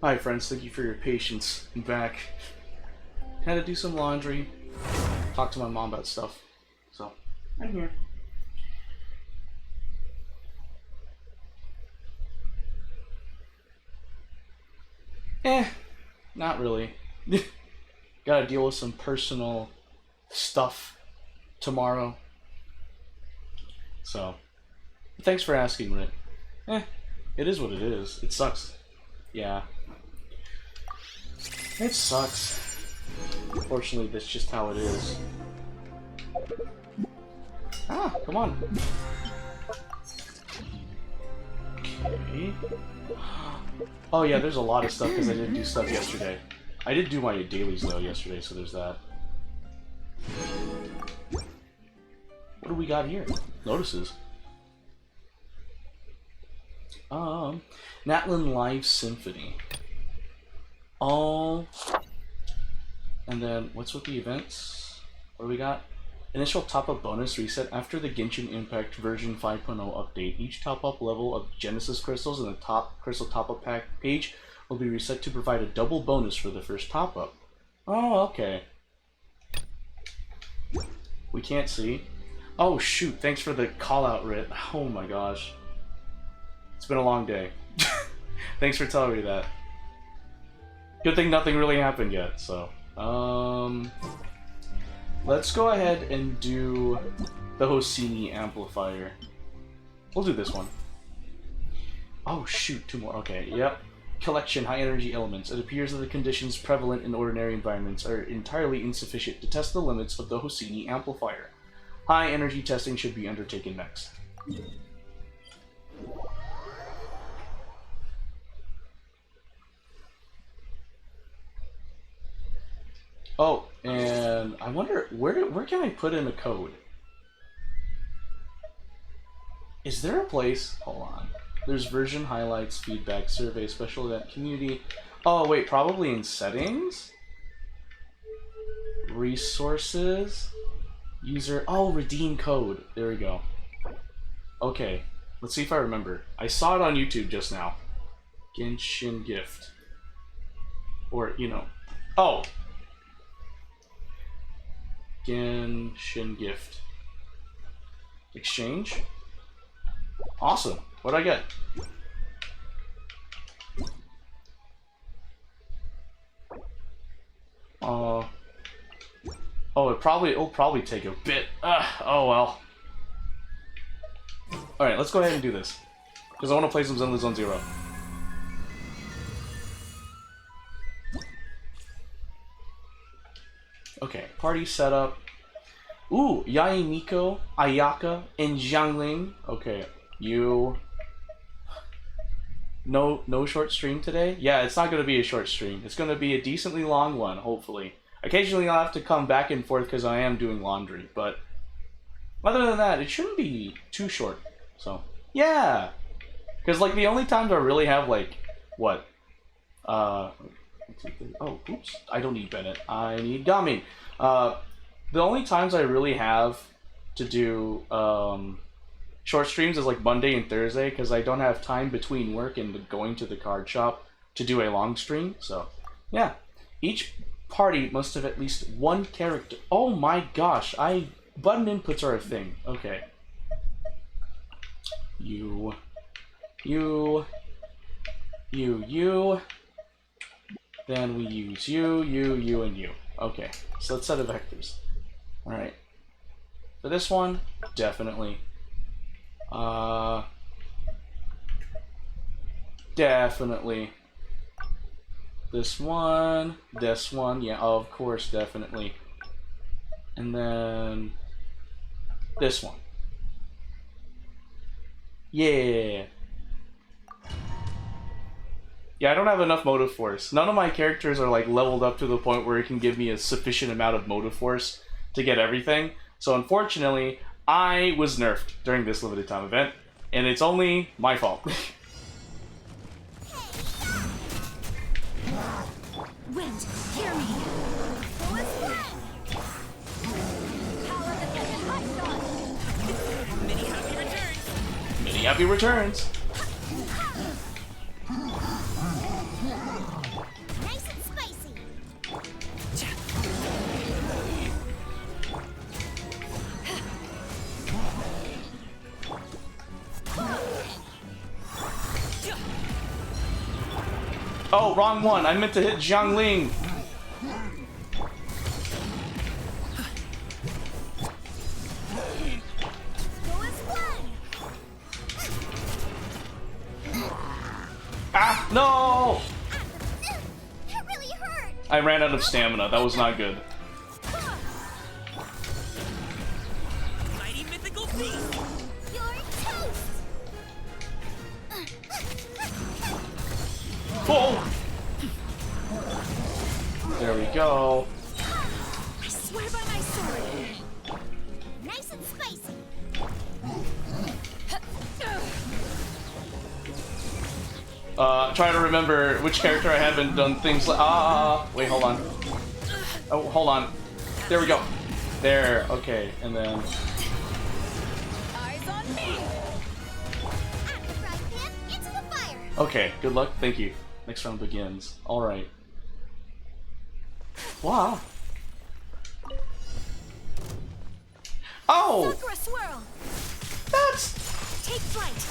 Hi friends, thank you for your patience. I'm back. Had to do some laundry, talk to my mom about stuff. So, I'm here. Not really. Gotta deal with some personal stuff tomorrow. So, thanks for asking, Rit. It is what it is. It sucks. Yeah. It sucks. Unfortunately, that's just how it is. Ah, come on. Okay. Oh yeah, there's a lot of stuff because I didn't do stuff yesterday. I did do my dailies though yesterday, so there's that. What do we got here? Notices. Natlin Live Symphony. Oh. And then, what's with the events? What do we got? Initial top-up bonus reset after the Genshin Impact version 5.0 update. Each top-up level of Genesis crystals in the top crystal top-up pack page will be reset to provide a double bonus for the first top-up. Oh, okay. We can't see. Oh, shoot. Thanks for the call-out, Rit. Oh my gosh. It's been a long day. Thanks for telling me that. Good thing nothing really happened yet, so... let's go ahead and do the Hosini amplifier. We'll do this one. Oh shoot, two more. Okay, yep. Collection high energy elements. It appears that the conditions prevalent in ordinary environments are entirely insufficient to test the limits of the Hosini amplifier. High energy testing should be undertaken next. Oh, and I wonder where can I put in a code? Is there a place? Hold on. There's version highlights, feedback, survey, special event, community. Oh wait, probably in settings. Resources, user. Oh, redeem code. There we go. Okay, let's see if I remember. I saw it on YouTube just now. Genshin gift, or you know. Oh. Genshin gift. Exchange? Awesome. What'd I get? Oh, it'll probably take a bit. Oh well. Alright, let's go ahead and do this. Because I want to play some Zenless Zone Zero. Okay, party setup. Ooh, Yai Miko, Ayaka, and Jiangling. Okay, you... No short stream today? Yeah, it's not going to be a short stream. It's going to be a decently long one, hopefully. Occasionally I'll have to come back and forth because I am doing laundry, but... Other than that, it shouldn't be too short. So, yeah! Because, like, the only times I really have, like, what? Oh, oops. I don't need Bennett. I need Gami. The only times I really have to do short streams is like Monday and Thursday because I don't have time between work and going to the card shop to do a long stream. So, yeah. Each party must have at least one character. Oh my gosh. Button inputs are a thing. Okay. You. Then we use you, and you. Okay, so let's set the vectors. Alright. For this one, definitely. Definitely. This one, yeah, of course, definitely. And then this one. Yeah. Yeah, I don't have enough motive force. None of my characters are like leveled up to the point where it can give me a sufficient amount of motive force to get everything. So unfortunately, I was nerfed during this limited time event, and it's only my fault. Wind, hear me. Many happy returns. Oh, wrong one. I meant to hit Jiangling. Ah, no! That really hurt. I ran out of stamina. That was not good. Mighty mythical beast. You're toast. Oh! There we go. I swear by my sword. Nice and spicy. Trying to remember which character I haven't done things like. Wait, hold on. Oh, hold on. There we go. There, okay, and then. Eyes on me. At the fry pan, into the fire. Okay, good luck. Thank you. Next round begins. Alright. Wow. Oh! Sakura swirl. That's. Take flight.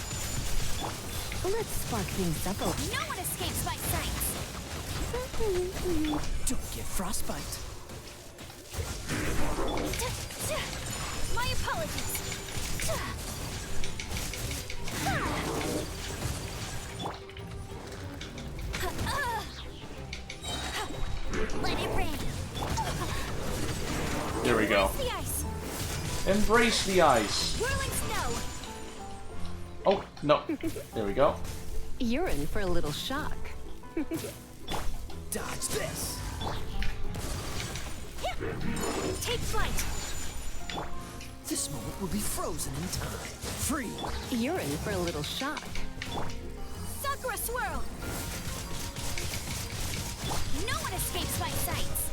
Let's spark things up a little. No one escapes my sight. Don't get frostbite. My apologies. Let it rain. There we go. The ice. Embrace the ice. Whirling snow. Oh, no. There we go. You're in for a little shock. Dodge this. Take flight. This moment will be frozen in time. Free. You're in for a little shock. Sakura swirl. No one escapes my sights.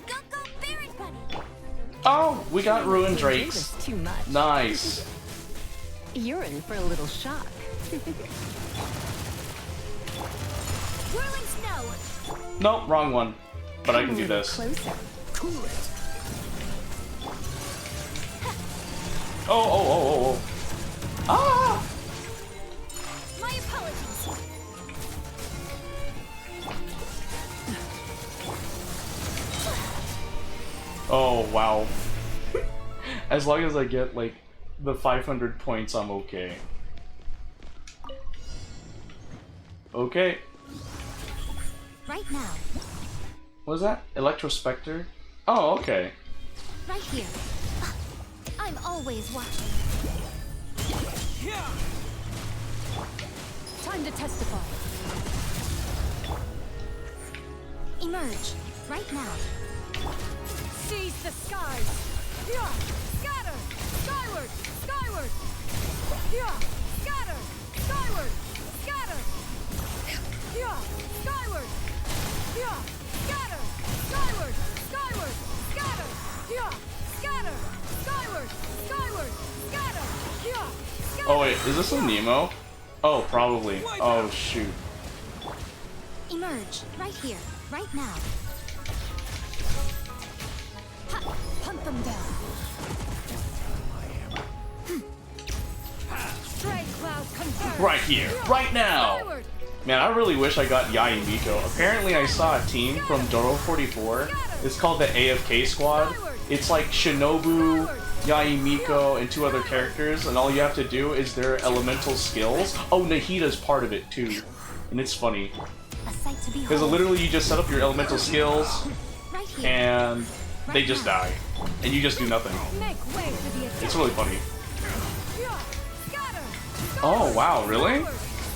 Go Baron Bunny. Oh, we got ruined Gave drakes. us too much. Nice. You're in for a little shock. Whirling snow. Nope, wrong one. But I can Come a do little this. Closer. Cool it. Oh. Ah! My apologies. Oh, wow. As long as I get, like, the 500 points, I'm okay. Okay. Right now. What was that? Electrospectre? Oh, okay. Right here. I'm always watching. Time to testify. Emerge. Right now. Seize the skies. Yeah. Scatter. Skyward. Skyward. Yeah. Scatter. Skyward. Scatter. Yeah. Skyward. Yeah. Scatter. Skyward. Skyward. Scatter. Yeah. Scatter. Skyward. Skyward. Scatter. Yeah. Scatter. Oh, wait, is this a Nemo? Oh, probably. Oh, shoot. Emerge. Right here. Right now. Hunt them down. Stray cloud converge. Right here, right now! Skyward. Man, I really wish I got Yai Miko. Apparently I saw a team from Doro 44. It's called the AFK Squad. It's like Shinobu, Yai Miko, and 2 other characters, and all you have to do is their elemental skills. Oh, Nahita's part of it too. And it's funny. A sight to Because behold. literally you just set up your elemental skills, Right here. and they just die. And you just do nothing. Make way for the attack. It's really funny. Yeah. Scatter. Oh, wow, really?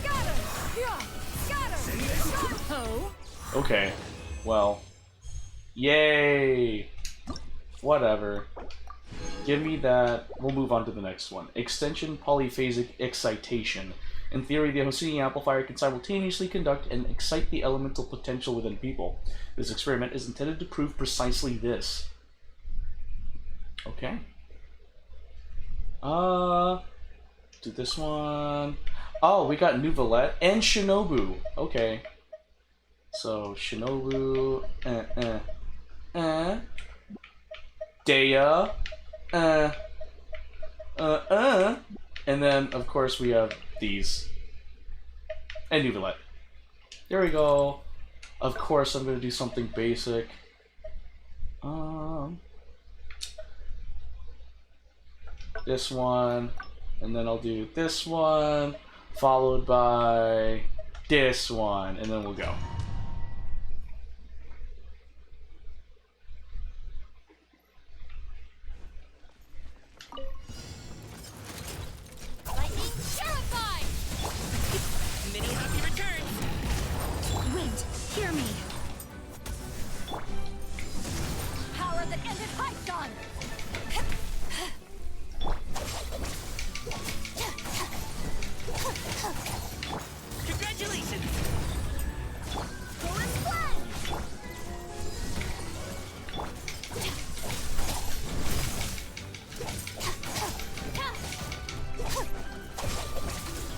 Scatter. Yeah. Scatter. Oh. Okay. Well. Yay! Whatever. Give me that. We'll move on to the next one. Extension polyphasic excitation. In theory, the Houdini amplifier can simultaneously conduct and excite the elemental potential within people. This experiment is intended to prove precisely this. Okay. Do this one. Oh, we got Nouvelette and Shinobu. Okay. So, Shinobu, Dea, and then, of course, we have these. And Nouvelette. There we go. Of course, I'm gonna do something basic. This one, and then I'll do this one, followed by this one, and then we'll go. Lightning terrified! Many happy returns. Wind, hear me! Power that ended Python! Congratulations. Forest Flag!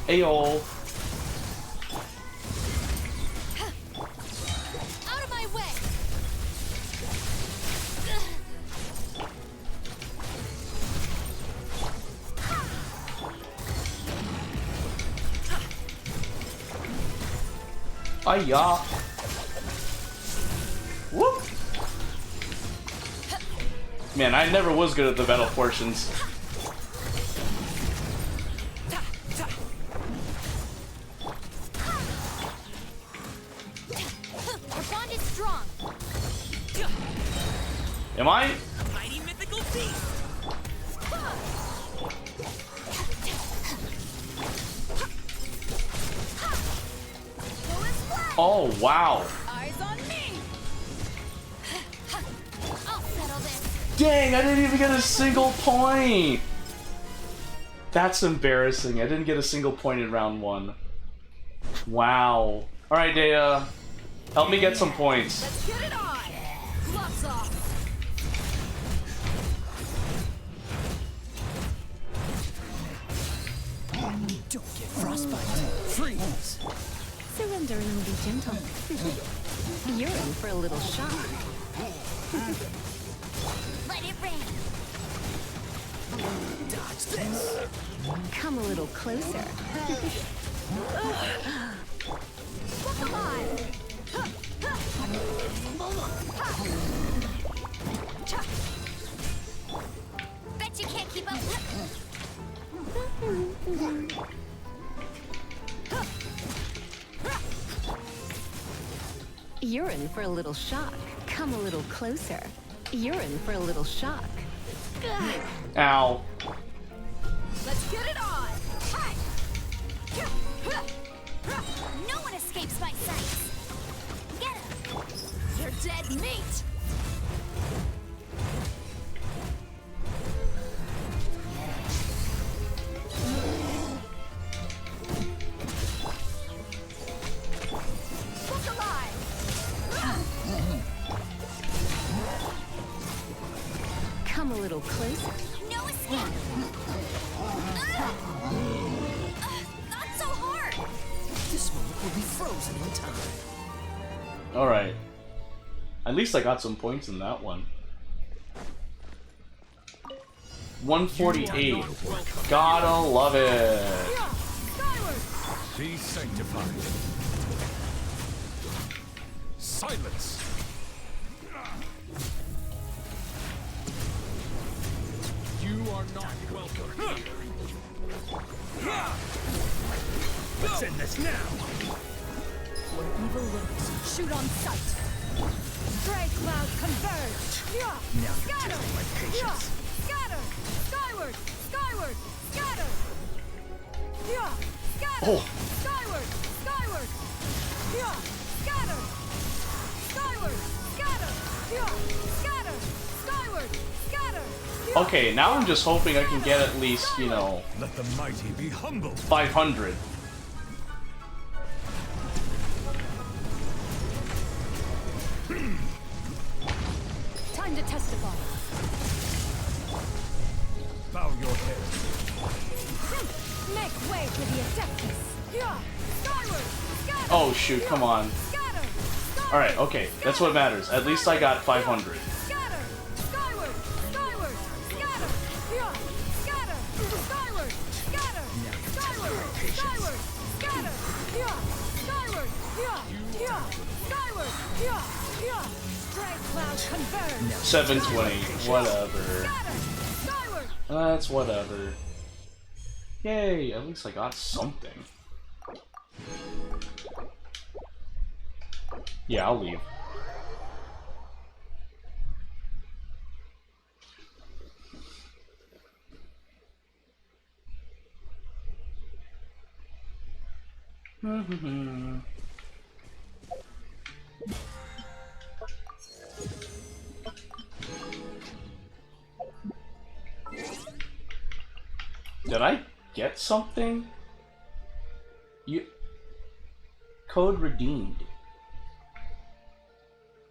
Ayo. Out of my way! Aya. Whoop. Man, I never was good at the battle portions. Our bond is strong! Am I? A mighty mythical beast. Forest Flag! Oh, wow. Eyes on me! I'll settle this! Dang, I didn't even get a single point. That's embarrassing. I didn't get a single point in round 1. Wow. Alright, Data. Help me get some points. Let's get it on! Gloves off! Don't get frostbite. Freeze. Surrender and be gentle. You're in for a little shock. Let it rain! Dodge this. Come a little closer. Look alive! Bet you can't keep up. You're in for a little shock. Come a little closer. You're in for a little shock. Ow. Let's get it on! Hi! No one escapes my sights! Get him! You're dead meat! Look alive! Come a little closer. No escape! Not so hard! This moment will be frozen in time. Alright. At least I got some points in that one. 148. Gotta love it. Skyward! Be sanctified. Silence. You are not welcome here. Let's end this now. Where evil lurks, shoot on sight! Gray clouds converge! Now you're Scatter! testing my patience. Scatter! Skyward! Skyward! Scatter! Scatter! Oh. Skyward! Skyward! Scatter! Skyward! Scatter! Scatter! Skyward! Scatter! Okay, now I'm just hoping I can get at least, you know, Let the mighty be humbled. 500. Time to testify. Bow your head. Make way for the Adeptus! Skyward! Scatter! Oh shoot, come on. Scatter! Alright, okay, that's what matters. At least I got 500. Scatter! Skyward! Skyward! Scatter! Scatter! Skyward! Scatter! Skyward! Skyward! Scatter! Skyward! Stray cloud converge. 720. Whatever. Scatter. Skyward. That's whatever. Yay! At least I got something. Yeah, I'll leave. Did I get something? You code redeemed.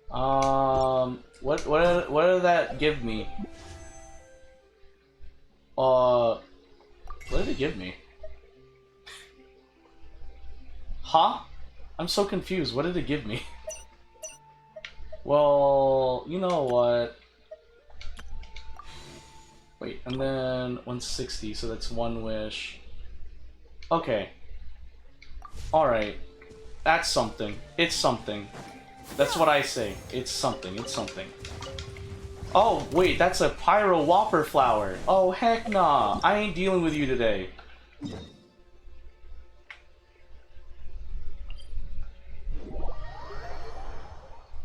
What did that give me? What did it give me? Huh? I'm so confused. What did it give me? Well, you know what? Wait, and then 160, so that's one wish. Okay. Alright. That's something. It's something. That's what I say. It's something. It's something. Oh, wait, that's a Pyro Whopper flower. Oh, heck nah. I ain't dealing with you today.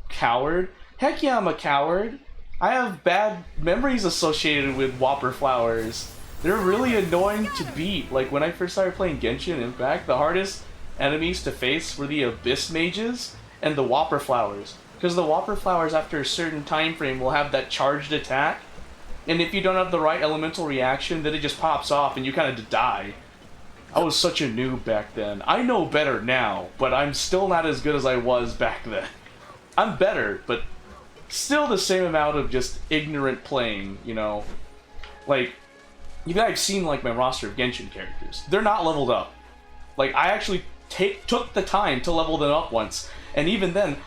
Coward? Heck yeah, I'm a coward. I have bad memories associated with Whopper flowers. They're really annoying to beat. Like, when I first started playing Genshin Impact, the hardest enemies to face were the Abyss Mages and the Whopper flowers. Because the Whopper flowers, after a certain time frame, will have that charged attack. And if you don't have the right elemental reaction, then it just pops off and you kind of die. I was such a noob back then. I know better now, but I'm still not as good as I was back then. I'm better, but still the same amount of just ignorant playing, you know? Like, you guys have seen, like, my roster of Genshin characters. They're not leveled up. Like, I actually took the time to level them up once. And even then,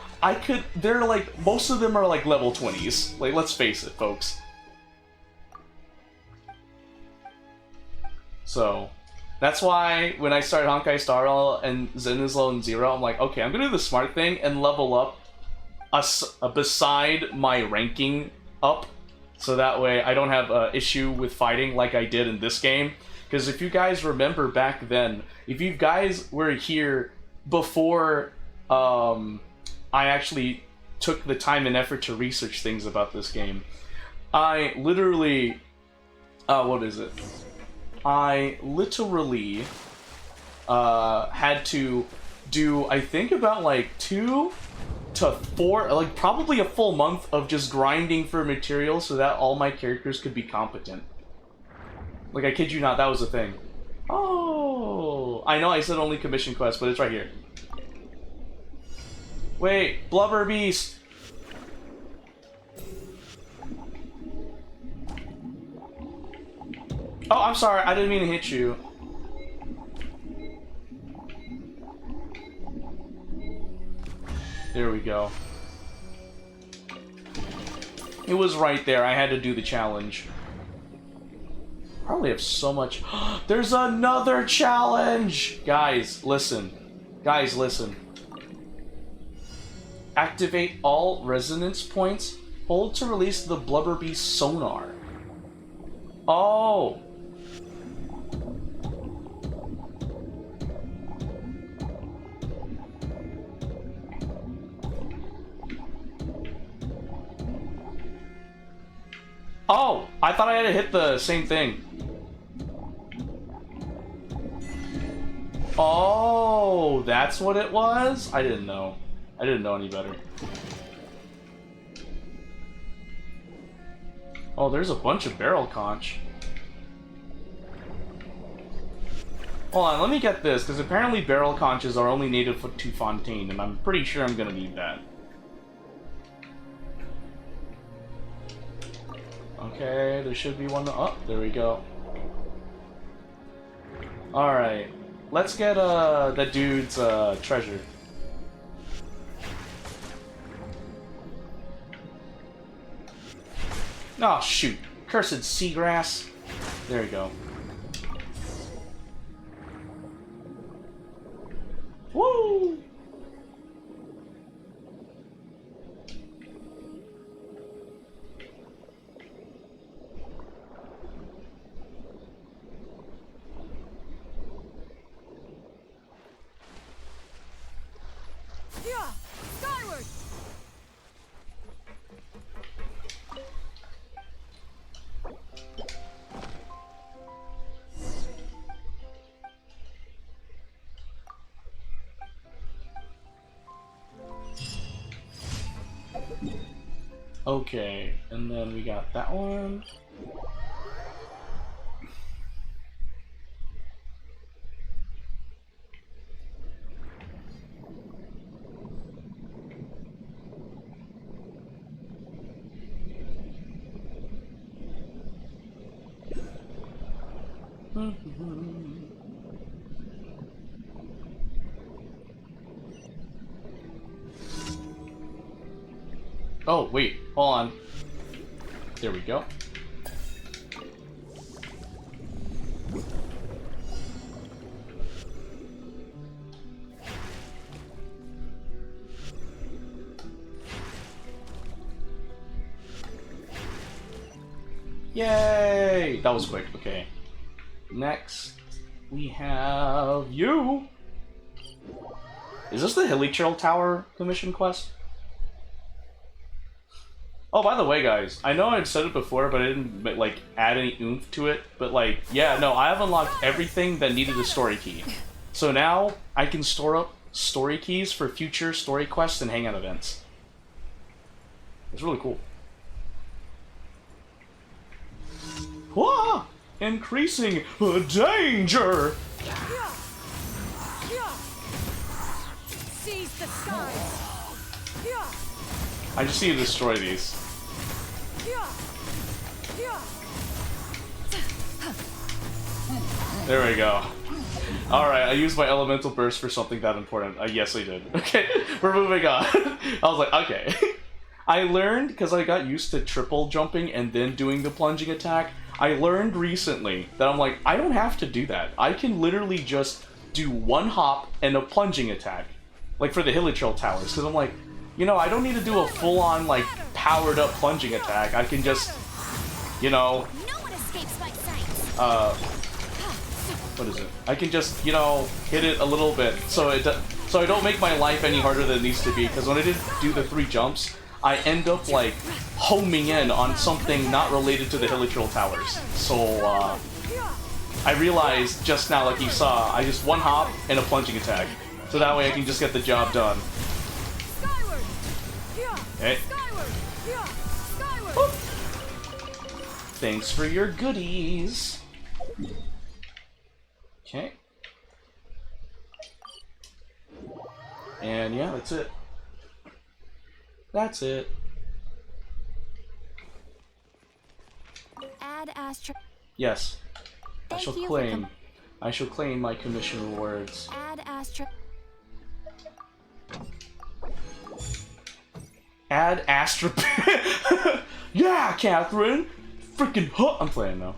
they're like, most of them are like level 20s. Like, let's face it, folks. So, that's why when I started Honkai Star Rail and Zen is low and 0, I'm like, okay, I'm gonna do the smart thing and level up beside my ranking up, so that way I don't have an issue with fighting like I did in this game. Because if you guys remember back then, if you guys were here before I actually took the time and effort to research things about this game, I literally... what is it? I literally had to do, I think, about like 2 to 4, like probably a full month of just grinding for materials so that all my characters could be competent. Like, I kid you not, that was a thing. Oh, I know I said only commission quest, but it's right here. Wait, Blubber Beast! Oh, I'm sorry, I didn't mean to hit you. There we go. It was right there, I had to do the challenge. Probably have so much... There's another challenge! Guys, listen. Guys, listen. Activate all resonance points. Hold to release the Blubber Beast sonar. Oh! Oh! I thought I had to hit the same thing. Oh, that's what it was? I didn't know. I didn't know any better. Oh, there's a bunch of barrel conch. Hold on, let me get this, because apparently barrel conches are only native to Fontaine, and I'm pretty sure I'm gonna need that. Okay, there should be one. Oh, there we go. Alright. Let's get that dude's treasure. Oh shoot. Cursed seagrass. There we go. Woo! Okay, and then we got that one. Oh, wait, hold on. There we go. Yay! That was quick, okay. Next, we have you! Is this the Hilly Trail Tower commission quest? Oh, by the way, guys, I know I've said it before, but I didn't, like, add any oomph to it. But, like, yeah, no, I have unlocked everything that needed a story key. So now, I can store up story keys for future story quests and hangout events. It's really cool. Whoa! Increasing danger! Seize the skies. I just need to destroy these. There we go. Alright, I used my elemental burst for something that important. Yes, I did. Okay, we're moving on. I was like, okay. I learned, because I got used to triple jumping and then doing the plunging attack, I learned recently that I'm like, I don't have to do that. I can literally just do one hop and a plunging attack. Like for the Hilly Trail Towers, because I'm like, you know, I don't need to do a full-on, like, powered-up plunging attack. I can just, you know, what is it? I can just, you know, hit it a little bit, so I don't make my life any harder than it needs to be. Because when I did do the 3 jumps, I end up like homing in on something not related to the Hilly Trail Towers. So I realized just now, like you saw, I just one hop and a plunging attack, so that way I can just get the job done. Okay. Whoop. Thanks for your goodies. Okay. And yeah, that's it. That's it. Add Astra. Yes. Thank you I shall claim my commission rewards. Add Astra. Add Astra. Yeah, Catherine. Freaking huh. I'm playing now.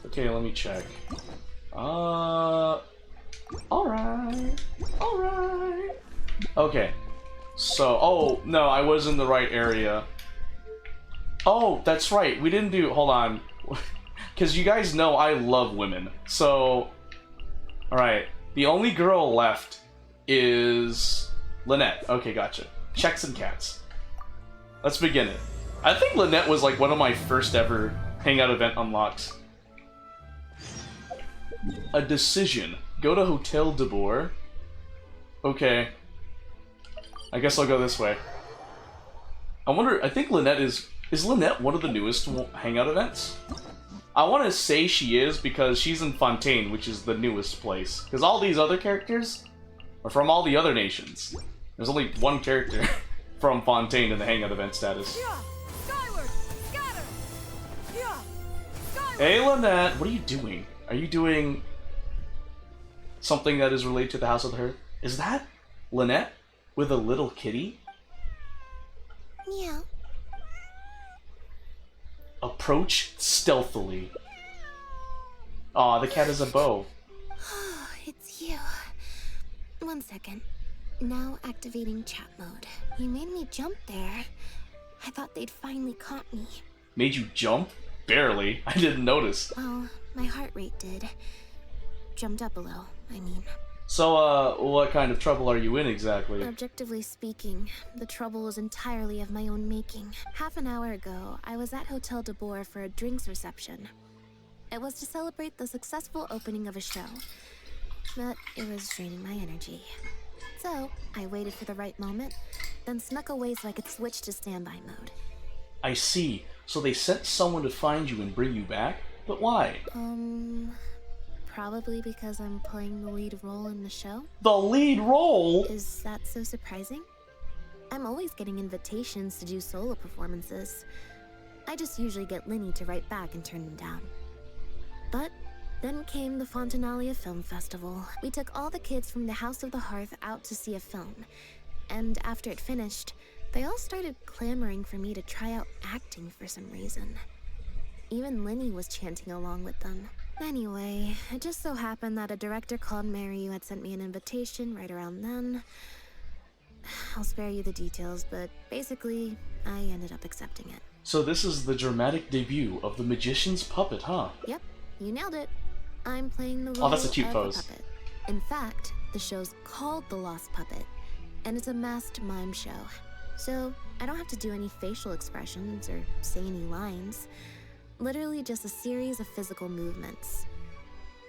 Okay, let me check. Alright. Alright. Okay. So, oh, no, I was in the right area. Oh, that's right. We didn't do, hold on. Because you guys know I love women. So, alright. The only girl left is Lynette. Okay, gotcha. Checks and cats. Let's begin it. I think Lynette was like one of my first ever hangout event unlocks. A decision. Go to Hotel de Boer. Okay. I guess I'll go this way. I wonder, I think Lynette is Lynette one of the newest hangout events? I want to say she is because she's in Fontaine, which is the newest place. Because all these other characters are from all the other nations. There's only one character from Fontaine in the hangout event status. Skyward, scatter. Hey Lynette, what are you doing? Are you doing something that is related to the House of the Hearth? Is that Lynette with a little kitty? Meow. Approach stealthily. Aw, the cat is a bow. Oh, it's you. 1 second. Now activating chat mode. You made me jump there. I thought they'd finally caught me. Made you jump? Barely. I didn't notice. Well, my heart rate did. Jumped up a little, I mean. So, what kind of trouble are you in exactly? Objectively speaking, the trouble was entirely of my own making. Half an hour ago, I was at Hotel de Boer for a drinks reception. It was to celebrate the successful opening of a show, but it was draining my energy. So, I waited for the right moment, then snuck away so I could switch to standby mode. I see. So they sent someone to find you and bring you back? But why? Probably because I'm playing the lead role in the show. The lead role? Is that so surprising? I'm always getting invitations to do solo performances. I just usually get Linny to write back and turn them down. But then came the Fontanalia Film Festival. We took all the kids from the House of the Hearth out to see a film. And after it finished, they all started clamoring for me to try out acting for some reason. Even Linny was chanting along with them. Anyway, it just so happened that a director called Mary had sent me an invitation right around then. I'll spare you the details, but basically, I ended up accepting it. So this is the dramatic debut of the magician's puppet, huh? Yep, you nailed it. I'm playing the role that's a cute of pose. a puppet. In fact, the show's called The Lost Puppet, and it's a masked mime show. So I don't have to do any facial expressions or say any lines. Literally just a series of physical movements.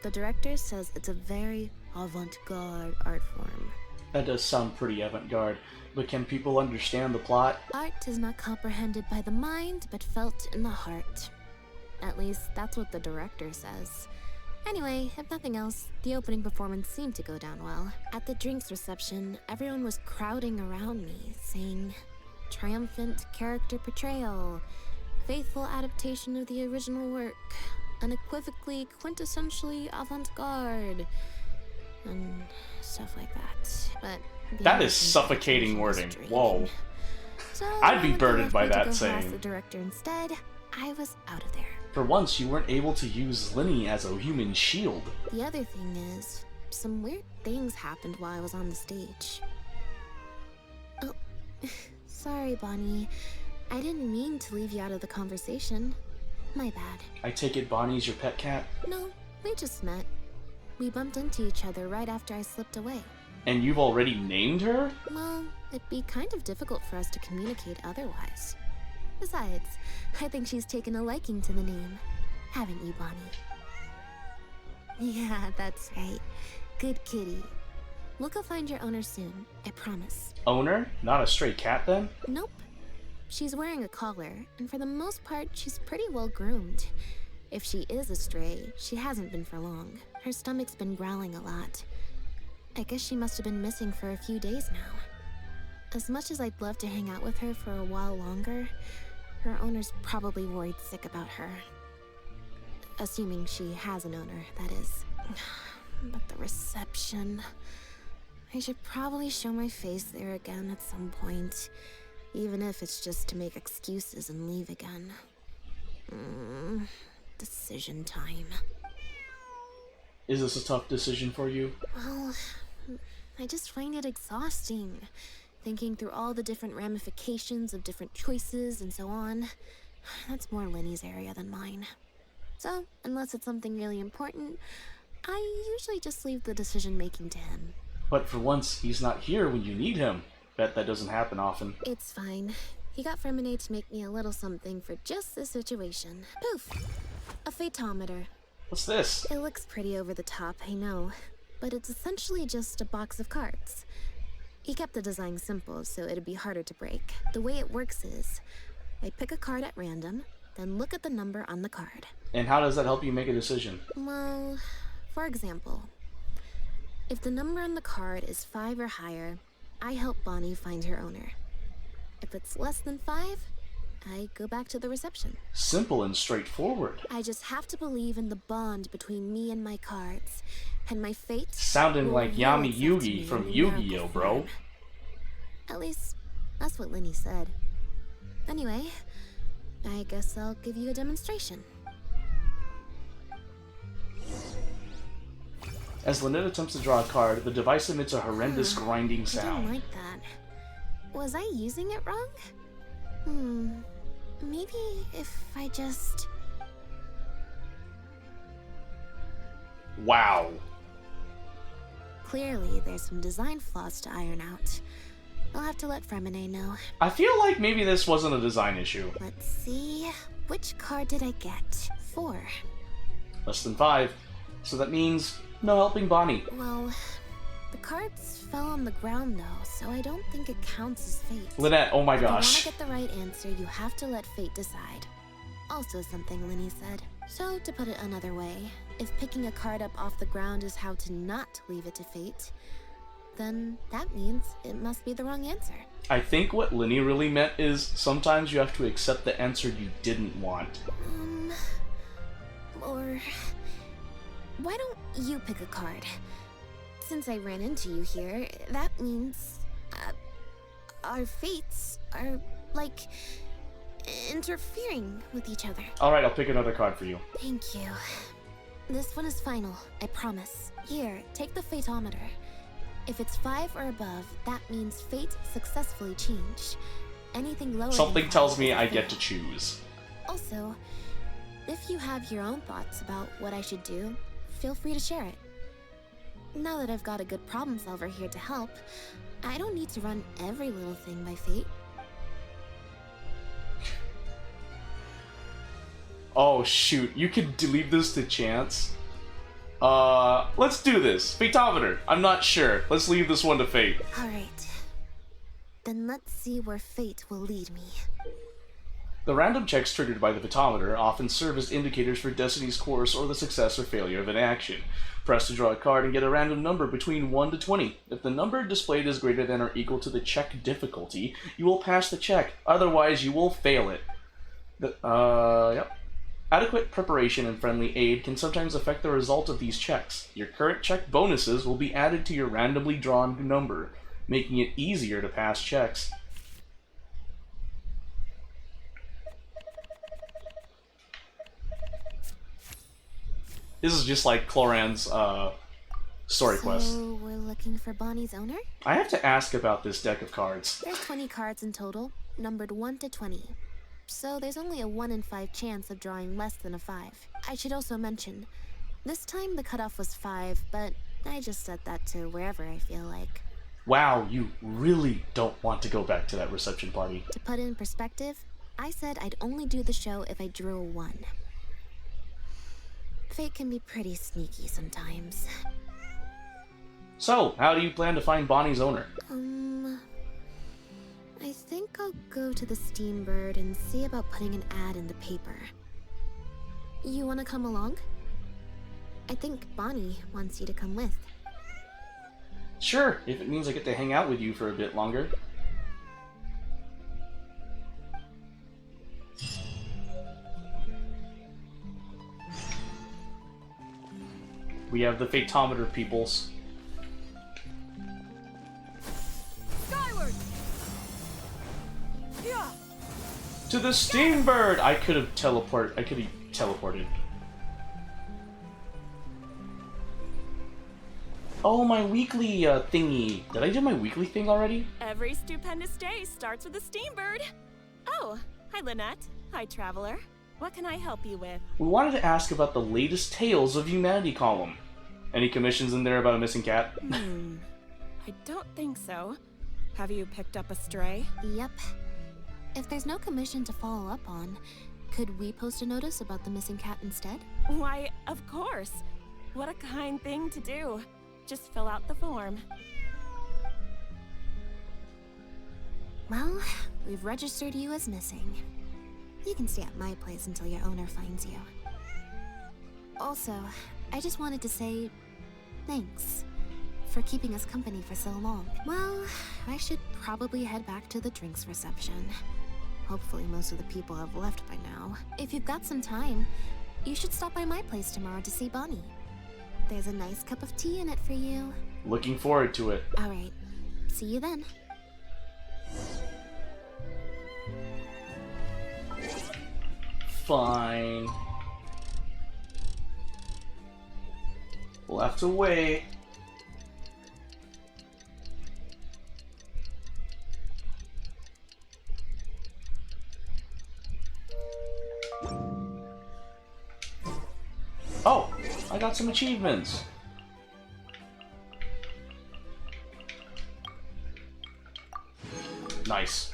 The director says it's a very avant-garde art form. That does sound pretty avant-garde, but can people understand the plot? Art is not comprehended by the mind, but felt in the heart. At least, that's what the director says. Anyway, if nothing else, the opening performance seemed to go down well. At the drinks reception, everyone was crowding around me, saying, "Triumphant character portrayal, faithful adaptation of the original work, unequivocally, quintessentially avant-garde," and stuff like that. But That is suffocating wording. Whoa. So I'd be when they burdened left by me to that go harass saying. the director instead, I was out of there. For once, you weren't able to use Linny as a human shield. The other thing is, some weird things happened while I was on the stage. Oh, sorry, Bonnie. I didn't mean to leave you out of the conversation. My bad. I take it Bonnie's your pet cat? No, we just met. We bumped into each other right after I slipped away. And you've already named her? Well, it'd be kind of difficult for us to communicate otherwise. Besides, I think she's taken a liking to the name. Haven't you, Bonnie? Yeah, that's right. Good kitty. We'll go find your owner soon, I promise. Owner? Not a stray cat then? Nope. She's wearing a collar, and for the most part, she's pretty well groomed. If she is a stray, she hasn't been for long. Her stomach's been growling a lot. I guess she must have been missing for a few days now. As much as I'd love to hang out with her for a while longer, her owner's probably worried sick about her. Assuming she has an owner, that is. But the reception... I should probably show my face there again at some point, even if it's just to make excuses and leave again. Decision time. Is this a tough decision for you? Well, I just find it exhausting, thinking through all the different ramifications of different choices and so on. That's more Linny's area than mine. So, unless it's something really important, I usually just leave the decision-making to him. But for once, he's not here when you need him. Bet that doesn't happen often. It's fine. He got Fremonade to make me a little something for just this situation. Poof! A photometer. What's this? It looks pretty over the top, I know, but it's essentially just a box of cards. He kept the design simple, so it'd be harder to break. The way it works is, I pick a card at random, then look at the number on the card. And how does that help you make a decision? Well, for example, if the number on the card is 5 or higher, I help Bonnie find her owner. If it's less than 5, I go back to the reception. Simple and straightforward. I just have to believe in the bond between me and my cards, and my fate... Sounding will like reveal Yami itself to Yugi me from in Yu-Gi-Oh, numerical bro. form. At least, that's what Linny said. Anyway, I guess I'll give you a demonstration. As Lynette attempts to draw a card, the device emits a horrendous grinding I sound. didn't like that. Was I using it wrong? Maybe if I just... Wow. Clearly, there's some design flaws to iron out. I'll have to let Fremonade know. I feel like maybe this wasn't a design issue. Let's see... Which card did I get? 4. Less than 5. So that means no helping Bonnie. Well, The cards fell on the ground though, so I don't think it counts as fate. Lynette, oh my If you want gosh. to get the right answer, you have to let fate decide. Also something Linny said. So, to put it another way, if picking a card up off the ground is how to not leave it to fate, then that means it must be the wrong answer. I think what Linny really meant is sometimes you have to accept the answer you didn't want. Or why don't you pick a card? Since I ran into you here, that means our fates are like interfering with each other. Alright, I'll pick another card for you. Thank you. This one is final, I promise. Here, take the Fateometer. If it's 5 or above, that means fate successfully changed. Anything lower Something than tells 5 me is a I get fail. to choose. Also, if you have your own thoughts about what I should do, feel free to share it. Now that I've got a good problem solver here to help, I don't need to run every little thing by fate. Oh shoot, you can leave this to chance? Let's do this. Fateometer. I'm not sure. Let's leave this one to fate. Alright. Then let's see where fate will lead me. The random checks triggered by the Fateometer often serve as indicators for Destiny's course or the success or failure of an action. Press to draw a card and get a random number between 1 to 20. If the number displayed is greater than or equal to the check difficulty, you will pass the check. Otherwise, you will fail it. Yep. Adequate preparation and friendly aid can sometimes affect the result of these checks. Your current check bonuses will be added to your randomly drawn number, making it easier to pass checks. This is just like Cloran's story quest. So we're looking for Bonnie's owner? I have to ask about this deck of cards. There's 20 cards in total, numbered 1 to 20. So there's only a 1 in 5 chance of drawing less than a 5. I should also mention, this time the cutoff was 5, but I just set that to wherever I feel like. Wow, you really don't want to go back to that reception party. To put it in perspective, I said I'd only do the show if I drew a 1. Fate can be pretty sneaky sometimes. So, how do you plan to find Bonnie's owner? I think I'll go to the Steambird and see about putting an ad in the paper. You wanna come along? I think Bonnie wants you to come with. Sure, if it means I get to hang out with you for a bit longer. We have the Fateometer peoples. Skyward! Yeah! To the Steambird! I could have teleported. Oh, my weekly thingy. Did I do my weekly thing already? Every stupendous day starts with a steambird. Oh, hi Lynette. Hi Traveler. What can I help you with? We wanted to ask about the latest Tales of Humanity column. Any commissions in there about a missing cat? I don't think so. Have you picked up a stray? Yep. If there's no commission to follow up on, could we post a notice about the missing cat instead? Why, of course. What a kind thing to do. Just fill out the form. Well, we've registered you as missing. You can stay at my place until your owner finds you. Also, I just wanted to say thanks for keeping us company for so long. Well, I should probably head back to the drinks reception. Hopefully most of the people have left by now. If you've got some time, you should stop by my place tomorrow to see Bonnie. There's a nice cup of tea in it for you. Looking forward to it. Alright, see you then. Fine. We'll have to wait. Oh, I got some achievements. Nice.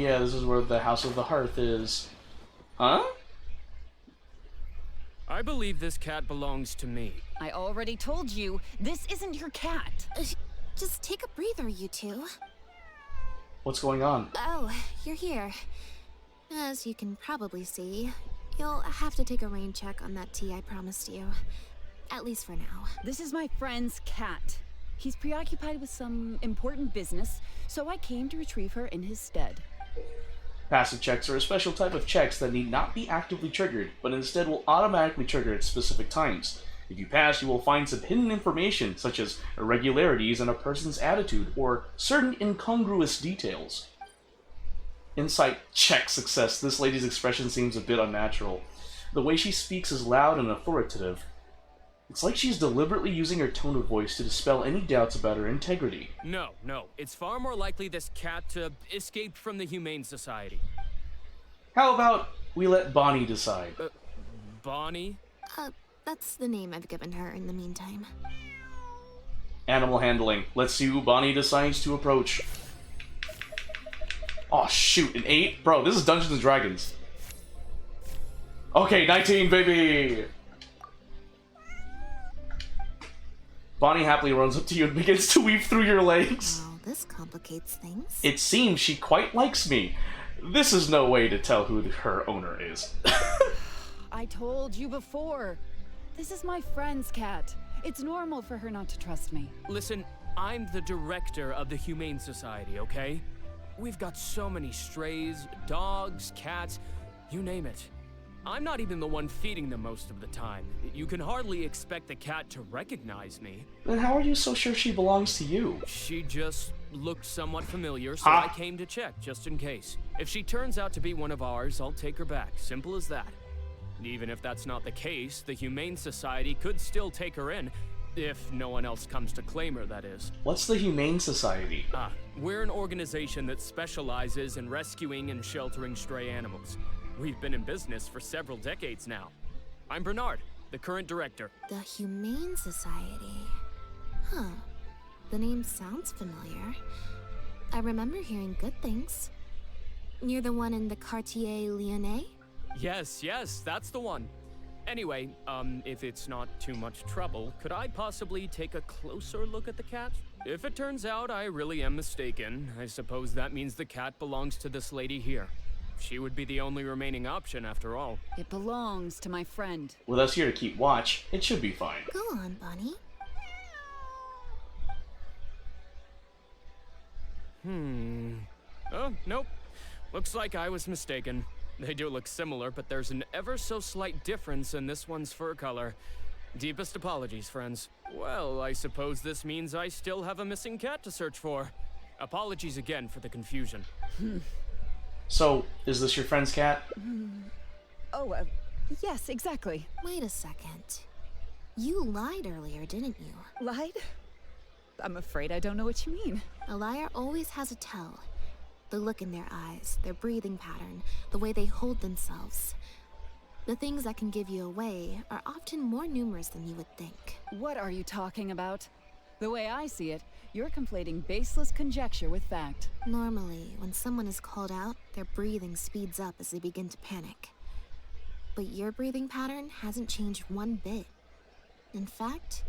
yeah, this is where the House of the Hearth is. Huh? I believe this cat belongs to me. I already told you, this isn't your cat. Just take a breather, you two. What's going on? Oh, you're here. As you can probably see, you'll have to take a rain check on that tea I promised you. At least for now. This is my friend's cat. He's preoccupied with some important business, so I came to retrieve her in his stead. Passive checks are a special type of checks that need not be actively triggered, but instead will automatically trigger at specific times. If you pass, you will find some hidden information, such as irregularities in a person's attitude or certain incongruous details. Insight check success. This lady's expression seems a bit unnatural. The way she speaks is loud and authoritative. It's like she's deliberately using her tone of voice to dispel any doubts about her integrity. No. It's far more likely this cat escaped from the Humane Society. How about we let Bonnie decide? Bonnie? That's the name I've given her in the meantime. Animal handling. Let's see who Bonnie decides to approach. Oh shoot, an 8? Bro, this is Dungeons and Dragons. Okay, 19, baby! Bonnie happily runs up to you and begins to weave through your legs. Well, this complicates things. It seems she quite likes me. This is no way to tell who her owner is. I told you before. This is my friend's cat. It's normal for her not to trust me. Listen, I'm the director of the Humane Society, okay? We've got so many strays, dogs, cats, you name it. I'm not even the one feeding them most of the time. You can hardly expect the cat to recognize me. Then how are you so sure she belongs to you? She just looked somewhat familiar, so I came to check, just in case. If she turns out to be one of ours, I'll take her back. Simple as that. Even if that's not the case, the Humane Society could still take her in, if no one else comes to claim her, that is. What's the Humane Society? We're an organization that specializes in rescuing and sheltering stray animals. We've been in business for several decades now. I'm Bernard, the current director. The Humane Society. Huh. The name sounds familiar. I remember hearing good things. You're the one in the Quartier Lyonnais? Yes, that's the one. Anyway, if it's not too much trouble, could I possibly take a closer look at the cat? If it turns out I really am mistaken, I suppose that means the cat belongs to this lady here. She would be the only remaining option after all. It belongs to my friend. With us here to keep watch, it should be fine. Go on, Bonnie. Oh, nope. Looks like I was mistaken. They do look similar, but there's an ever so slight difference in this one's fur color. Deepest apologies, friends. Well, I suppose this means I still have a missing cat to search for. Apologies again for the confusion. So, is this your friend's cat? Oh, yes, exactly. Wait a second. You lied earlier, didn't you? Lied? I'm afraid I don't know what you mean. A liar always has a tell. The look in their eyes, their breathing pattern, the way they hold themselves. The things that can give you away are often more numerous than you would think. What are you talking about? The way I see it, you're conflating baseless conjecture with fact. Normally, when someone is called out, their breathing speeds up as they begin to panic. But your breathing pattern hasn't changed one bit. In fact,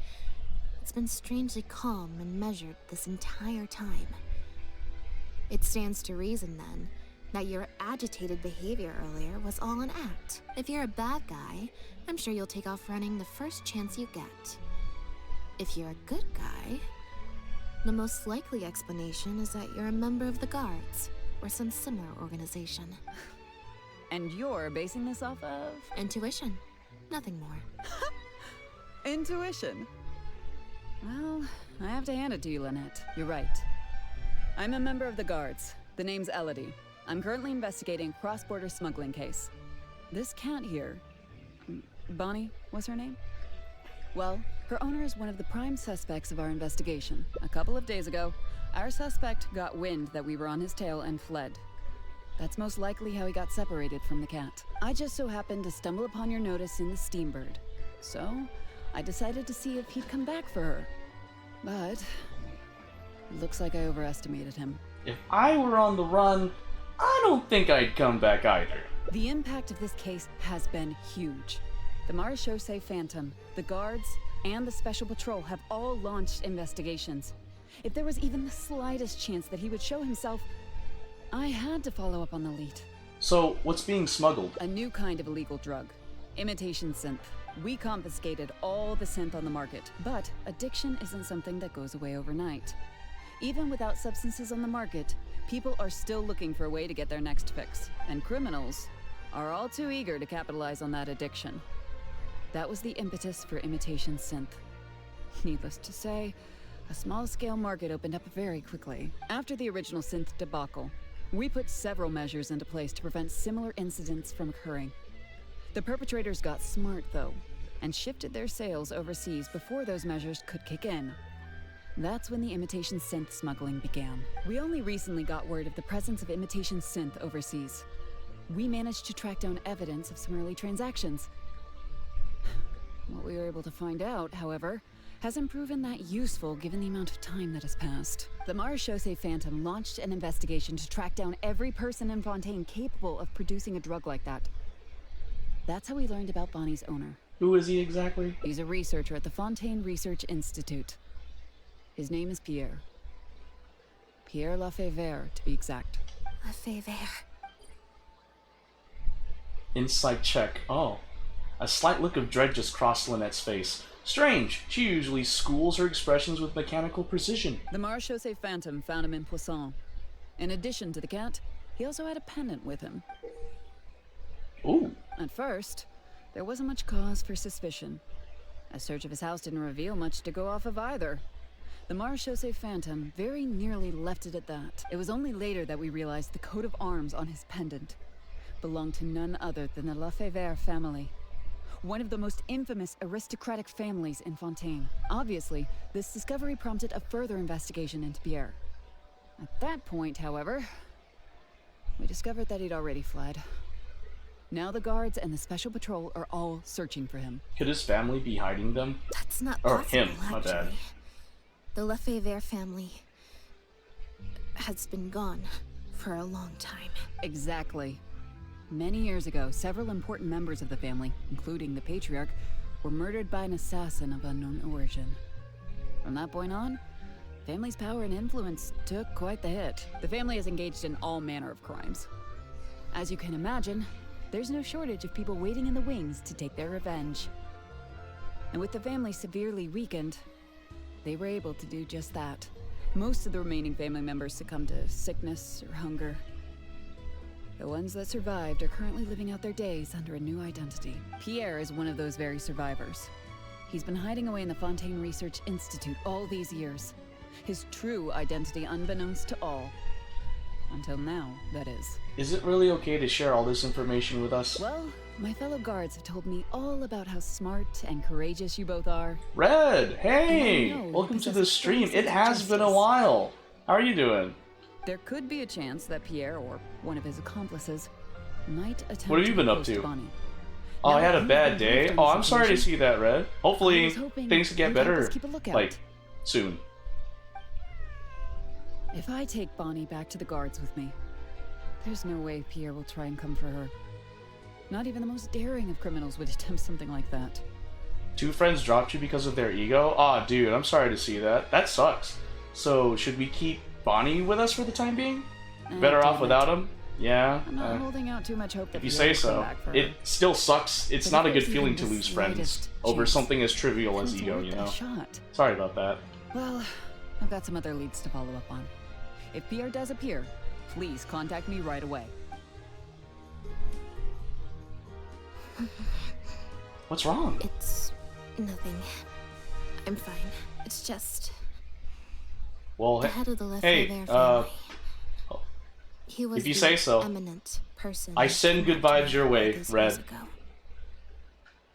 it's been strangely calm and measured this entire time. It stands to reason, then, that your agitated behavior earlier was all an act. If you're a bad guy, I'm sure you'll take off running the first chance you get. If you're a good guy, the most likely explanation is that you're a member of the Guards, or some similar organization. And you're basing this off of? Intuition. Nothing more. Intuition. Well, I have to hand it to you, Lynette. You're right. I'm a member of the Guards. The name's Elodie. I'm currently investigating a cross-border smuggling case. This cat here, Bonnie was her name? Well, her owner is one of the prime suspects of our investigation. A couple of days ago, our suspect got wind that we were on his tail and fled. That's most likely how he got separated from the cat. I just so happened to stumble upon your notice in the Steambird. So, I decided to see if he'd come back for her. But looks like I overestimated him. If I were on the run, I don't think I'd come back either. The impact of this case has been huge. The Marechaussee Phantom, the Guards, and the Special Patrol have all launched investigations. If there was even the slightest chance that he would show himself, I had to follow up on the lead. So, what's being smuggled? A new kind of illegal drug. Imitation synth. We confiscated all the synth on the market, but addiction isn't something that goes away overnight. Even without substances on the market, people are still looking for a way to get their next fix, and criminals are all too eager to capitalize on that addiction. That was the impetus for imitation synth. Needless to say, a small-scale market opened up very quickly. After the original synth debacle, we put several measures into place to prevent similar incidents from occurring. The perpetrators got smart, though, and shifted their sales overseas before those measures could kick in. That's when the imitation synth smuggling began. We only recently got word of the presence of imitation synth overseas. We managed to track down evidence of some early transactions. What we were able to find out, however, hasn't proven that useful given the amount of time that has passed. The Marechaussee Phantom launched an investigation to track down every person in Fontaine capable of producing a drug like that. That's how we learned about Bonnie's owner. Who is he exactly? He's a researcher at the Fontaine Research Institute. His name is Pierre. Pierre Lafayette, to be exact. Lafayette. Insight check. Oh. A slight look of dread just crossed Lynette's face. Strange. She usually schools her expressions with mechanical precision. The Marechaussee Phantom found him in Poisson. In addition to the cat, he also had a pendant with him. Ooh. At first, there wasn't much cause for suspicion. A search of his house didn't reveal much to go off of either. The Marechaussee Phantom very nearly left it at that. It was only later that we realized the coat of arms on his pendant belonged to none other than the Lafayette family. One of the most infamous aristocratic families in Fontaine. Obviously, this discovery prompted a further investigation into Pierre. At that point, however, we discovered that he'd already fled. Now the Guards and the Special Patrol are all searching for him. Could his family be hiding them? That's not Or possible, him, my bad. actually. The Lafayette family has been gone for a long time. Exactly. Many years ago, several important members of the family, including the Patriarch, were murdered by an assassin of unknown origin. From that point on, the family's power and influence took quite the hit. The family is engaged in all manner of crimes. As you can imagine, there's no shortage of people waiting in the wings to take their revenge. And with the family severely weakened, they were able to do just that. Most of the remaining family members succumbed to sickness or hunger. The ones that survived are currently living out their days under a new identity. Pierre is one of those very survivors. He's been hiding away in the Fontaine Research Institute all these years. His true identity unbeknownst to all. Until now, that is. Is it really okay to share all this information with us? Well, my fellow guards have told me all about how smart and courageous you both are. Red, hey! And I know Welcome you to possess the a stream. strong It sense of has been a justice. while. How are you doing? There could be a chance that Pierre, or one of his accomplices, might attempt What have you been up post to? Bonnie. Oh, I Now, had a you've bad been day. briefed Oh, on I'm this sorry to information. see that, Red. I Hopefully, was hoping things get you'd help better, us keep a lookout. like, soon. If I take Bonnie back to the guards with me, there's no way Pierre will try and come for her. Not even the most daring of criminals would attempt something like that. Two friends dropped you because of their ego? Aw, dude, I'm sorry to see that. That sucks. So, should we keep Bonnie with us for the time being? Better off Damn it. without him? Yeah. I'm not holding out too much hope that If you Pierre say will come so. back for It her. still sucks. It's But not a if good there's feeling even to the lose friends slightest over chance, something as trivial as then it's ego, worth you a know? shot. Sorry about that. Well, I've got some other leads to follow up on. If Pierre does appear, please contact me right away. What's wrong? It's nothing. I'm fine. It's just Well, the head of the hey, Lafayette family. He was if you the say so. eminent person. I that send good kidnapped vibes me your way, all these Red. years ago.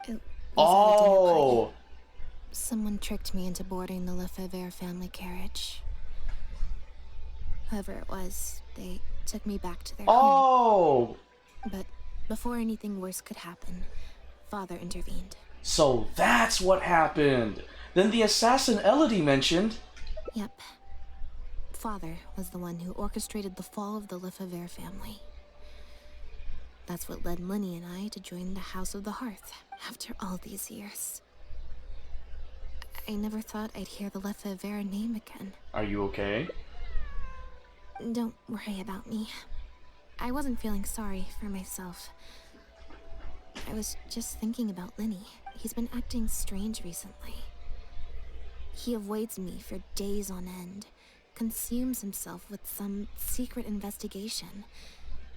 It was at a dinner Oh! party. Someone tricked me into boarding the Lafayette family carriage. Whoever it was, they took me back to their home. Oh! But before anything worse could happen, Father intervened. So that's what happened. Then the assassin Elodie mentioned. Yep. father was the one who orchestrated the fall of the Lefebvre family. That's what led Lenny and I to join the House of the Hearth after all these years. I never thought I'd hear the Lefebvre name again. Are you okay? Don't worry about me. I wasn't feeling sorry for myself. I was just thinking about Lenny. He's been acting strange recently. He avoids me for days on end, consumes himself with some secret investigation,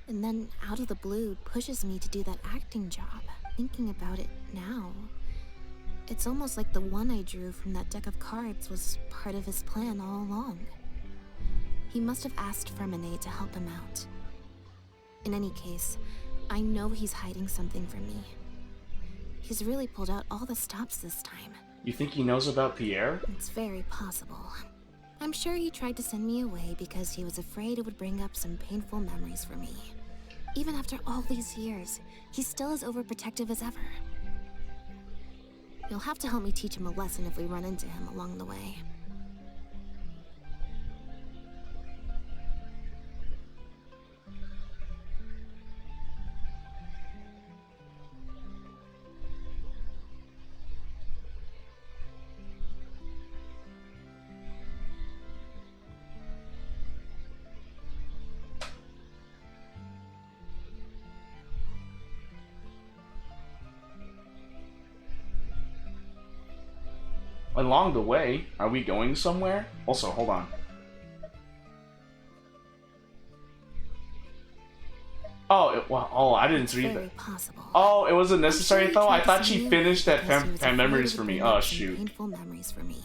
and then out of the blue pushes me to do that acting job. Thinking about it now, it's almost like the one I drew from that deck of cards was part of his plan all along. He must have asked Fermine to help him out. In any case, I know he's hiding something from me. He's really pulled out all the stops this time. You think he knows about Pierre? It's very possible. I'm sure he tried to send me away because he was afraid it would bring up some painful memories for me. Even after all these years, he's still as overprotective as ever. You'll have to help me teach him a lesson if we run into him along the way. Along the way, are we going somewhere? Also, hold on. Oh, I didn't read that. Possible. Oh, it wasn't necessary I'm sure though? he I tried thought to she send me finished that because he was afraid memories it for would me. bring up Oh, some shoot. Painful memories for me.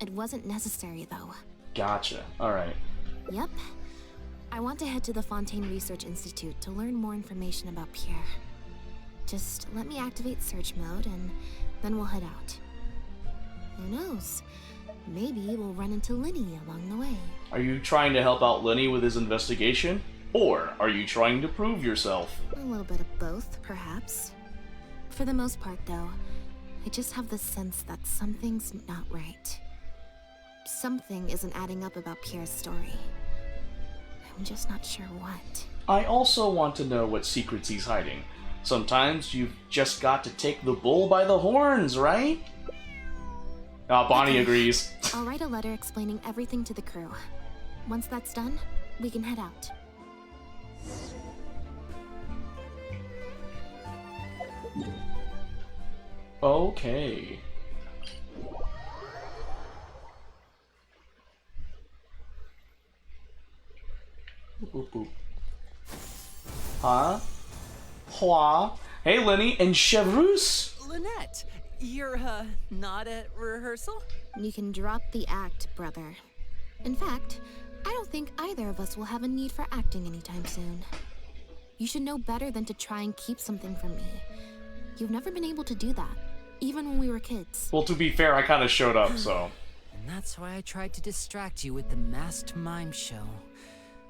It wasn't necessary though. Gotcha. Alright. Yep. I want to head to the Fontaine Research Institute to learn more information about Pierre. Just let me activate search mode and then we'll head out. Who knows? Maybe we'll run into Lenny along the way. Are you trying to help out Lenny with his investigation? Or are you trying to prove yourself? A little bit of both, perhaps. For the most part, though, I just have the sense that something's not right. Something isn't adding up about Pierre's story. I'm just not sure what. I also want to know what secrets he's hiding. Sometimes you've just got to take the bull by the horns, right? Bonnie Okay. agrees. I'll write a letter explaining everything to the crew. Once that's done, we can head out. Okay. Boop, boop, boop. Huh? Hua. Hey, Lenny and Chevreuse. Lynette, you're, not at rehearsal? You can drop the act, brother. In fact, I don't think either of us will have a need for acting anytime soon. You should know better than to try and keep something from me. You've never been able to do that, even when we were kids. Well, to be fair, I kind of showed up, so. And that's why I tried to distract you with the masked mime show.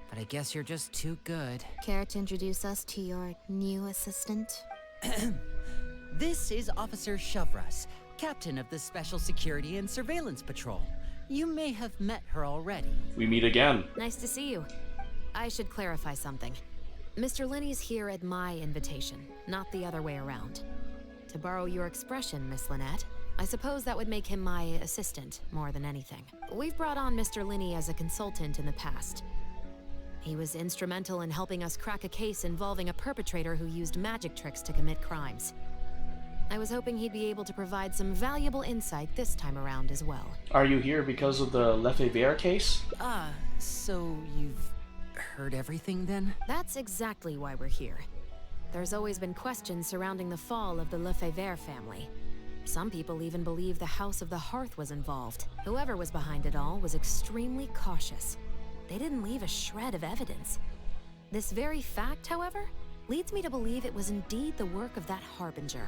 But I guess you're just too good. Care to introduce us to your new assistant? This is Officer Shovras, captain of the Special Security and Surveillance Patrol. You may have met her already. We meet again. Nice to see you. I should clarify something. Mr. Lenny's here at my invitation, not the other way around. To borrow your expression, Miss Lynette, I suppose that would make him my assistant more than anything. We've brought on Mr. Lenny as a consultant in the past. He was instrumental in helping us crack a case involving a perpetrator who used magic tricks to commit crimes. I was hoping he'd be able to provide some valuable insight this time around as well. Are you here because of the Lefebvre case? So you've heard everything then? That's exactly why we're here. There's always been questions surrounding the fall of the Lefebvre family. Some people even believe the House of the Hearth was involved. Whoever was behind it all was extremely cautious. They didn't leave a shred of evidence. This very fact, however, leads me to believe it was indeed the work of that Harbinger.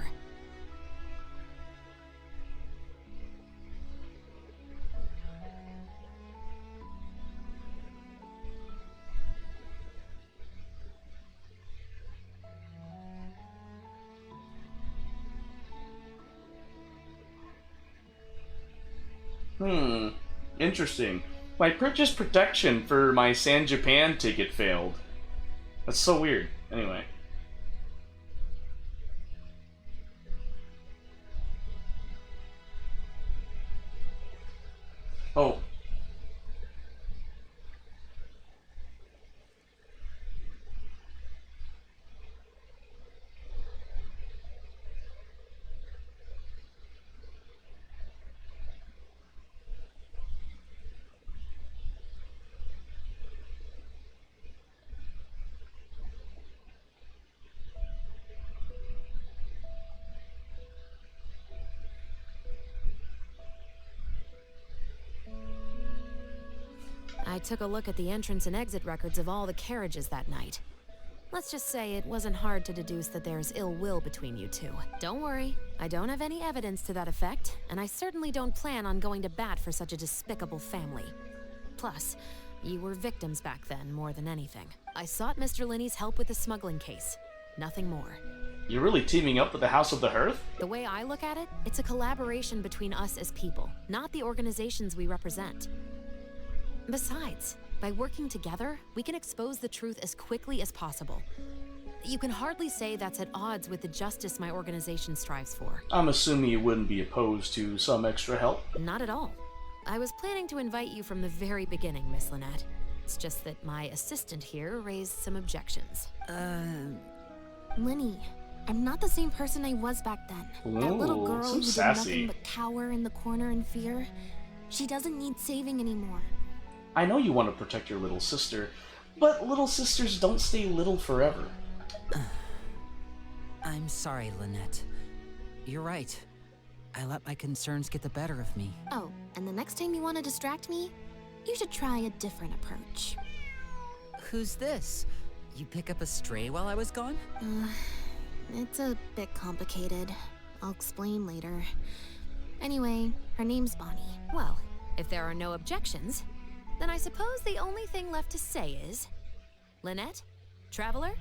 Interesting. My purchase protection for my San Japan ticket failed. That's so weird. Anyway. Oh. I took a look at the entrance and exit records of all the carriages that night. Let's just say it wasn't hard to deduce that there's ill will between you two. Don't worry, I don't have any evidence to that effect, and I certainly don't plan on going to bat for such a despicable family. Plus, you were victims back then more than anything. I sought Mr. Linney's help with the smuggling case. Nothing more. You're really teaming up with the House of the Hearth? The way I look at it, it's a collaboration between us as people, not the organizations we represent. Besides, by working together, we can expose the truth as quickly as possible. You can hardly say that's at odds with the justice my organization strives for. I'm assuming you wouldn't be opposed to some extra help. Not at all. I was planning to invite you from the very beginning, Miss Lynette. It's just that my assistant here raised some objections. Linny, I'm not the same person I was back then. That little Ooh, girl so who did sassy. nothing but cower in the corner in fear. She doesn't need saving anymore. I know you want to protect your little sister, but little sisters don't stay little forever. I'm sorry, Lynette. You're right. I let my concerns get the better of me. Oh, and the next time you want to distract me, you should try a different approach. Who's this? You pick up a stray while I was gone? It's a bit complicated. I'll explain later. Anyway, her name's Bonnie. Well, if there are no objections, then I suppose the only thing left to say is... Lynette, Traveler,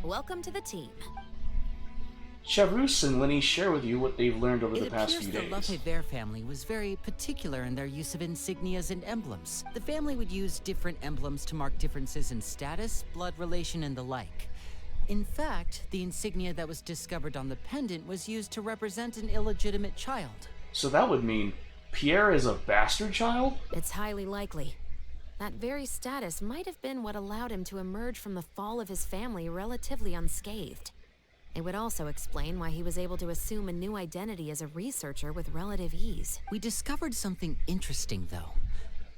welcome to the team. Chavrus and Lenny share with you what they've learned over the past few It appears days. the Lefebvre family was very particular in their use of insignias and emblems. The family would use different emblems to mark differences in status, blood relation, and the like. In fact, the insignia that was discovered on the pendant was used to represent an illegitimate child. So that would mean Pierre is a bastard child? It's highly likely. That very status might have been what allowed him to emerge from the fall of his family relatively unscathed. It would also explain why he was able to assume a new identity as a researcher with relative ease. We discovered something interesting, though.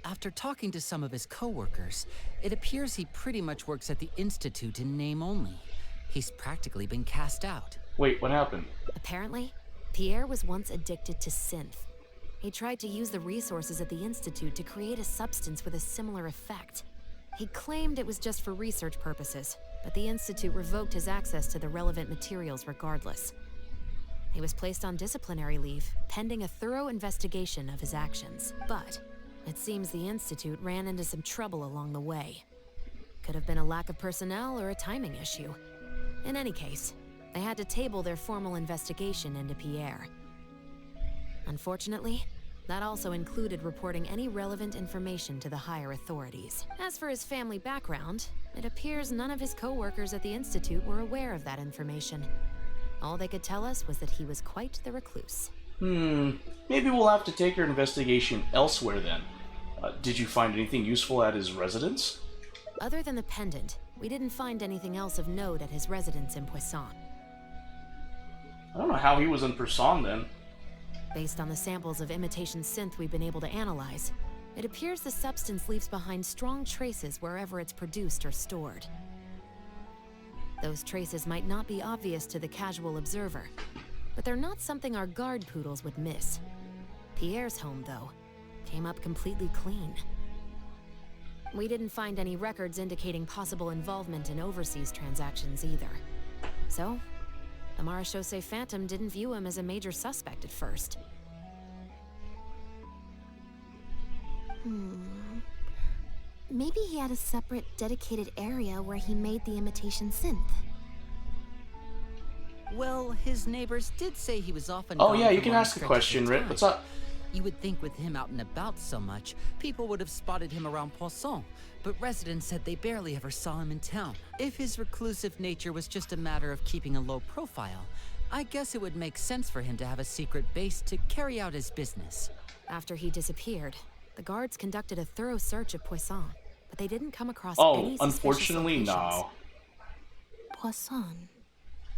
After talking to some of his co-workers, it appears he pretty much works at the Institute in name only. He's practically been cast out. Wait, what happened? Apparently, Pierre was once addicted to synth. He tried to use the resources at the Institute to create a substance with a similar effect. He claimed it was just for research purposes, but the Institute revoked his access to the relevant materials regardless. He was placed on disciplinary leave, pending a thorough investigation of his actions. But it seems the Institute ran into some trouble along the way. Could have been a lack of personnel or a timing issue. In any case, they had to table their formal investigation into Pierre. Unfortunately, that also included reporting any relevant information to the higher authorities. As for his family background, it appears none of his co-workers at the Institute were aware of that information. All they could tell us was that he was quite the recluse. Maybe we'll have to take our investigation elsewhere then. Did you find anything useful at his residence? Other than the pendant, we didn't find anything else of note at his residence in Poisson. I don't know how he was in Person then. Based on the samples of imitation synth we've been able to analyze, it appears the substance leaves behind strong traces wherever it's produced or stored. Those traces might not be obvious to the casual observer, but they're not something our guard poodles would miss. Pierre's home, though, came up completely clean. We didn't find any records indicating possible involvement in overseas transactions either. So, the Marechaussee Phantom didn't view him as a major suspect at first. Maybe he had a separate, dedicated area where he made the imitation synth. Well, his neighbors did say he was often Oh gone yeah, you for can long ask a stretches question, of Rit. time. What's up? You would think with him out and about so much, people would have spotted him around Poisson, but residents said they barely ever saw him in town. If his reclusive nature was just a matter of keeping a low profile, I guess it would make sense for him to have a secret base to carry out his business. After he disappeared, the guards conducted a thorough search of Poisson, but they didn't come across Oh, any suspicious unfortunately, locations. no. Poisson.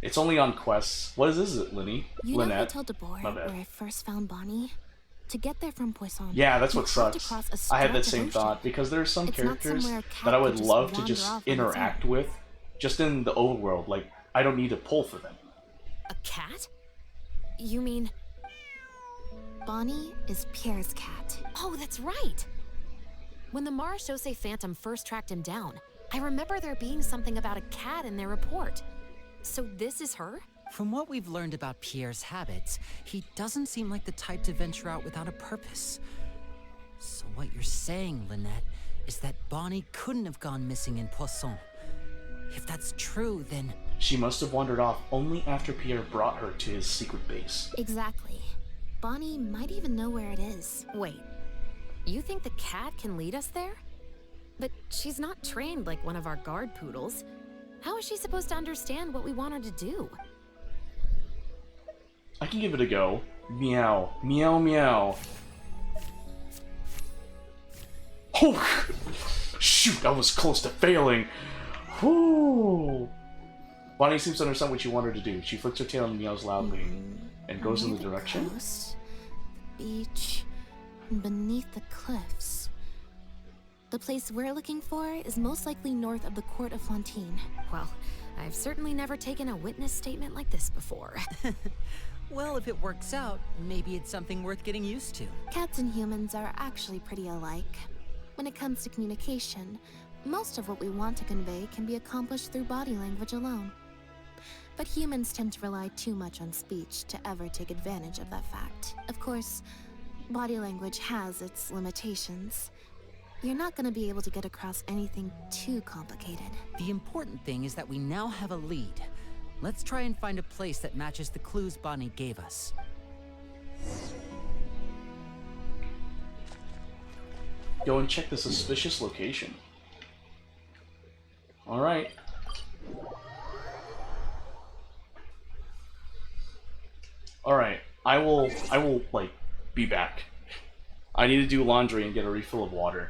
It's only on quests. What is it, Linny? You know Lynette? Hotel de Boer, My bad. where I first found Bonnie? To get there from Poisson, Yeah, that's you what have to sucks. cross a I had that stretch of same ocean. thought, because there's some It's not characters somewhere a cat that I would could just love to wander just off on its interact own. with, just in the overworld. Like, I don't need to pull for them. A cat? You mean... Bonnie is Pierre's cat. Oh, that's right! When the Marechaussee Phantom first tracked him down, I remember there being something about a cat in their report. So this is her? From what we've learned about Pierre's habits, he doesn't seem like the type to venture out without a purpose. So what you're saying, Lynette, is that Bonnie couldn't have gone missing in Poisson. If that's true, then... She must have wandered off only after Pierre brought her to his secret base. Exactly. Bonnie might even know where it is. Wait, you think the cat can lead us there? But she's not trained like one of our guard poodles. How is she supposed to understand what we want her to do? I can give it a go. Meow. Meow meow. Oh! Shoot, I was close to failing. Whoo! Bonnie seems to understand what you want her to do. She flicks her tail and meows loudly, and goes in Near the direction. coast, the beach, and beneath the cliffs. The place we're looking for is most likely north of the court of Fontaine. Well, I've certainly never taken a witness statement like this before. Well, if it works out, maybe it's something worth getting used to. Cats and humans are actually pretty alike. When it comes to communication, most of what we want to convey can be accomplished through body language alone. But humans tend to rely too much on speech to ever take advantage of that fact. Of course, body language has its limitations. You're not going to be able to get across anything too complicated. The important thing is that we now have a lead. Let's try and find a place that matches the clues Bonnie gave us. Go and check the suspicious location. Alright. Alright. I will, like, be back. I need to do laundry and get a refill of water.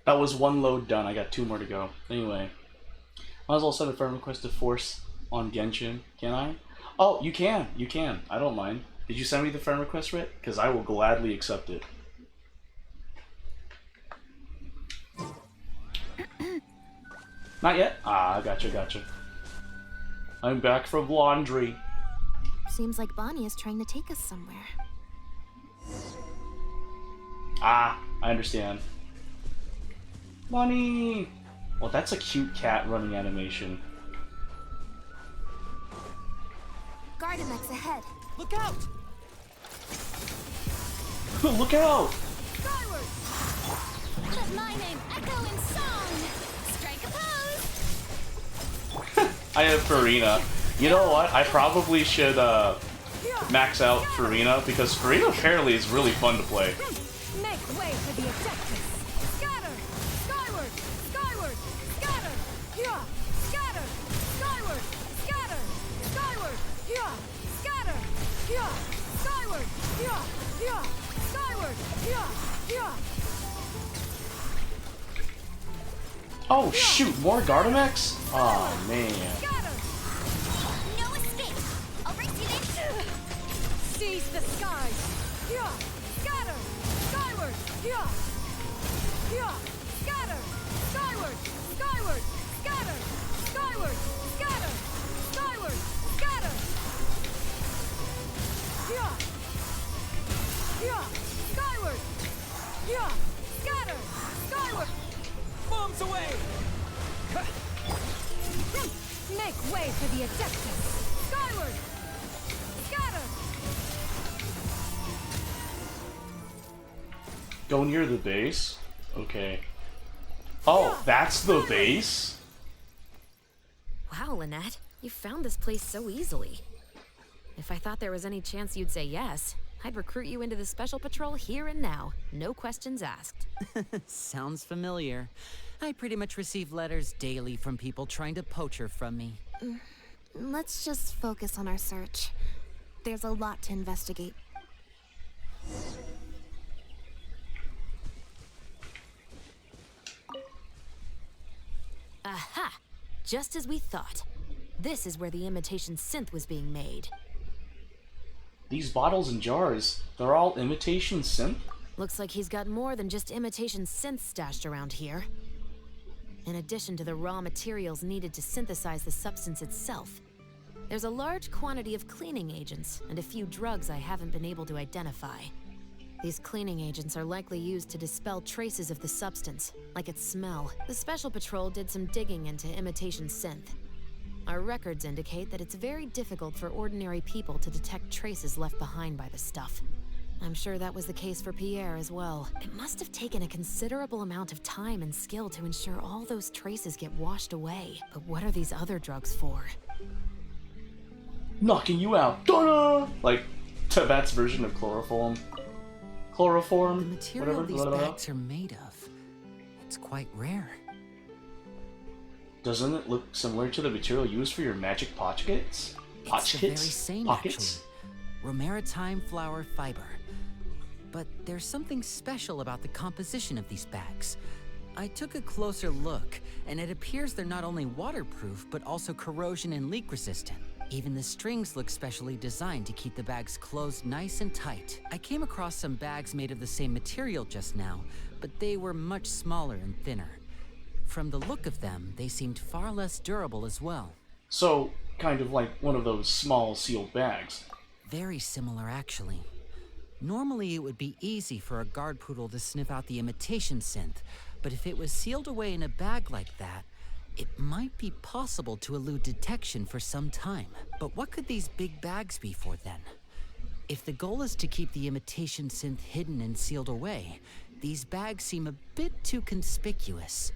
That was one load done. I got 2 more to go. Anyway, might as well send a friend request to Force on Genshin. Can I? Oh, you can. You can. I don't mind. Did you send me the friend request, Rit? Because I will gladly accept it. Not yet? Ah, gotcha. I'm back from laundry. Seems like Bonnie is trying to take us somewhere. Ah, I understand. Bonnie! Well, that's a cute cat running animation. Gardamex ahead. Look out! Look out! Skyward! Let my name echo in song! Strike a pose! I have Farina. You know what? I probably should max out Farina because Farina apparently is really fun to play. Make way for the objectives! Scatter! Skyward! Skyward! Scatter! Yeah! Scatter! Skyward! Scatter! Skyward! Yeah! Scatter! Yeah! Skyward! Yeah! Yeah! Skyward! Yeah! Yeah! Oh shoot, more Gardamex? Oh man. Scatter! No escape! I'll race you in! Seize the skies! Yeah! Scatter! Skyward! Yeah! Yeah! Scatter! Skyward! Skyward! Scatter! Skyward! Scatter! Skyward! Scatter! Yeah! Yeah! Skyward! Yeah! Scatter! Skyward! Bombs away! Make way for the objectives! Skyward! Scatter! Go near the base? Okay. Oh, that's the base? Wow, Lynette, you found this place so easily. If I thought there was any chance you'd say yes, I'd recruit you into the Special Patrol here and now. No questions asked. Sounds familiar. I pretty much receive letters daily from people trying to poach her from me. Let's just focus on our search. There's a lot to investigate. Aha! Just as we thought. This is where the imitation synth was being made. These bottles and jars, they're all imitation synth? Looks like he's got more than just imitation synths stashed around here. In addition to the raw materials needed to synthesize the substance itself, there's a large quantity of cleaning agents and a few drugs I haven't been able to identify. These cleaning agents are likely used to dispel traces of the substance, like its smell. The Special Patrol did some digging into imitation synth. Our records indicate that it's very difficult for ordinary people to detect traces left behind by the stuff. I'm sure that was the case for Pierre as well. It must have taken a considerable amount of time and skill to ensure all those traces get washed away. But what are these other drugs for? Knocking you out. Dunna! Like Tibet's version of chloroform. Chloroform? The material whatever. these bags are made of, it's quite rare. Doesn't it look similar to the material used for your magic pockets? It's the very same, actually. Romaritime flower fiber. But there's something special about the composition of these bags. I took a closer look, and it appears they're not only waterproof, but also corrosion and leak resistant. Even the strings look specially designed to keep the bags closed nice and tight. I came across some bags made of the same material just now, but they were much smaller and thinner. From the look of them, they seemed far less durable as well. So, kind of like one of those small sealed bags. Very similar, actually. Normally, it would be easy for a guard poodle to sniff out the imitation synth, but if it was sealed away in a bag like that, it might be possible to elude detection for some time. But what could these big bags be for then? If the goal is to keep the imitation synth hidden and sealed away, these bags seem a bit too conspicuous.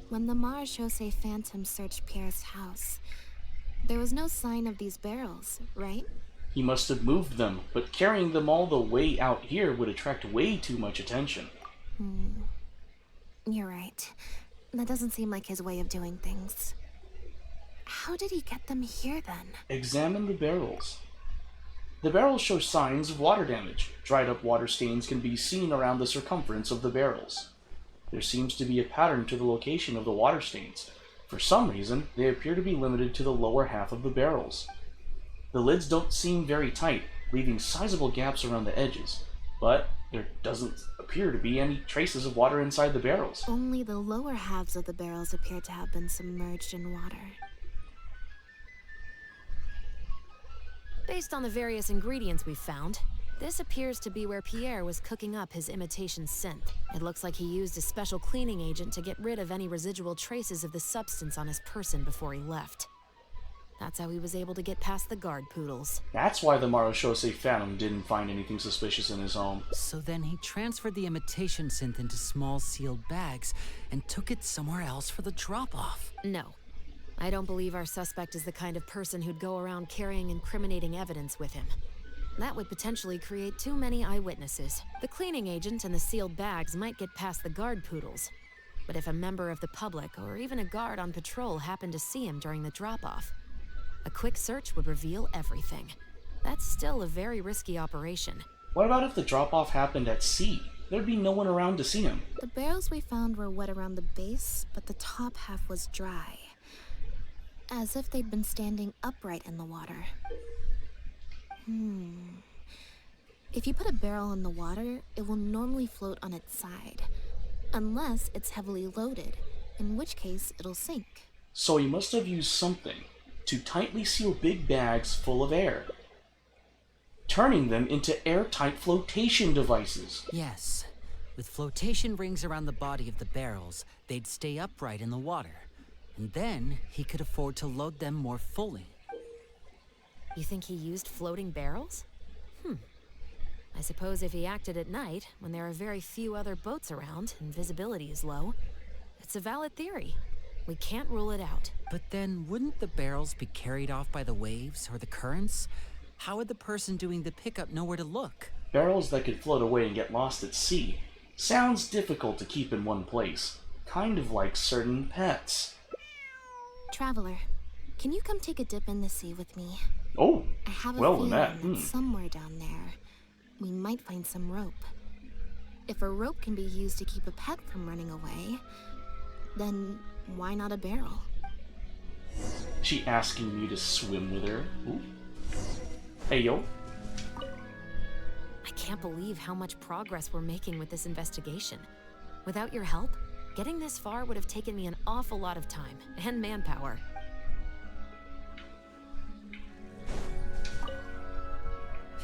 When the Marechaussee Phantom searched Pierre's house, there was no sign of these barrels, right? He must have moved them, but carrying them all the way out here would attract way too much attention. You're right. That doesn't seem like his way of doing things. How did he get them here then? Examine the barrels. The barrels show signs of water damage. Dried up water stains can be seen around the circumference of the barrels. There seems to be a pattern to the location of the water stains. For some reason, they appear to be limited to the lower half of the barrels. The lids don't seem very tight, leaving sizable gaps around the edges, but there doesn't appear to be any traces of water inside the barrels. Only the lower halves of the barrels appear to have been submerged in water. Based on the various ingredients we've found, this appears to be where Pierre was cooking up his imitation synth. It looks like he used a special cleaning agent to get rid of any residual traces of the substance on his person before he left. That's how he was able to get past the guard poodles. That's why the Marushosei Phantom didn't find anything suspicious in his home. So then he transferred the imitation synth into small sealed bags and took it somewhere else for the drop-off. No. I don't believe our suspect is the kind of person who'd go around carrying incriminating evidence with him. That would potentially create too many eyewitnesses. The cleaning agent and the sealed bags might get past the guard poodles. But if a member of the public or even a guard on patrol happened to see him during the drop-off, a quick search would reveal everything. That's still a very risky operation. What about if the drop-off happened at sea? There'd be no one around to see him. The barrels we found were wet around the base, but the top half was dry. As if they'd been standing upright in the water. If you put a barrel in the water, it will normally float on its side. Unless it's heavily loaded, in which case it'll sink. So he must have used something to tightly seal big bags full of air, turning them into airtight flotation devices. Yes. With flotation rings around the body of the barrels, they'd stay upright in the water. And then he could afford to load them more fully. You think he used floating barrels? I suppose if he acted at night, when there are very few other boats around and visibility is low, it's a valid theory. We can't rule it out. But then, wouldn't the barrels be carried off by the waves or the currents? How would the person doing the pickup know where to look? Barrels that could float away and get lost at sea. Sounds difficult to keep in one place. Kind of like certain pets. Traveler, can you come take a dip in the sea with me? Oh, I have a well, feeling Lynette. that somewhere down there, we might find some rope. If a rope can be used to keep a pet from running away, then why not a barrel? She asking me to swim with her. Ooh. Hey, yo. I can't believe how much progress we're making with this investigation. Without your help, getting this far would have taken me an awful lot of time and manpower.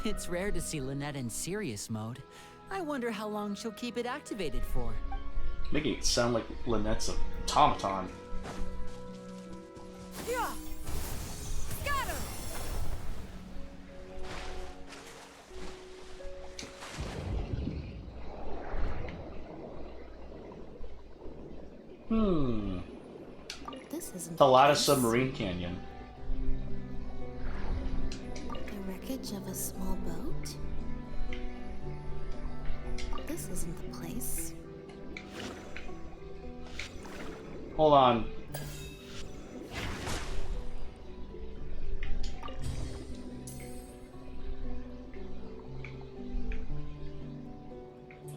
It's rare to see Lynette in serious mode. I wonder how long she'll keep it activated for. Making it sound like Lynette's a automaton. Yeah. Scatter. This isn't Thalata place. Submarine Canyon. The wreckage of a small boat? This isn't the place. Hold on.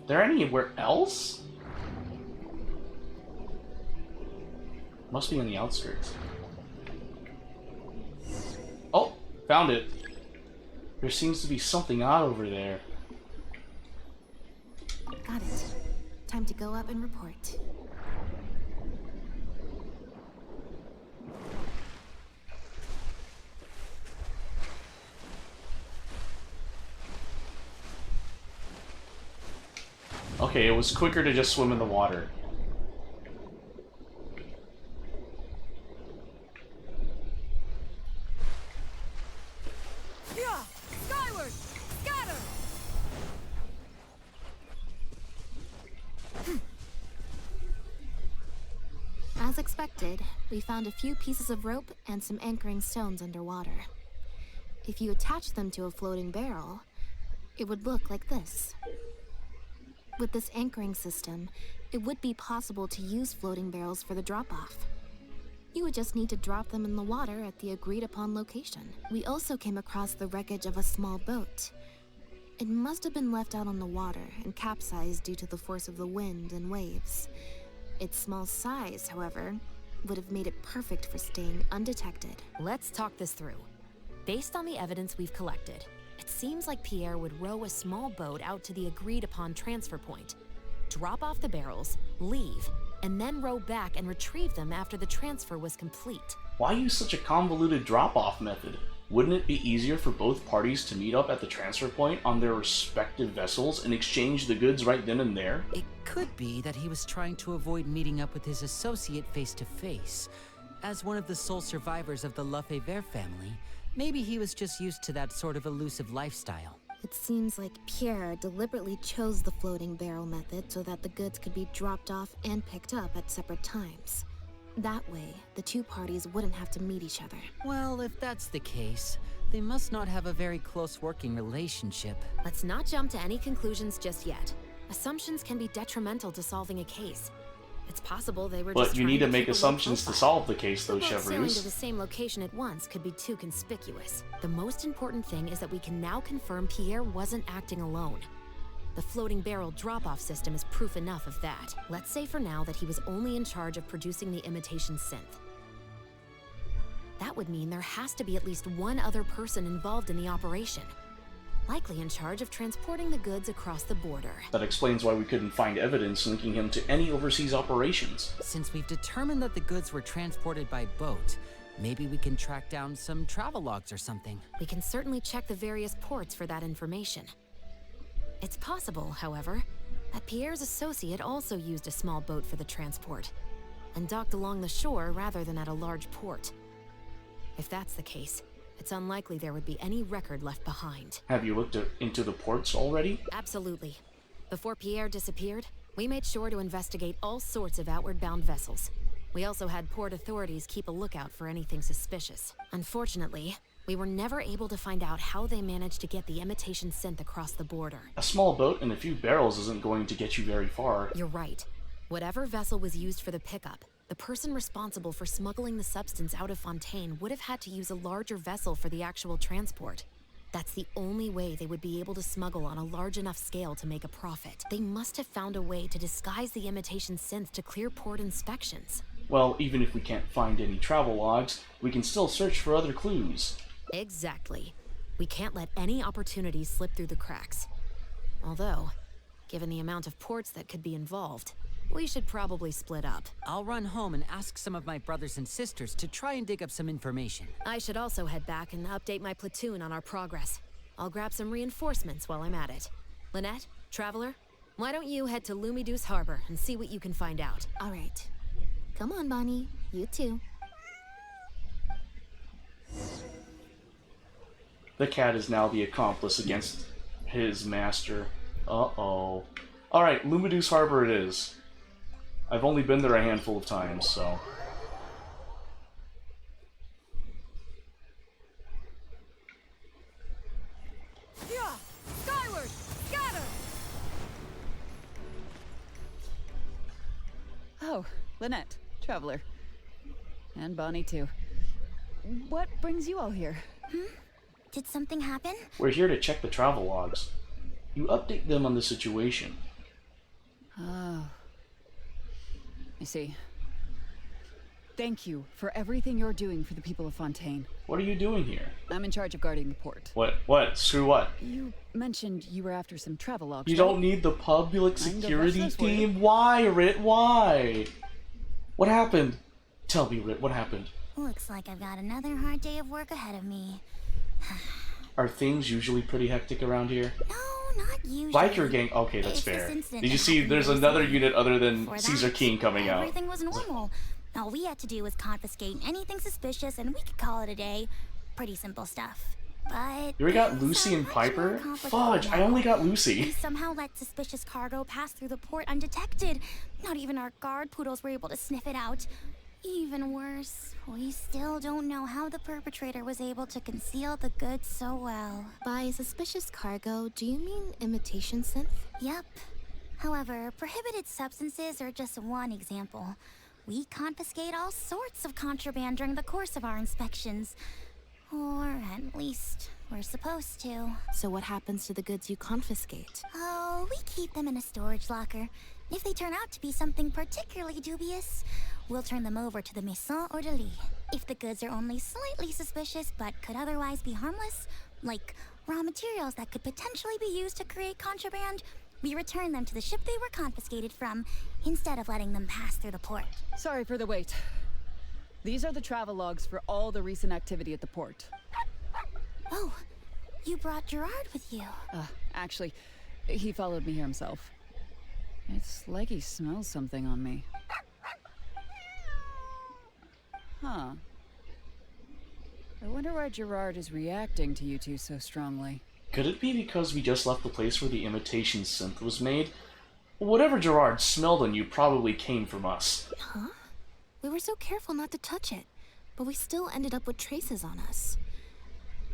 There anywhere else? Must be on the outskirts. Oh, found it. There seems to be something odd over there. Got it. Time to go up and report. Okay, it was quicker to just swim in the water. Yeah. Skyward. Scatter. As expected, we found a few pieces of rope and some anchoring stones underwater. If you attach them to a floating barrel, it would look like this. With this anchoring system, it would be possible to use floating barrels for the drop-off. You would just need to drop them in the water at the agreed upon location. We also came across the wreckage of a small boat. It must have been left out on the water and capsized due to the force of the wind and waves. Its small size, however, would have made it perfect for staying undetected. Let's talk this through. Based on the evidence we've collected, it seems like Pierre would row a small boat out to the agreed-upon transfer point, drop off the barrels, leave, and then row back and retrieve them after the transfer was complete. Why use such a convoluted drop-off method? Wouldn't it be easier for both parties to meet up at the transfer point on their respective vessels and exchange the goods right then and there? It could be that he was trying to avoid meeting up with his associate face to face. As one of the sole survivors of the Lefebvre family, maybe he was just used to that sort of elusive lifestyle. It seems like Pierre deliberately chose the floating barrel method so that the goods could be dropped off and picked up at separate times. That way, the two parties wouldn't have to meet each other. Well, if that's the case, they must not have a very close working relationship. Let's not jump to any conclusions just yet. Assumptions can be detrimental to solving a case. It's possible they were just But you trying need to keep make a low assumptions to profile. solve the case, though, Both sailing to the Chevreuse. same location at once could be too conspicuous. The most important thing is that we can now confirm Pierre wasn't acting alone. The floating barrel drop-off system is proof enough of that. Let's say for now that he was only in charge of producing the imitation synth. That would mean there has to be at least one other person involved in the operation, likely in charge of transporting the goods across the border. That explains why we couldn't find evidence linking him to any overseas operations. Since we've determined that the goods were transported by boat, maybe we can track down some travel logs or something. We can certainly check the various ports for that information. It's possible, however, that Pierre's associate also used a small boat for the transport, and docked along the shore rather than at a large port. If that's the case, it's unlikely there would be any record left behind. Have you looked into the ports already? Absolutely. Before Pierre disappeared, we made sure to investigate all sorts of outward-bound vessels. We also had port authorities keep a lookout for anything suspicious. Unfortunately, we were never able to find out how they managed to get the imitation synth across the border. A small boat and a few barrels isn't going to get you very far. You're right. Whatever vessel was used for the pickup, the person responsible for smuggling the substance out of Fontaine would have had to use a larger vessel for the actual transport. That's the only way they would be able to smuggle on a large enough scale to make a profit. They must have found a way to disguise the imitation synth to clear port inspections. Well, even if we can't find any travel logs, we can still search for other clues. Exactly. We can't let any opportunities slip through the cracks. Although, given the amount of ports that could be involved, we should probably split up. I'll run home and ask some of my brothers and sisters to try and dig up some information. I should also head back and update my platoon on our progress. I'll grab some reinforcements while I'm at it. Lynette, Traveler, why don't you head to Lumideus Harbor and see what you can find out? All right. Come on, Bonnie. You too. The cat is now the accomplice against his master. Uh-oh. Alright, Lumideus Harbor it is. I've only been there a handful of times, so... Yeah! Skyward! Scatter! Oh, Lynette, Traveler. And Bonnie, too. What brings you all here? Did something happen? We're here to check the travel logs. You update them on the situation. Oh. I see. Thank you for everything you're doing for the people of Fontaine. What are you doing here? I'm in charge of guarding the port. What? Screw what? You mentioned you were after some travel logs, You right? don't need the public I can go security fetch those for you. team? Why, Rit? Why? What happened? Tell me, Rit, what happened? Looks like I've got another hard day of work ahead of me. Are things usually pretty hectic around here? No, not usually. Biker gang. Okay, that's It's this fair. incident Did you that see? happened There's recently. another unit other than Before Caesar that, King coming out. Everything was normal. All we had to do was confiscate anything suspicious and we could call it a day. Pretty simple stuff. But You already got things Lucy are and much more Piper? complicated Fudge, I now. only got We Lucy. somehow let suspicious cargo pass through the port undetected. Not even our guard poodles were able to sniff it out. Even worse, we still don't know how the perpetrator was able to conceal the goods so well. By suspicious cargo, do you mean imitation synth? Yep. However, prohibited substances are just one example. We confiscate all sorts of contraband during the course of our inspections. Or at least, we're supposed to. So what happens to the goods you confiscate? Oh, we keep them in a storage locker. If they turn out to be something particularly dubious, we'll turn them over to the Maison Orderly. If the goods are only slightly suspicious but could otherwise be harmless, like raw materials that could potentially be used to create contraband, we return them to the ship they were confiscated from, instead of letting them pass through the port. Sorry for the wait. These are the travel logs for all the recent activity at the port. Oh, you brought Gerard with you. Actually, he followed me here himself. It's like he smells something on me. Huh. I wonder why Gerard is reacting to you two so strongly. Could it be because we just left the place where the imitation synth was made? Whatever Gerard smelled on you probably came from us. Huh? We were so careful not to touch it, but we still ended up with traces on us.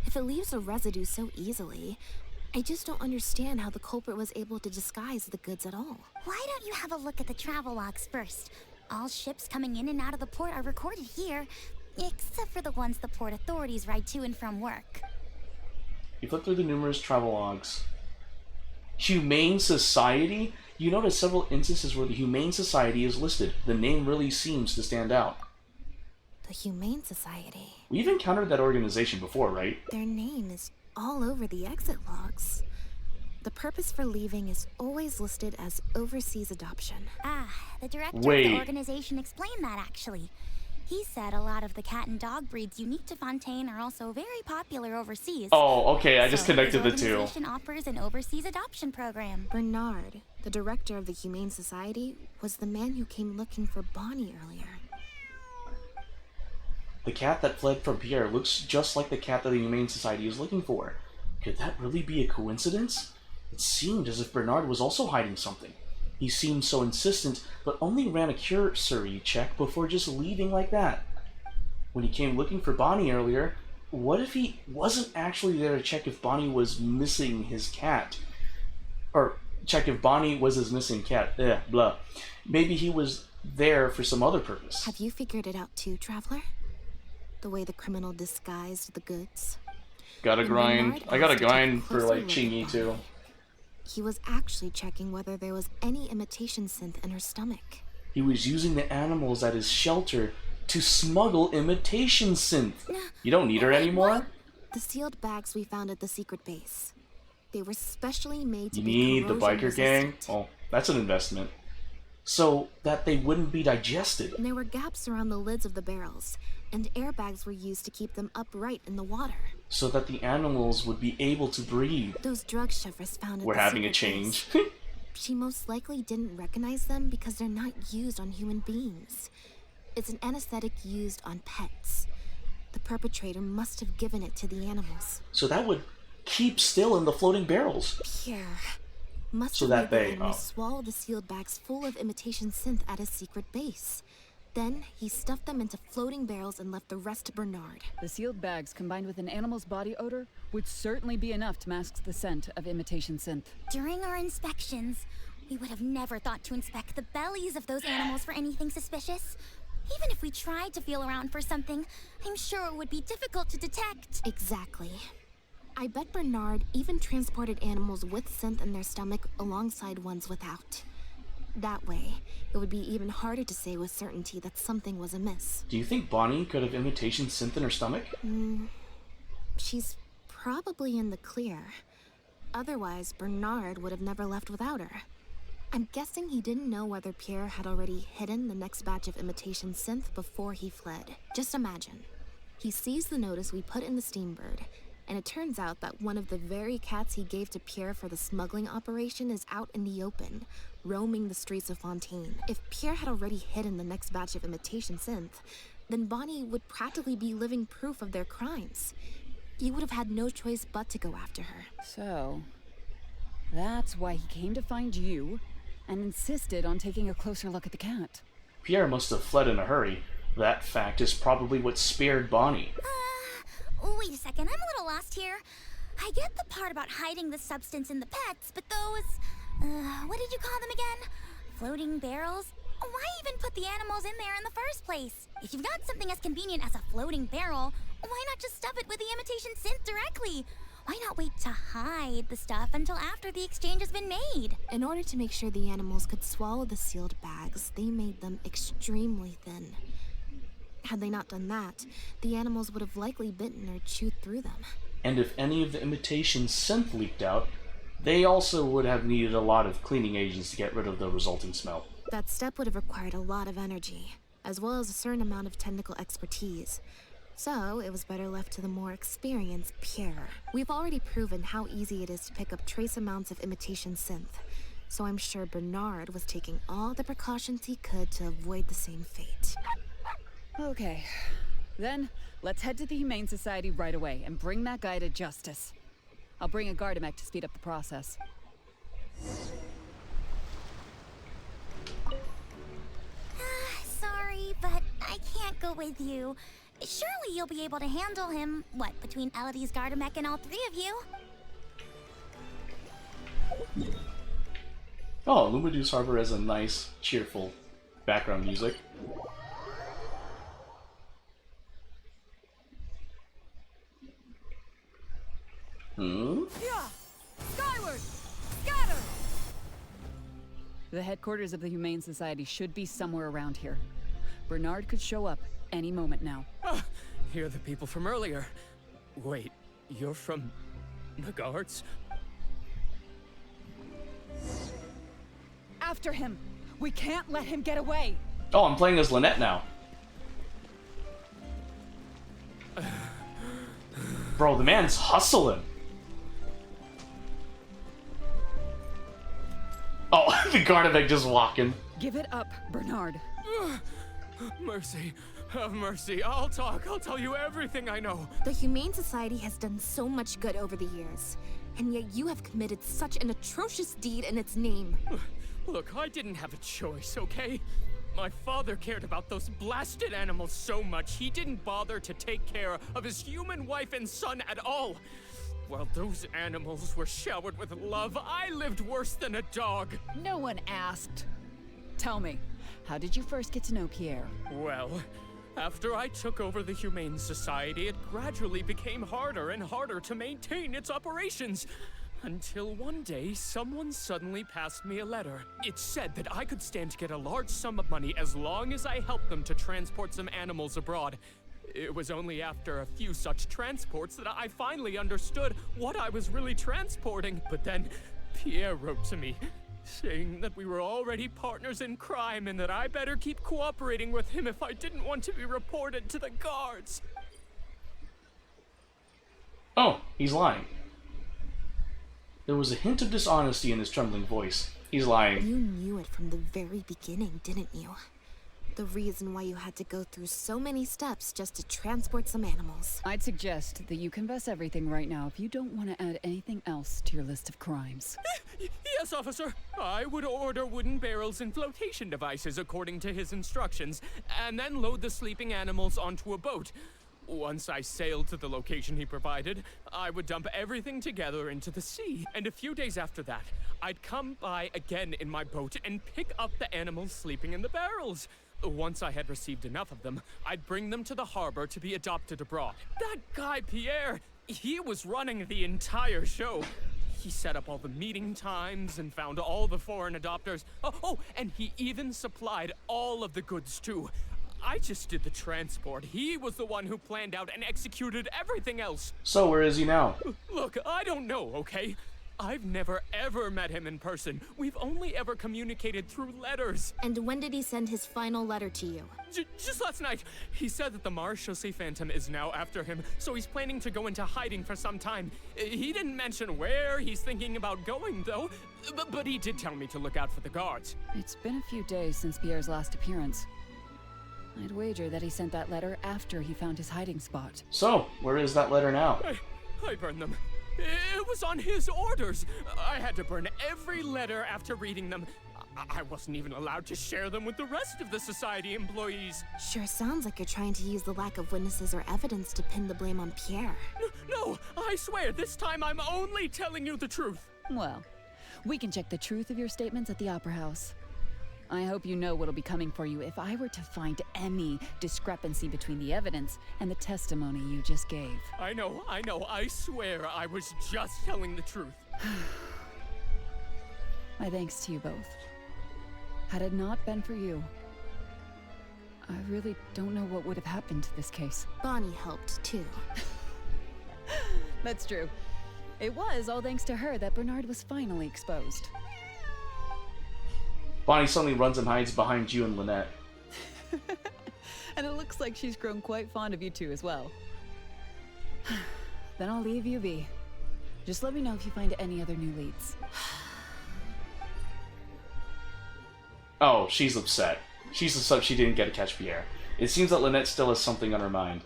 If it leaves a residue so easily, I just don't understand how the culprit was able to disguise the goods at all. Why don't you have a look at the travel logs first? All ships coming in and out of the port are recorded here, except for the ones the port authorities ride to and from work. You flip through the numerous travel logs. Humane Society? You notice several instances where the Humane Society is listed. The name really seems to stand out. The Humane Society. We've encountered that organization before, right? Their name is all over the exit logs. The purpose for leaving is always listed as overseas adoption. Ah, the director Wait. of the organization explained that, actually. He said a lot of the cat and dog breeds unique to Fontaine are also very popular overseas. Oh, okay, I just connected the his two. organization offers an overseas adoption program. Bernard, the director of the Humane Society, was the man who came looking for Bonnie earlier. The cat that fled from Pierre looks just like the cat that the Humane Society is looking for. Could that really be a coincidence? It seemed as if Bernard was also hiding something. He seemed so insistent, but only ran a cursory check before just leaving like that. When he came looking for Bonnie earlier, what if he wasn't actually there to check if Bonnie was missing his cat? Or check if Bonnie was his missing cat. Blah. Maybe he was there for some other purpose. Have you figured it out too, Traveler? The way the criminal disguised the goods? Gotta And grind. Bernard I gotta asked to take a grind for closer like look at Chingy too. Bonnie. He was actually checking whether there was any imitation synth in her stomach. He was using the animals at his shelter to smuggle imitation synth. You don't need her anymore? The sealed bags we found at the secret base. They were specially made to You be need the biker gang? corrosion-resistant. Oh, that's an investment. So that they wouldn't be digested. And there were gaps around the lids of the barrels, and airbags were used to keep them upright in the water. So that the animals would be able to breathe. Those drug shovers found at We're the having a secret change. base, she most likely didn't recognize them because they're not used on human beings. It's an anesthetic used on pets. The perpetrator must have given it to the animals. So that would keep still in the floating barrels. Pierre must So have that made they- the animals swallow the sealed bags full of imitation synth at his secret base. Then he stuffed them into floating barrels and left the rest to Bernard. The sealed bags combined with an animal's body odor would certainly be enough to mask the scent of imitation synth. During our inspections, we would have never thought to inspect the bellies of those animals for anything suspicious. Even if we tried to feel around for something, I'm sure it would be difficult to detect. Exactly. I bet Bernard even transported animals with synth in their stomach alongside ones without. That way, it would be even harder to say with certainty that something was amiss. Do you think Bonnie could have imitation synth in her stomach? She's probably in the clear. Otherwise, Bernard would have never left without her. I'm guessing he didn't know whether Pierre had already hidden the next batch of imitation synth before he fled. Just imagine. He sees the notice we put in the Steambird, and it turns out that one of the very cats he gave to Pierre for the smuggling operation is out in the open, roaming the streets of Fontaine. If Pierre had already hidden the next batch of imitation synth, then Bonnie would practically be living proof of their crimes. He would have had no choice but to go after her. So, that's why he came to find you and insisted on taking a closer look at the cat. Pierre must have fled in a hurry. That fact is probably what spared Bonnie. Wait a second, I'm a little lost here. I get the part about hiding the substance in the pets, but those, what did you call them again? Floating barrels? Why even put the animals in there in the first place? If you've got something as convenient as a floating barrel, why not just stuff it with the imitation synth directly? Why not wait to hide the stuff until after the exchange has been made? In order to make sure the animals could swallow the sealed bags, they made them extremely thin. Had they not done that, the animals would have likely bitten or chewed through them. And if any of the imitation synth leaked out, they also would have needed a lot of cleaning agents to get rid of the resulting smell. That step would have required a lot of energy, as well as a certain amount of technical expertise. So, it was better left to the more experienced Pierre. We've already proven how easy it is to pick up trace amounts of imitation synth, so I'm sure Bernard was taking all the precautions he could to avoid the same fate. Okay. Then, let's head to the Humane Society right away and bring that guy to justice. I'll bring a Gardamek to speed up the process. Sorry, but I can't go with you. Surely you'll be able to handle him, what, between Elodie's Gardamek and all three of you? Oh, Lumidu's Harbor has a nice, cheerful background music. Yeah! Skyward! Scatter! The headquarters of the Humane Society should be somewhere around here. Bernard could show up any moment now. You're the people from earlier. Wait, you're from the guards? After him! We can't let him get away! Oh, I'm playing as Lynette now. Bro, the man's hustling. Oh, the Gardamek just walking. Give it up, Bernard. Mercy. Have mercy. I'll talk. I'll tell you everything I know. The Humane Society has done so much good over the years, and yet you have committed such an atrocious deed in its name. Look, I didn't have a choice, okay? My father cared about those blasted animals so much, he didn't bother to take care of his human wife and son at all. While those animals were showered with love, I lived worse than a dog. No one asked. Tell me, how did you first get to know Pierre? Well, after I took over the Humane Society, it gradually became harder and harder to maintain its operations. Until one day, someone suddenly passed me a letter. It said that I could stand to get a large sum of money as long as I helped them to transport some animals abroad. It was only after a few such transports that I finally understood what I was really transporting. But then, Pierre wrote to me, saying that we were already partners in crime and that I better keep cooperating with him if I didn't want to be reported to the guards. Oh, he's lying. There was a hint of dishonesty in his trembling voice. He's lying. You knew it from the very beginning, didn't you? The reason why you had to go through so many steps just to transport some animals. I'd suggest that you confess everything right now if you don't want to add anything else to your list of crimes. Yes, officer. I would order wooden barrels and flotation devices according to his instructions, and then load the sleeping animals onto a boat. Once I sailed to the location he provided, I would dump everything together into the sea. And a few days after that, I'd come by again in my boat and pick up the animals sleeping in the barrels. Once I had received enough of them, I'd bring them to the harbor to be adopted abroad. That guy, Pierre, he was running the entire show. He set up all the meeting times and found all the foreign adopters. Oh, and he even supplied all of the goods too. I just did the transport. He was the one who planned out and executed everything else. So where is he now? Look, I don't know, okay? I've never ever met him in person. We've only ever communicated through letters. And when did he send his final letter to you? Just last night. He said that the Marechaussee Phantom is now after him, so he's planning to go into hiding for some time. He didn't mention where he's thinking about going, though. But he did tell me to look out for the guards. It's been a few days since Pierre's last appearance. I'd wager that he sent that letter after he found his hiding spot. So, where is that letter now? I burned them. It was on his orders. I had to burn every letter after reading them. I wasn't even allowed to share them with the rest of the society employees. Sure sounds like you're trying to use the lack of witnesses or evidence to pin the blame on Pierre. No, I swear, this time I'm only telling you the truth. Well, we can check the truth of your statements at the Opera House. I hope you know what'll be coming for you if I were to find any discrepancy between the evidence and the testimony you just gave. I know. I swear I was just telling the truth. My thanks to you both. Had it not been for you, I really don't know what would have happened to this case. Bonnie helped too. That's true. It was all thanks to her that Bernard was finally exposed. Bonnie suddenly runs and hides behind you and Lynette. And it looks like she's grown quite fond of you two as well. Then I'll leave you be. Just let me know if you find any other new leads. Oh, she's upset. She's upset she didn't get to catch Pierre. It seems that Lynette still has something on her mind.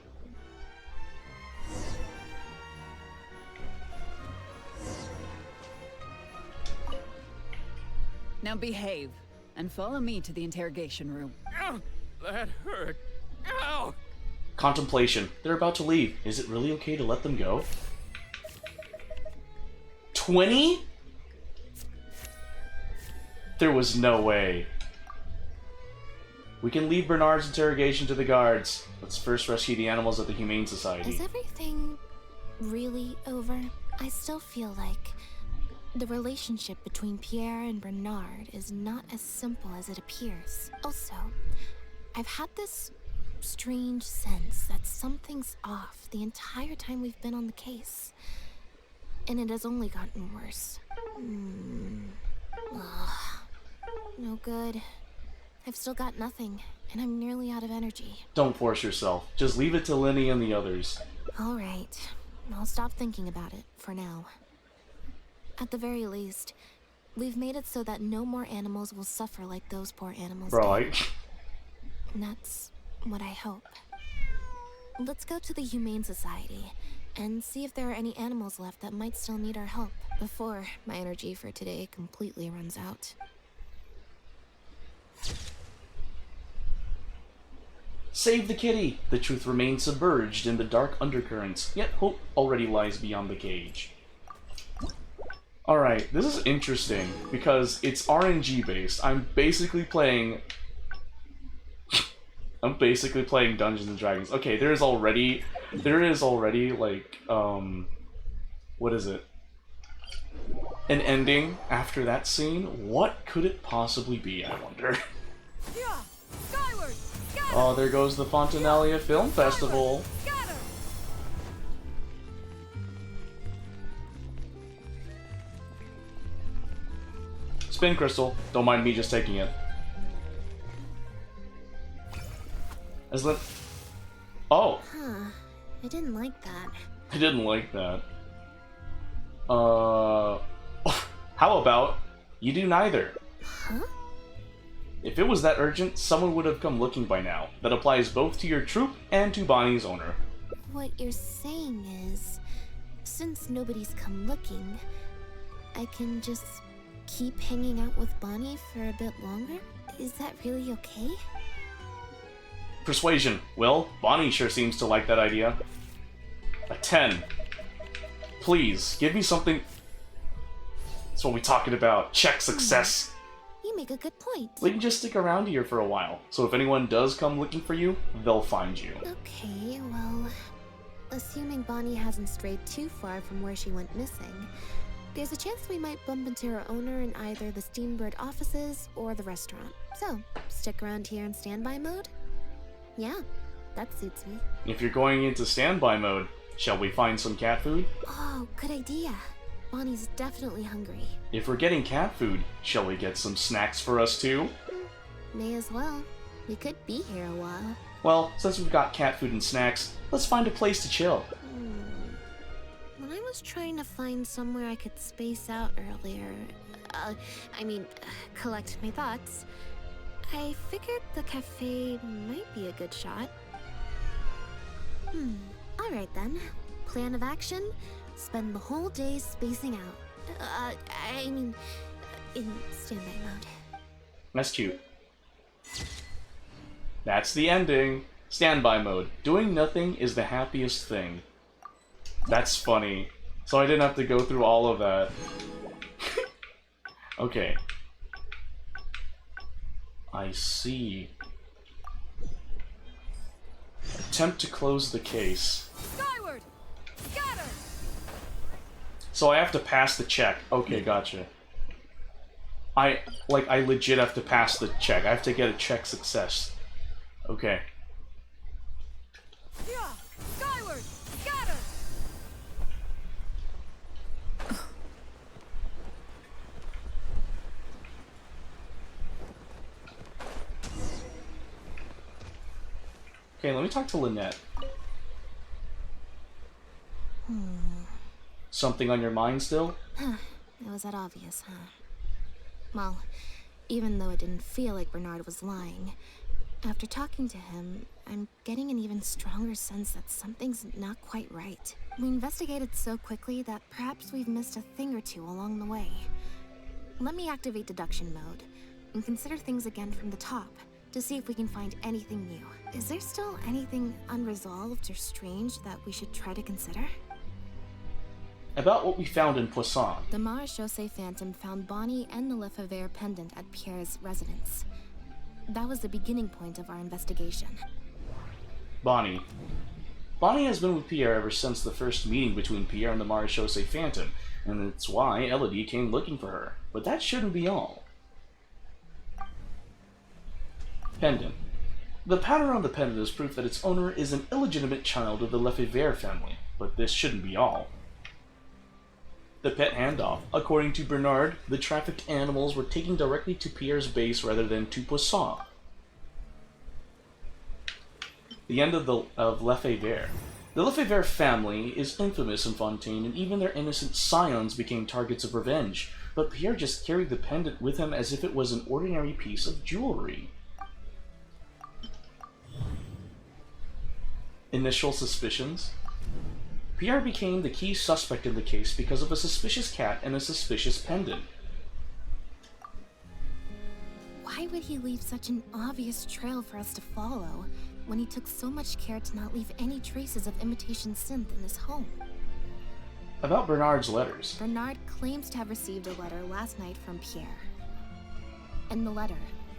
Now behave, and follow me to the interrogation room. Ow, that hurt. Ow! Contemplation. They're about to leave. Is it really okay to let them go? 20? There was no way. We can leave Bernard's interrogation to the guards. Let's first rescue the animals at the Humane Society. Is everything really over? I still feel like the relationship between Pierre and Bernard is not as simple as it appears. Also, I've had this strange sense that something's off the entire time we've been on the case. And it has only gotten worse. Ugh. No good. I've still got nothing, and I'm nearly out of energy. Don't force yourself. Just leave it to Linny and the others. Alright. I'll stop thinking about it, for now. At the very least, we've made it so that no more animals will suffer like those poor animals Right. did. And that's what I hope. Let's go to the Humane Society and see if there are any animals left that might still need our help before my energy for today completely runs out. Save the kitty! The truth remains submerged in the dark undercurrents, yet hope already lies beyond the cage. Alright, this is interesting, because it's RNG based. I'm basically playing Dungeons and Dragons. Okay, there is already, like, what is it? An ending after that scene? What could it possibly be, I wonder? Yeah! Skyward! Scatter! Oh, there goes the Fontanelia Film Festival. Scatter! Spin crystal. Don't mind me just taking it. Oh! Huh. I didn't like that. I didn't like that. How about you do neither? Huh? If it was that urgent, someone would have come looking by now. That applies both to your troop and to Bonnie's owner. What you're saying is, since nobody's come looking, I can just keep hanging out with Bonnie for a bit longer? Is that really okay? Persuasion. Well, Bonnie sure seems to like that idea. A 10. Please, give me something... That's what we're talking about. Check success. You make a good point. We can just stick around here for a while, so if anyone does come looking for you, they'll find you. Okay, well, assuming Bonnie hasn't strayed too far from where she went missing, there's a chance we might bump into her owner in either the Steambird offices or the restaurant. So, stick around here in standby mode? Yeah, that suits me. If you're going into standby mode, shall we find some cat food? Oh, good idea. Bonnie's definitely hungry. If we're getting cat food, shall we get some snacks for us too? May as well. We could be here a while. Well, since we've got cat food and snacks, let's find a place to chill. When I was trying to find somewhere I could space out earlier, collect my thoughts, I figured the cafe might be a good shot. Alright then. Plan of action? Spend the whole day spacing out. In standby mode. That's cute. That's the ending. Standby mode. Doing nothing is the happiest thing. That's funny. So I didn't have to go through all of that. Okay. I see. Attempt to close the case. Skyward! Scatter! So I have to pass the check. Okay, gotcha. I legit have to pass the check. I have to get a check success. Okay. Yeah! Skyward! Scatter! Okay, let me talk to Lynette. Something on your mind still? It was that obvious, huh? Well, even though it didn't feel like Bernard was lying, after talking to him, I'm getting an even stronger sense that something's not quite right. We investigated so quickly that perhaps we've missed a thing or two along the way. Let me activate deduction mode and consider things again from the top to see if we can find anything new. Is there still anything unresolved or strange that we should try to consider? About what we found in Poisson. The Marechaussee Phantom found Bonnie and the Lefebvre pendant at Pierre's residence. That was the beginning point of our investigation. Bonnie. Bonnie has been with Pierre ever since the first meeting between Pierre and the Marechaussee Phantom, and it's why Elodie came looking for her. But that shouldn't be all. Pendant. The pattern on the pendant is proof that its owner is an illegitimate child of the Lefebvre family, but this shouldn't be all. The pet handoff. According to Bernard, the trafficked animals were taken directly to Pierre's base rather than to Poisson. The end of Lefebvre. The Lefebvre family is infamous in Fontaine, and even their innocent scions became targets of revenge, but Pierre just carried the pendant with him as if it was an ordinary piece of jewelry. Initial suspicions. Pierre became the key suspect in the case because of a suspicious cat and a suspicious pendant. Why would he leave such an obvious trail for us to follow when he took so much care to not leave any traces of imitation synth in his home? About Bernard's letters. Bernard claims to have received a letter last night from Pierre. In the letter,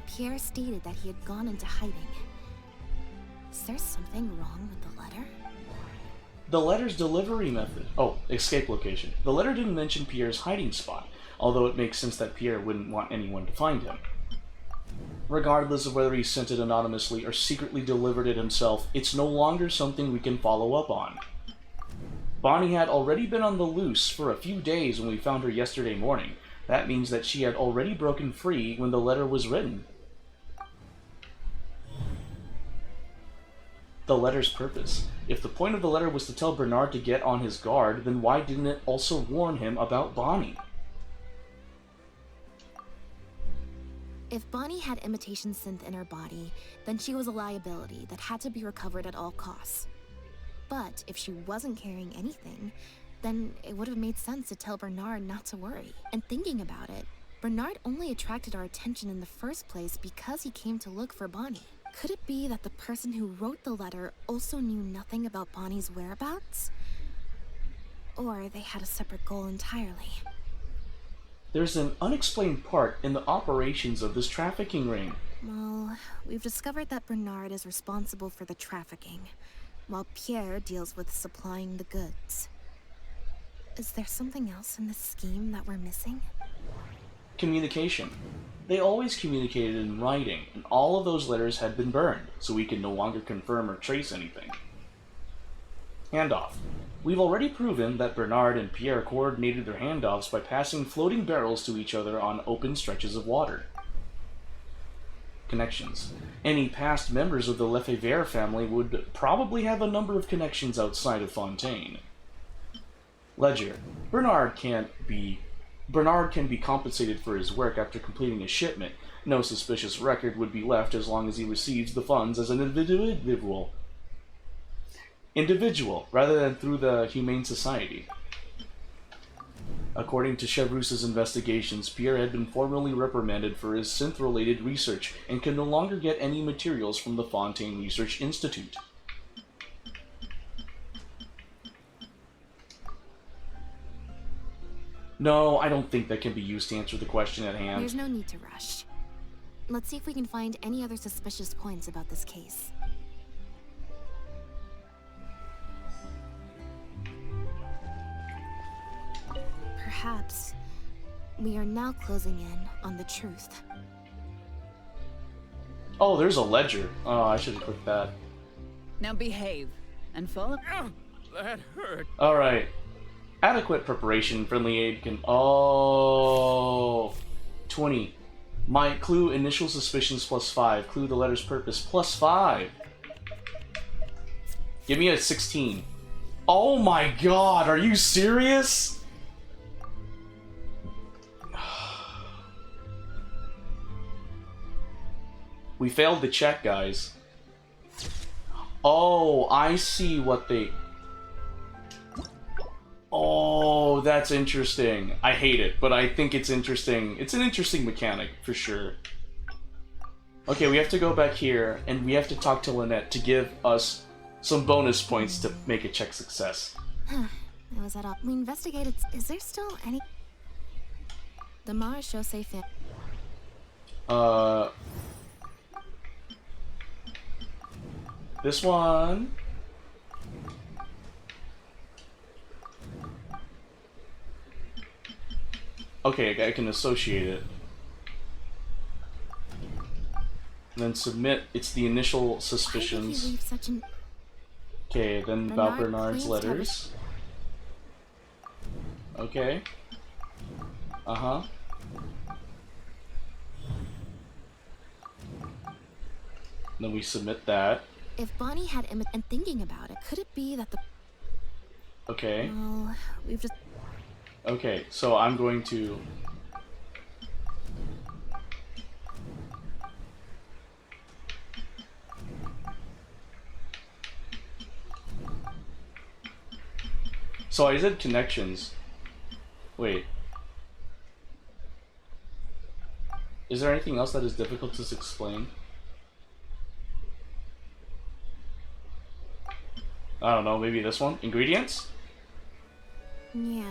Pierre stated that he had gone into hiding. Is there something wrong with the letter? The letter's delivery method. Oh, escape location. The letter didn't mention Pierre's hiding spot, although it makes sense that Pierre wouldn't want anyone to find him. Regardless of whether he sent it anonymously or secretly delivered it himself, it's no longer something we can follow up on. Bonnie had already been on the loose for a few days when we found her yesterday morning. That means that she had already broken free when the letter was written. The letter's purpose. If the point of the letter was to tell Bernard to get on his guard, then why didn't it also warn him about Bonnie? If Bonnie had imitation synth in her body, then she was a liability that had to be recovered at all costs. But if she wasn't carrying anything, then it would have made sense to tell Bernard not to worry. And thinking about it, Bernard only attracted our attention in the first place because he came to look for Bonnie. Could it be that the person who wrote the letter also knew nothing about Bonnie's whereabouts? Or they had a separate goal entirely? There's an unexplained part in the operations of this trafficking ring. Well, we've discovered that Bernard is responsible for the trafficking, while Pierre deals with supplying the goods. Is there something else in this scheme that we're missing? Communication. They always communicated in writing, and all of those letters had been burned, so we can no longer confirm or trace anything. Handoff. We've already proven that Bernard and Pierre coordinated their handoffs by passing floating barrels to each other on open stretches of water. Connections. Any past members of the Lefebvre family would probably have a number of connections outside of Fontaine. Ledger. Bernard can be compensated for his work after completing a shipment. No suspicious record would be left as long as he receives the funds as an individual rather than through the Humane Society. According to Chevreus's investigations, Pierre had been formally reprimanded for his synth-related research and could no longer get any materials from the Fontaine Research Institute. No, I don't think that can be used to answer the question at hand. There's no need to rush. Let's see if we can find any other suspicious points about this case. Perhaps we are now closing in on the truth. Oh, there's a ledger. Oh, I should have clicked that. Now behave and follow. Ow, that hurt. Alright. Adequate preparation, friendly aid can... Oh... 20. My clue initial suspicions +5. Clue the letter's purpose +5. Give me a 16. Oh my god, are you serious? We failed the check, guys. Oh, I see what they... Oh, that's interesting. I hate it, but I think it's interesting. It's an interesting mechanic, for sure. Okay, we have to go back here, and we have to talk to Lynette to give us some bonus points to make a check success. Was that all? We investigated. Is there still any? The Marechaussee fan. This one. Okay, I can associate it. And then submit. It's the initial suspicions. Okay, then about Bernard's letters. Okay. Uh-huh. Then we submit that. If Bonnie had and thinking about it, could it be that the... Okay. Well, we've just... Okay, so I'm going to... So I said connections. Wait. Is there anything else that is difficult to explain? I don't know, maybe this one? Ingredients? Yeah.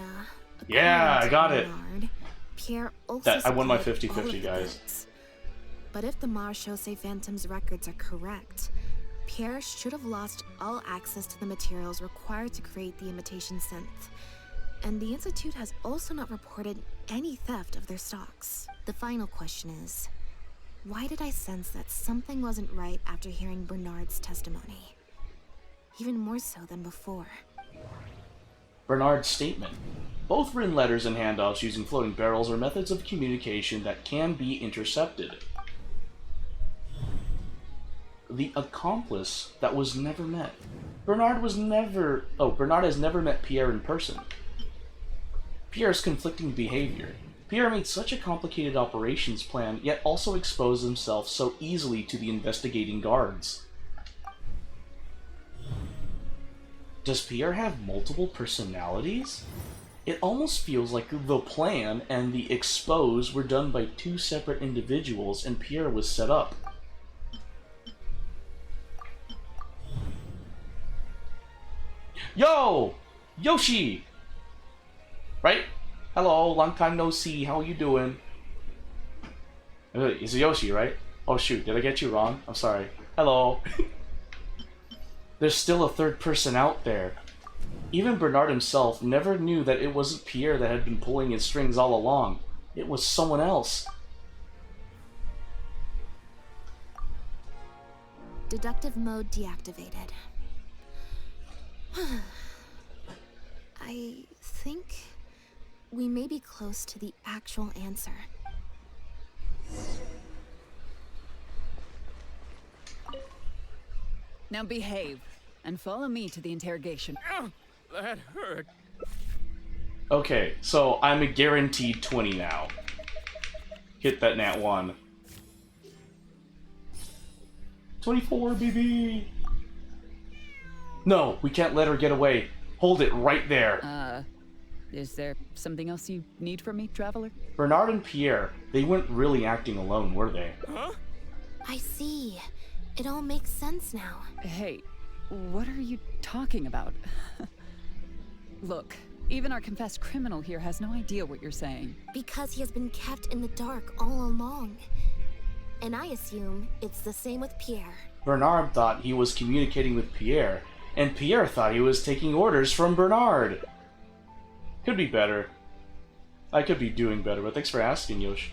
Yeah, I got it. Bernard, Pierre also That I won my supplied all 50-50, of the guys. goods. But if the Marechaussee Phantom's records are correct, Pierre should have lost all access to the materials required to create the imitation synth. And the Institute has also not reported any theft of their stocks. The final question is, why did I sense that something wasn't right after hearing Bernard's testimony? Even more so than before. Bernard's statement. Both written letters and handoffs using floating barrels are methods of communication that can be intercepted. The accomplice that was never met. Bernard has never met Pierre in person. Pierre's conflicting behavior. Pierre made such a complicated operations plan, yet also exposed himself so easily to the investigating guards. Does Pierre have multiple personalities? It almost feels like the plan and the expose were done by two separate individuals and Pierre was set up. Yo! Yoshi! Right? Hello, long time no see, how are you doing? It's Yoshi, right? Oh shoot, did I get you wrong? I'm sorry. Hello. There's still a third person out there. Even Bernard himself never knew that it wasn't Pierre that had been pulling his strings all along. It was someone else. Deductive mode deactivated. I think we may be close to the actual answer. Now behave and follow me to the interrogation. Ow, that hurt. Okay, so I'm a guaranteed 20 now. Hit that nat 1. 24, baby! No, we can't let her get away. Hold it right there. Is there something else you need from me, traveler? Bernard and Pierre, they weren't really acting alone, were they? Huh? I see. It all makes sense now. Hey, what are you talking about? Look, even our confessed criminal here has no idea what you're saying. Because he has been kept in the dark all along. And I assume it's the same with Pierre. Bernard thought he was communicating with Pierre, and Pierre thought he was taking orders from Bernard. Could be better. I could be doing better, but thanks for asking, Yosh.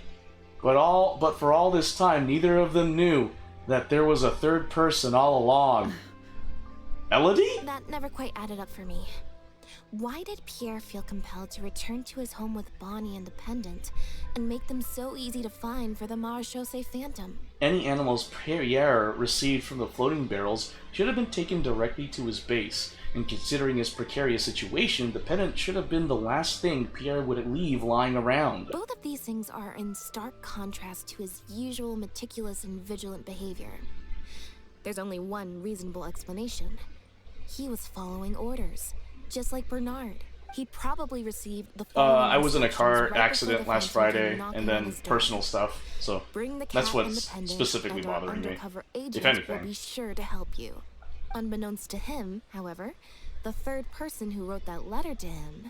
But for all this time, neither of them knew that there was a third person all along. Elodie? That never quite added up for me. Why did Pierre feel compelled to return to his home with Bonnie and the pendant, and make them so easy to find for the Marechaussee Phantom? Any animals Pierre received from the floating barrels should have been taken directly to his base, and considering his precarious situation, the pendant should have been the last thing Pierre would leave lying around. Both of these things are in stark contrast to his usual meticulous and vigilant behavior. There's only one reasonable explanation. He was following orders, just like Bernard. He probably received the I was in a car instructions right accident before the last Phantom Friday, came knocking and on then his door. personal stuff, so Bring the cat that's and the what's pendant, specifically and our bothering me. undercover agent If anything. will be sure to help you. Unbeknownst to him, however, the third person who wrote that letter to him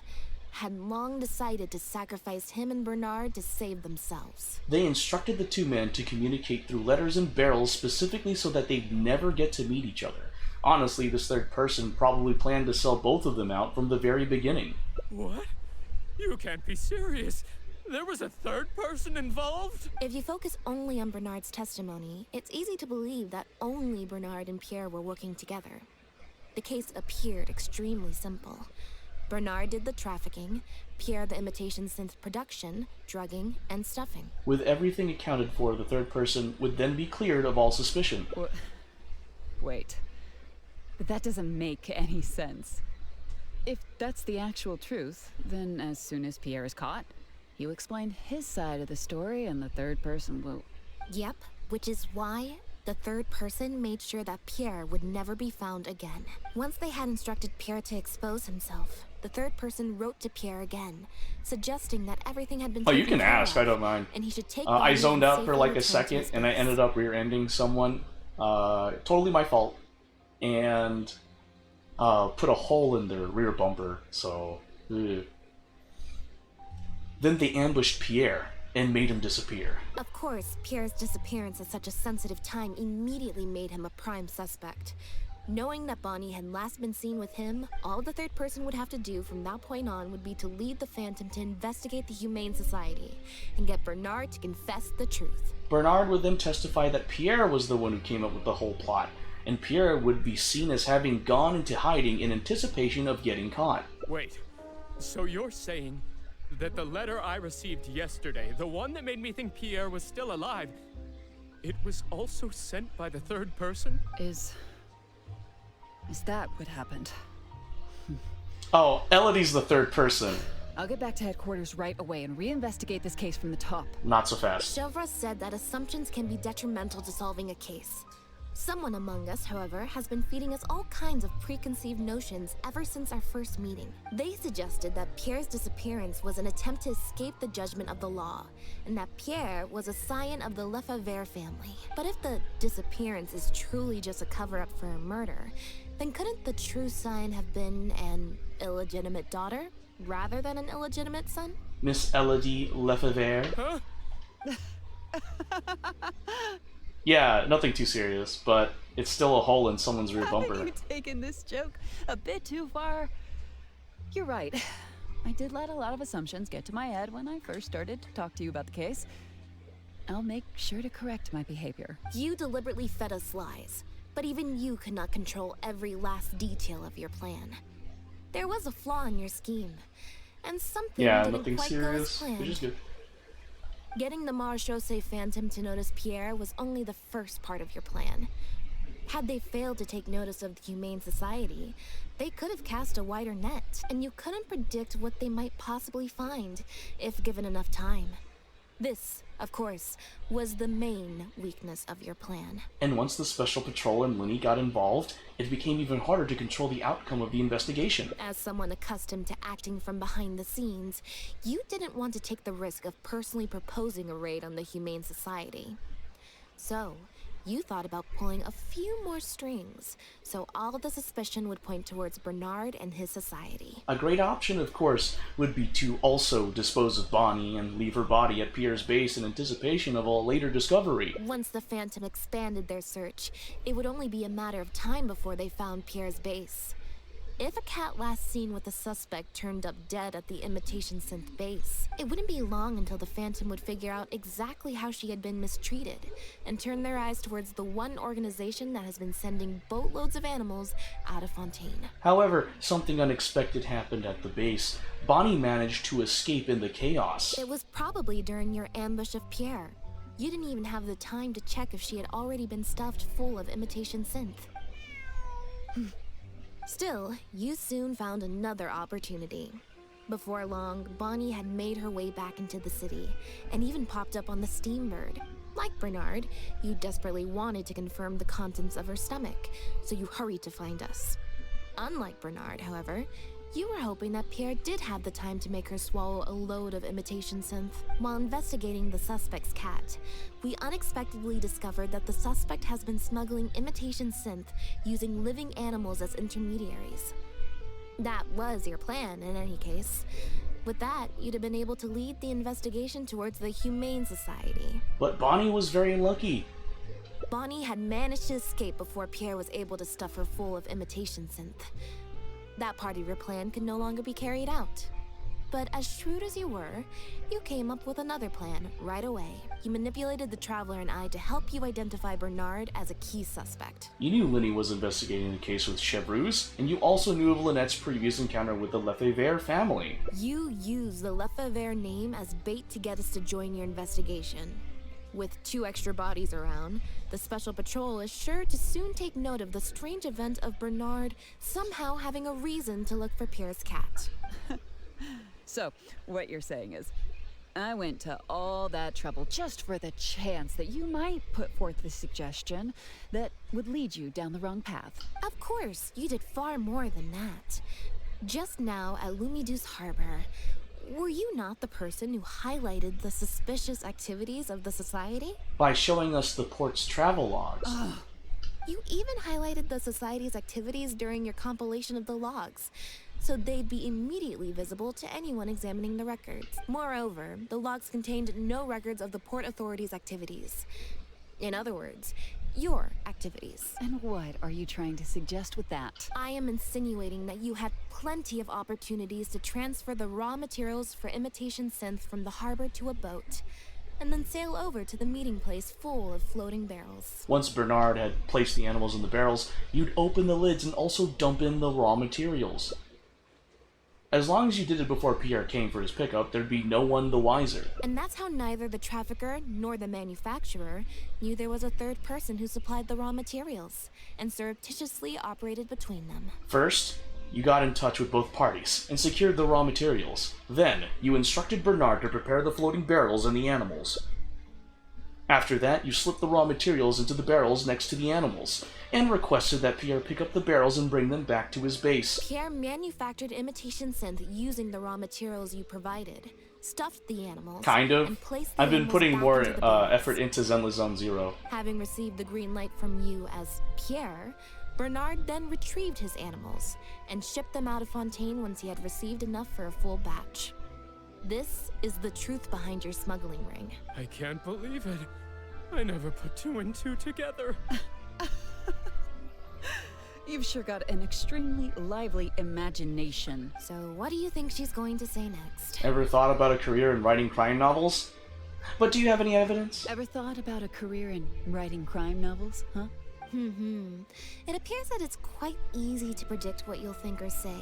had long decided to sacrifice him and Bernard to save themselves. They instructed the two men to communicate through letters and barrels specifically so that they'd never get to meet each other. Honestly, this third person probably planned to sell both of them out from the very beginning. What? You can't be serious. There was a third person involved? If you focus only on Bernard's testimony, it's easy to believe that only Bernard and Pierre were working together. The case appeared extremely simple. Bernard did the trafficking, Pierre the imitation synth production, drugging, and stuffing. With everything accounted for, the third person would then be cleared of all suspicion. Wait. That doesn't make any sense. If that's the actual truth, then as soon as Pierre is caught, he'll explain his side of the story and the third person will... Yep, which is why the third person made sure that Pierre would never be found again. Once they had instructed Pierre to expose himself, the third person wrote to Pierre again, suggesting that everything had been Oh, you taken can care ask, of, I don't mind. and he should take I Bonnie zoned and out for safely like a return to second, his and I base. ended up rear-ending someone. Totally my fault. And put a hole in their rear bumper, so... Ugh. Then they ambushed Pierre and made him disappear. Of course, Pierre's disappearance at such a sensitive time immediately made him a prime suspect. Knowing that Bonnie had last been seen with him, all the third person would have to do from that point on would be to lead the Phantom to investigate the Humane Society and get Bernard to confess the truth. Bernard would then testify that Pierre was the one who came up with the whole plot, and Pierre would be seen as having gone into hiding in anticipation of getting caught. Wait, so you're saying that the letter I received yesterday, the one that made me think Pierre was still alive, it was also sent by the third person? Is that what happened? Oh, Elodie's the third person. I'll get back to headquarters right away and reinvestigate this case from the top. Not so fast. Chevra said that assumptions can be detrimental to solving a case. Someone among us, however, has been feeding us all kinds of preconceived notions ever since our first meeting. They suggested that Pierre's disappearance was an attempt to escape the judgment of the law, and that Pierre was a scion of the Lefebvre family. But if the disappearance is truly just a cover-up for a murder, then couldn't the true scion have been an illegitimate daughter, rather than an illegitimate son? Miss Elodie Lefebvre. Huh? Yeah, nothing too serious, but it's still a hole in someone's rear Haven't bumper. you taken this joke a bit too far? You're right. I did let a lot of assumptions get to my head when I first started to talk to you about the case. I'll make sure to correct my behavior. You deliberately fed us lies, but even you could not control every last detail of your plan. There was a flaw in your scheme, and something Yeah, didn't nothing quite go as serious, planned. which is good. Getting the Marechaussee Phantom to notice Pierre was only the first part of your plan. Had they failed to take notice of the Humane Society, they could have cast a wider net, and you couldn't predict what they might possibly find if given enough time. This, of course, was the main weakness of your plan. And once the Special Patrol and Linny got involved, it became even harder to control the outcome of the investigation. As someone accustomed to acting from behind the scenes, you didn't want to take the risk of personally proposing a raid on the Humane Society. So, You thought about pulling a few more strings, so all the suspicion would point towards Bernard and his society. A great option, of course, would be to also dispose of Bonnie and leave her body at Pierre's base in anticipation of a later discovery. Once the Phantom expanded their search, it would only be a matter of time before they found Pierre's base. If a cat last seen with the suspect turned up dead at the imitation synth base, it wouldn't be long until the Phantom would figure out exactly how she had been mistreated and turn their eyes towards the one organization that has been sending boatloads of animals out of Fontaine. However, something unexpected happened at the base. Bonnie managed to escape in the chaos. It was probably during your ambush of Pierre. You didn't even have the time to check if she had already been stuffed full of imitation synth. Still, you soon found another opportunity. Before long, Bonnie had made her way back into the city, and even popped up on the Steambird. Like Bernard, you desperately wanted to confirm the contents of her stomach, so you hurried to find us. Unlike Bernard, however, you were hoping that Pierre did have the time to make her swallow a load of imitation synth. While investigating the suspect's cat, we unexpectedly discovered that the suspect has been smuggling imitation synth using living animals as intermediaries. That was your plan, in any case. With that, you'd have been able to lead the investigation towards the Humane Society. But Bonnie was very lucky. Bonnie had managed to escape before Pierre was able to stuff her full of imitation synth. That part of your plan could no longer be carried out. But as shrewd as you were, you came up with another plan right away. You manipulated the Traveler and I to help you identify Bernard as a key suspect. You knew Linny was investigating the case with Chevreuse, and you also knew of Lynette's previous encounter with the Lefebvre family. You used the Lefebvre name as bait to get us to join your investigation. With 2 extra bodies around, the Special Patrol is sure to soon take note of the strange event of Bernard somehow having a reason to look for Pierre's cat. So, what you're saying is, I went to all that trouble just for the chance that you might put forth the suggestion that would lead you down the wrong path. Of course, you did far more than that. Just now at Lumidu's Harbor, were you not the person who highlighted the suspicious activities of the Society? By showing us the port's travel logs. You even highlighted the Society's activities during your compilation of the logs, so they'd be immediately visible to anyone examining the records. Moreover, the logs contained no records of the Port Authority's activities. In other words, your activities. And what are you trying to suggest with that? I am insinuating that you had plenty of opportunities to transfer the raw materials for imitation synth from the harbor to a boat, and then sail over to the meeting place full of floating barrels. Once Bernard had placed the animals in the barrels, you'd open the lids and also dump in the raw materials. As long as you did it before Pierre came for his pickup, there'd be no one the wiser. And that's how neither the trafficker nor the manufacturer knew there was a third person who supplied the raw materials, and surreptitiously operated between them. First, you got in touch with both parties and secured the raw materials. Then, you instructed Bernard to prepare the floating barrels and the animals. After that, you slipped the raw materials into the barrels next to the animals, and requested that Pierre pick up the barrels and bring them back to his base. Pierre manufactured imitation synth using the raw materials you provided, stuffed the animals, Kind of. and placed the I've been animals putting back more into the barrels. effort into Zenless Zone Zero. Having received the green light from you as Pierre, Bernard then retrieved his animals, and shipped them out of Fontaine once he had received enough for a full batch. This is the truth behind your smuggling ring. I can't believe it. I never put 2 and 2 together. You've sure got an extremely lively imagination. So what do you think she's going to say next? Ever thought about a career in writing crime novels? But do you have any evidence? Ever thought about a career in writing crime novels, huh? It appears that it's quite easy to predict what you'll think or say.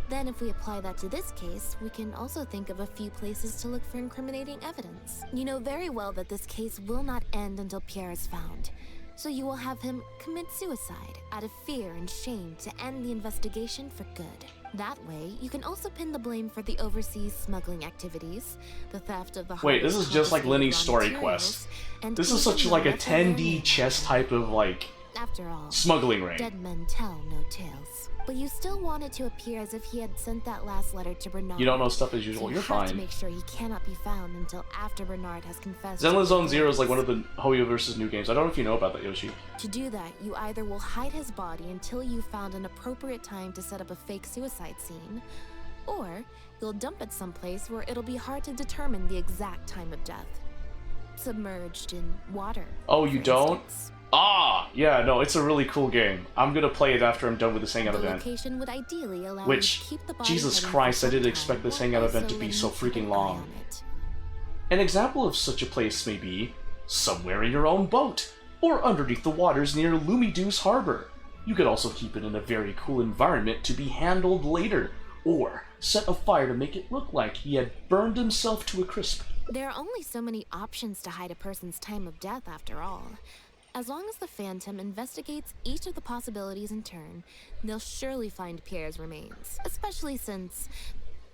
Then if we apply that to this case, we can also think of a few places to look for incriminating evidence. You know very well that this case will not end until Pierre is found. So you will have him commit suicide out of fear and shame to end the investigation for good. That way, you can also pin the blame for the overseas smuggling activities, the theft of the Wait, this is just like confiscated Lenny's raw story materials, quest. and This is even such the like a Lefebvre 10D name. chess type of like After all, Smuggling ring. dead men tell no tales. But you still want it to appear as if he had sent that last letter to Bernard. You don't know stuff as So usual. you You're have to fine. make sure he cannot be found until after Bernard has confessed. Zenless to Zone the Zero is like one of police. the Hoyo versus New games. I don't know if you know about that, Yoshi. To do that, you either will hide his body until you found an appropriate time to set up a fake suicide scene, or you'll dump it someplace where it'll be hard to determine the exact time of death. Submerged in water. Oh, you for don't? instance. Ah! Yeah, no, it's a really cool game. I'm gonna play it after I'm done with this hangout The event. location would ideally allow Which, you to keep the body Jesus hidden Christ, for I some didn't expect time, this while hangout event also to be letting so you keep freaking an eye long. on it. An example of such a place may be somewhere in your own boat, or underneath the waters near Lumidu's harbor. You could also keep it in a very cool environment to be handled later, or set a fire to make it look like he had burned himself to a crisp. There are only so many options to hide a person's time of death, after all. As long as the Phantom investigates each of the possibilities in turn, they'll surely find Pierre's remains. Especially since,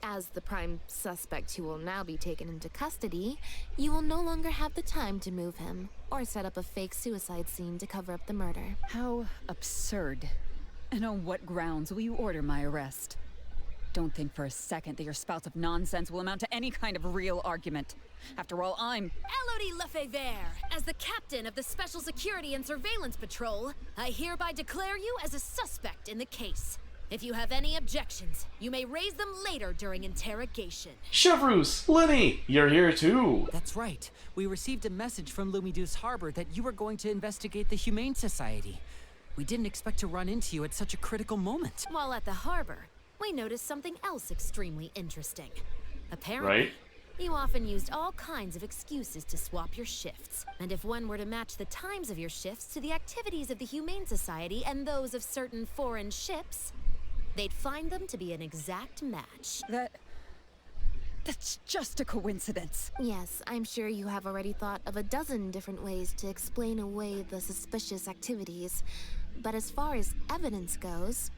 as the prime suspect who will now be taken into custody, you will no longer have the time to move him, or set up a fake suicide scene to cover up the murder. How absurd. And on what grounds will you order my arrest? Don't think for a second that your spouts of nonsense will amount to any kind of real argument. After all, I'm... Elodie Lefebvre, as the captain of the Special Security and Surveillance Patrol, I hereby declare you as a suspect in the case. If you have any objections, you may raise them later during interrogation. Chevrus! Lenny! You're here too! That's right. We received a message from Lumidu's harbor that you were going to investigate the Humane Society. We didn't expect to run into you at such a critical moment. While at the harbor, we noticed something else extremely interesting. Apparently, Right? you often used all kinds of excuses to swap your shifts. And if one were to match the times of your shifts to the activities of the Humane Society and those of certain foreign ships, they'd find them to be an exact match. That's just a coincidence. Yes, I'm sure you have already thought of a dozen different ways to explain away the suspicious activities. But as far as evidence goes,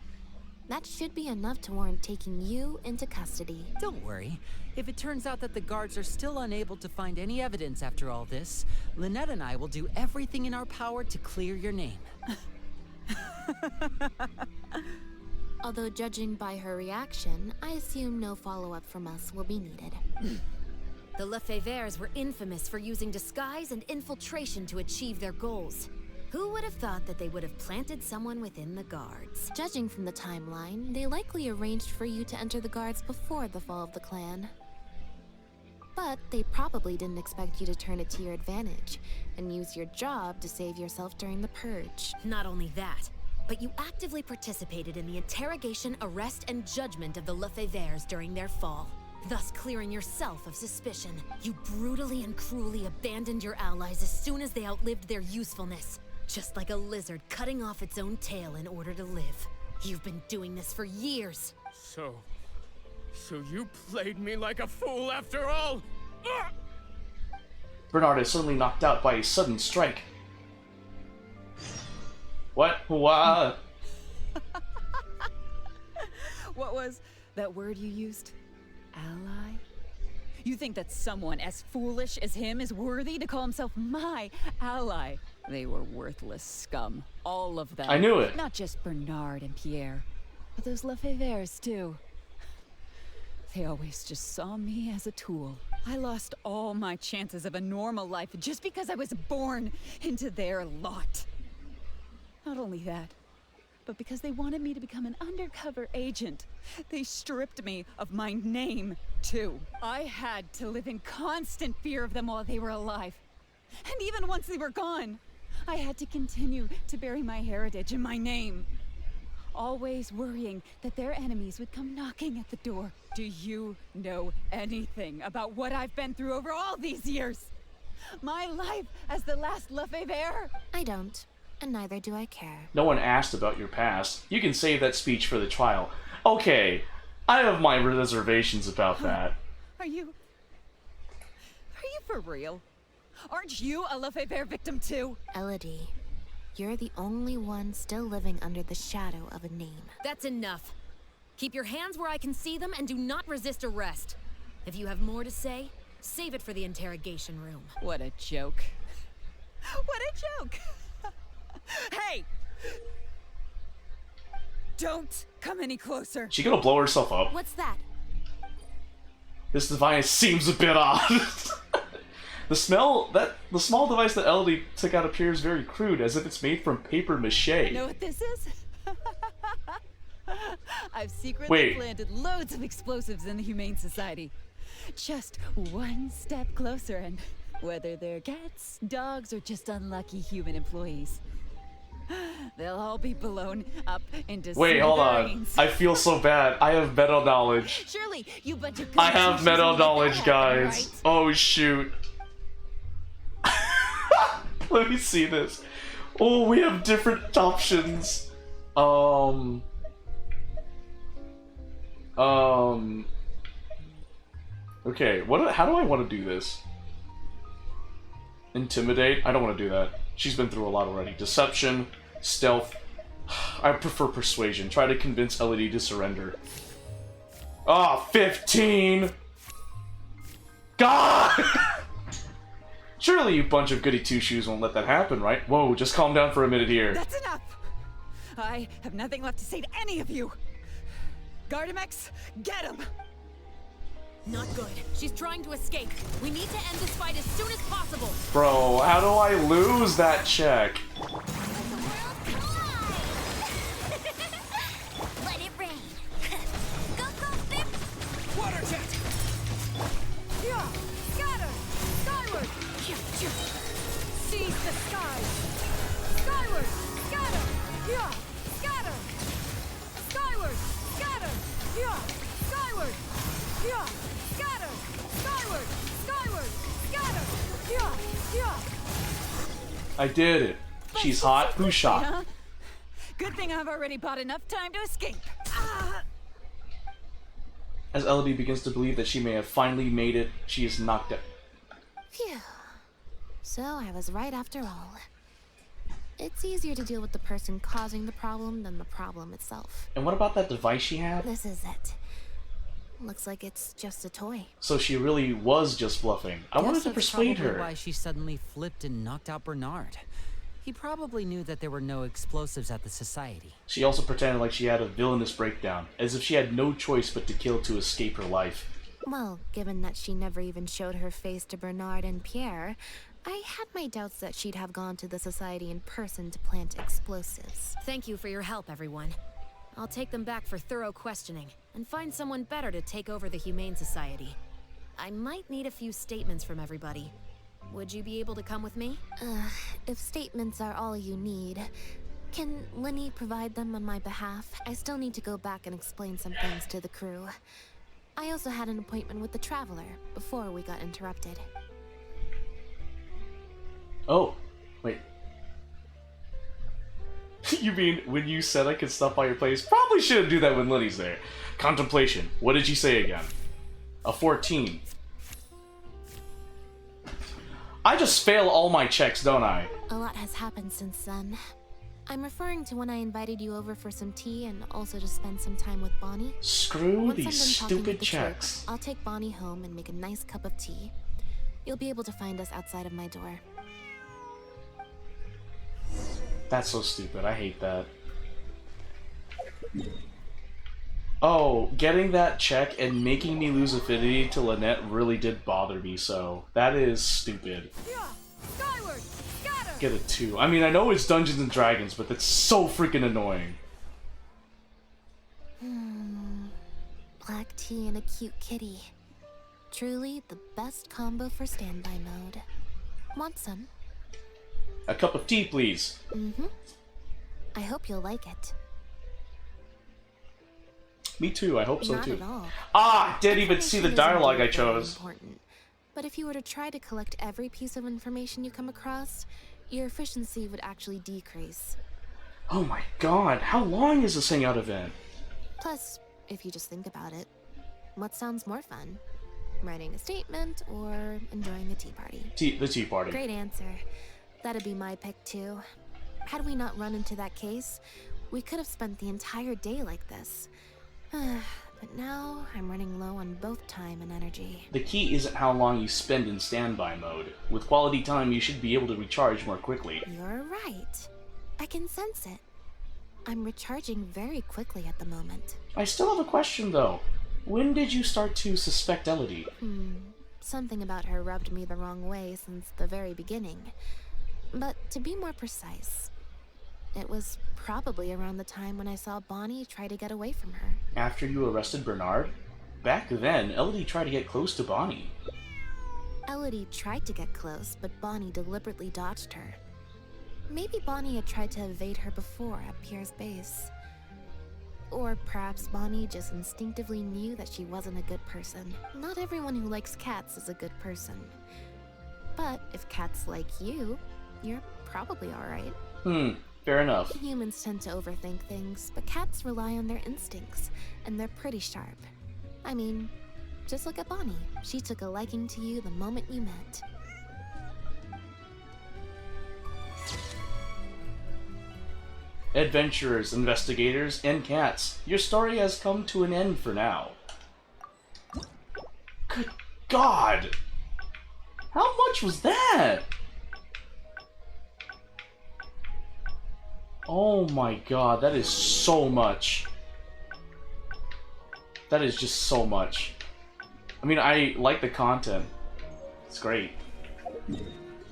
that should be enough to warrant taking you into custody. Don't worry. If it turns out that the guards are still unable to find any evidence after all this, Lynette and I will do everything in our power to clear your name. Although judging by her reaction, I assume no follow-up from us will be needed. The Lefebvres were infamous for using disguise and infiltration to achieve their goals. Who would have thought that they would have planted someone within the guards? Judging from the timeline, they likely arranged for you to enter the guards before the fall of the clan. But they probably didn't expect you to turn it to your advantage and use your job to save yourself during the purge. Not only that, but you actively participated in the interrogation, arrest, and judgment of the Lefebvres during their fall, thus clearing yourself of suspicion. You brutally and cruelly abandoned your allies as soon as they outlived their usefulness, just like a lizard cutting off its own tail in order to live. You've been doing this for years. So you played me like a fool after all? Ugh! Bernard is suddenly knocked out by a sudden strike. What? What? What was that word you used? Ally? You think that someone as foolish as him is worthy to call himself my ally? They were worthless scum. All of them. I knew it. Not just Bernard and Pierre, but those Lefebvres too. They always just saw me as a tool. I lost all my chances of a normal life just because I was born into their lot. Not only that, but because they wanted me to become an undercover agent, they stripped me of my name, too. I had to live in constant fear of them while they were alive. And even once they were gone, I had to continue to bury my heritage and my name. Always worrying that their enemies would come knocking at the door. Do you know anything about what I've been through over all these years? My life as the last Lefebvre? I don't, and neither do I care. No one asked about your past. You can save that speech for the trial. Okay, I have my reservations about that. Are you for real? Aren't you a Lefebvre victim too? Elodie, you're the only one still living under the shadow of a name. That's enough. Keep your hands where I can see them and do not resist arrest. If you have more to say, save it for the interrogation room. What a joke. What a joke. Hey! Don't come any closer. She gonna blow herself up? What's that? This device seems a bit odd. The small device that Elodie took out appears very crude, as if it's made from paper mache. You know what this is? I've secretly planted loads of explosives in the Humane Society. Just one step closer, and whether they're cats, dogs, or just unlucky human employees, they'll all be blown up into Wait, hold on. I feel so bad. I have meta knowledge. Surely, you bunch of I have meta knowledge, guys. Right? Oh, shoot. Let me see this. Oh, we have different options. Okay, how do I want to do this? Intimidate? I don't want to do that. She's been through a lot already. Deception, stealth. I prefer persuasion. Try to convince Elodie to surrender. Ah, 15! God! Surely you bunch of goody two-shoes won't let that happen, right? Whoa, just calm down for a minute here. That's enough! I have nothing left to say to any of you! Gardamex, get him! Not good. She's trying to escape. We need to end this fight as soon as possible. Bro, how do I lose that check? Let it rain. Go, go, Bip! Water jet! Yeah! Scatter! Skyward! Seize the skies! Skyward! Scatter! Yeah! Scatter! Skyward! Scatter! Yeah! Skyward! Yeah! Scatter! Skyward! Skyward! Scatter! Yeah! Yeah! I did it. She's hot. Who shot? Huh? Good thing I've already bought enough time to escape. As Elodie begins to believe that she may have finally made it, she is knocked out. Phew. So I was right after all. It's easier to deal with the person causing the problem than the problem itself. And what about that device she had? This is it. Looks like it's just a toy. So she really was just bluffing. I wanted to persuade her. Why she suddenly flipped and knocked out Bernard. He probably knew that there were no explosives at the society. She also pretended like she had a villainous breakdown, as if she had no choice but to kill to escape her life. Well, given that she never even showed her face to Bernard and Pierre, I had my doubts that she'd have gone to the society in person to plant explosives. Thank you for your help, everyone. I'll take them back for thorough questioning and find someone better to take over the Humane Society. I might need a few statements from everybody. Would you be able to come with me? If statements are all you need, can Linny provide them on my behalf? I still need to go back and explain some things to the crew. I also had an appointment with the Traveler before we got interrupted. Oh, wait. You mean when you said I could stop by your place? Probably shouldn't do that when Linny's there. Contemplation. What did you say again? A 14. I just fail all my checks, don't I? A lot has happened since then. I'm referring to when I invited you over for some tea and also to spend some time with Bonnie. Screw Once these I'm done talking stupid with the checks. troop, I'll take Bonnie home and make a nice cup of tea. You'll be able to find us outside of my door. That's so stupid. I hate that. Oh, getting that check and making me lose affinity to Lynette really did bother me, so that is stupid. Skyward! Scatter! Get a 2. I mean, I know it's Dungeons and Dragons, but that's so freaking annoying. Black tea and a cute kitty. Truly the best combo for standby mode. Want some? A cup of tea, please. I hope you'll like it. Me too, I hope so Not too. at all. Ah, didn't even see the Information isn't dialogue I very chose. important. But if you were to try to collect every piece of information you come across, your efficiency would actually decrease. Oh my god, how long is this hangout event? Plus, if you just think about it, what sounds more fun? Writing a statement or enjoying a tea party? The tea party. Great answer. That'd be my pick too. Had we not run into that case, we could have spent the entire day like this. But now, I'm running low on both time and energy. The key isn't how long you spend in standby mode. With quality time, you should be able to recharge more quickly. You're right. I can sense it. I'm recharging very quickly at the moment. I still have a question, though. When did you start to suspect Elodie? Something about her rubbed me the wrong way since the very beginning. But to be more precise, it was probably around the time when I saw Bonnie try to get away from her. After you arrested Bernard? Back then, Elodie tried to get close to Bonnie. Elodie tried to get close, but Bonnie deliberately dodged her. Maybe Bonnie had tried to evade her before at Pierre's base. Or perhaps Bonnie just instinctively knew that she wasn't a good person. Not everyone who likes cats is a good person. But if cats like you, you're probably alright. Fair enough. Humans tend to overthink things, but cats rely on their instincts, and they're pretty sharp. I mean, just look at Bonnie. She took a liking to you the moment you met. Adventurers, investigators, and cats, your story has come to an end for now. Good God! How much was that? Oh my God, that is so much. That is just so much. I mean, I like the content. It's great.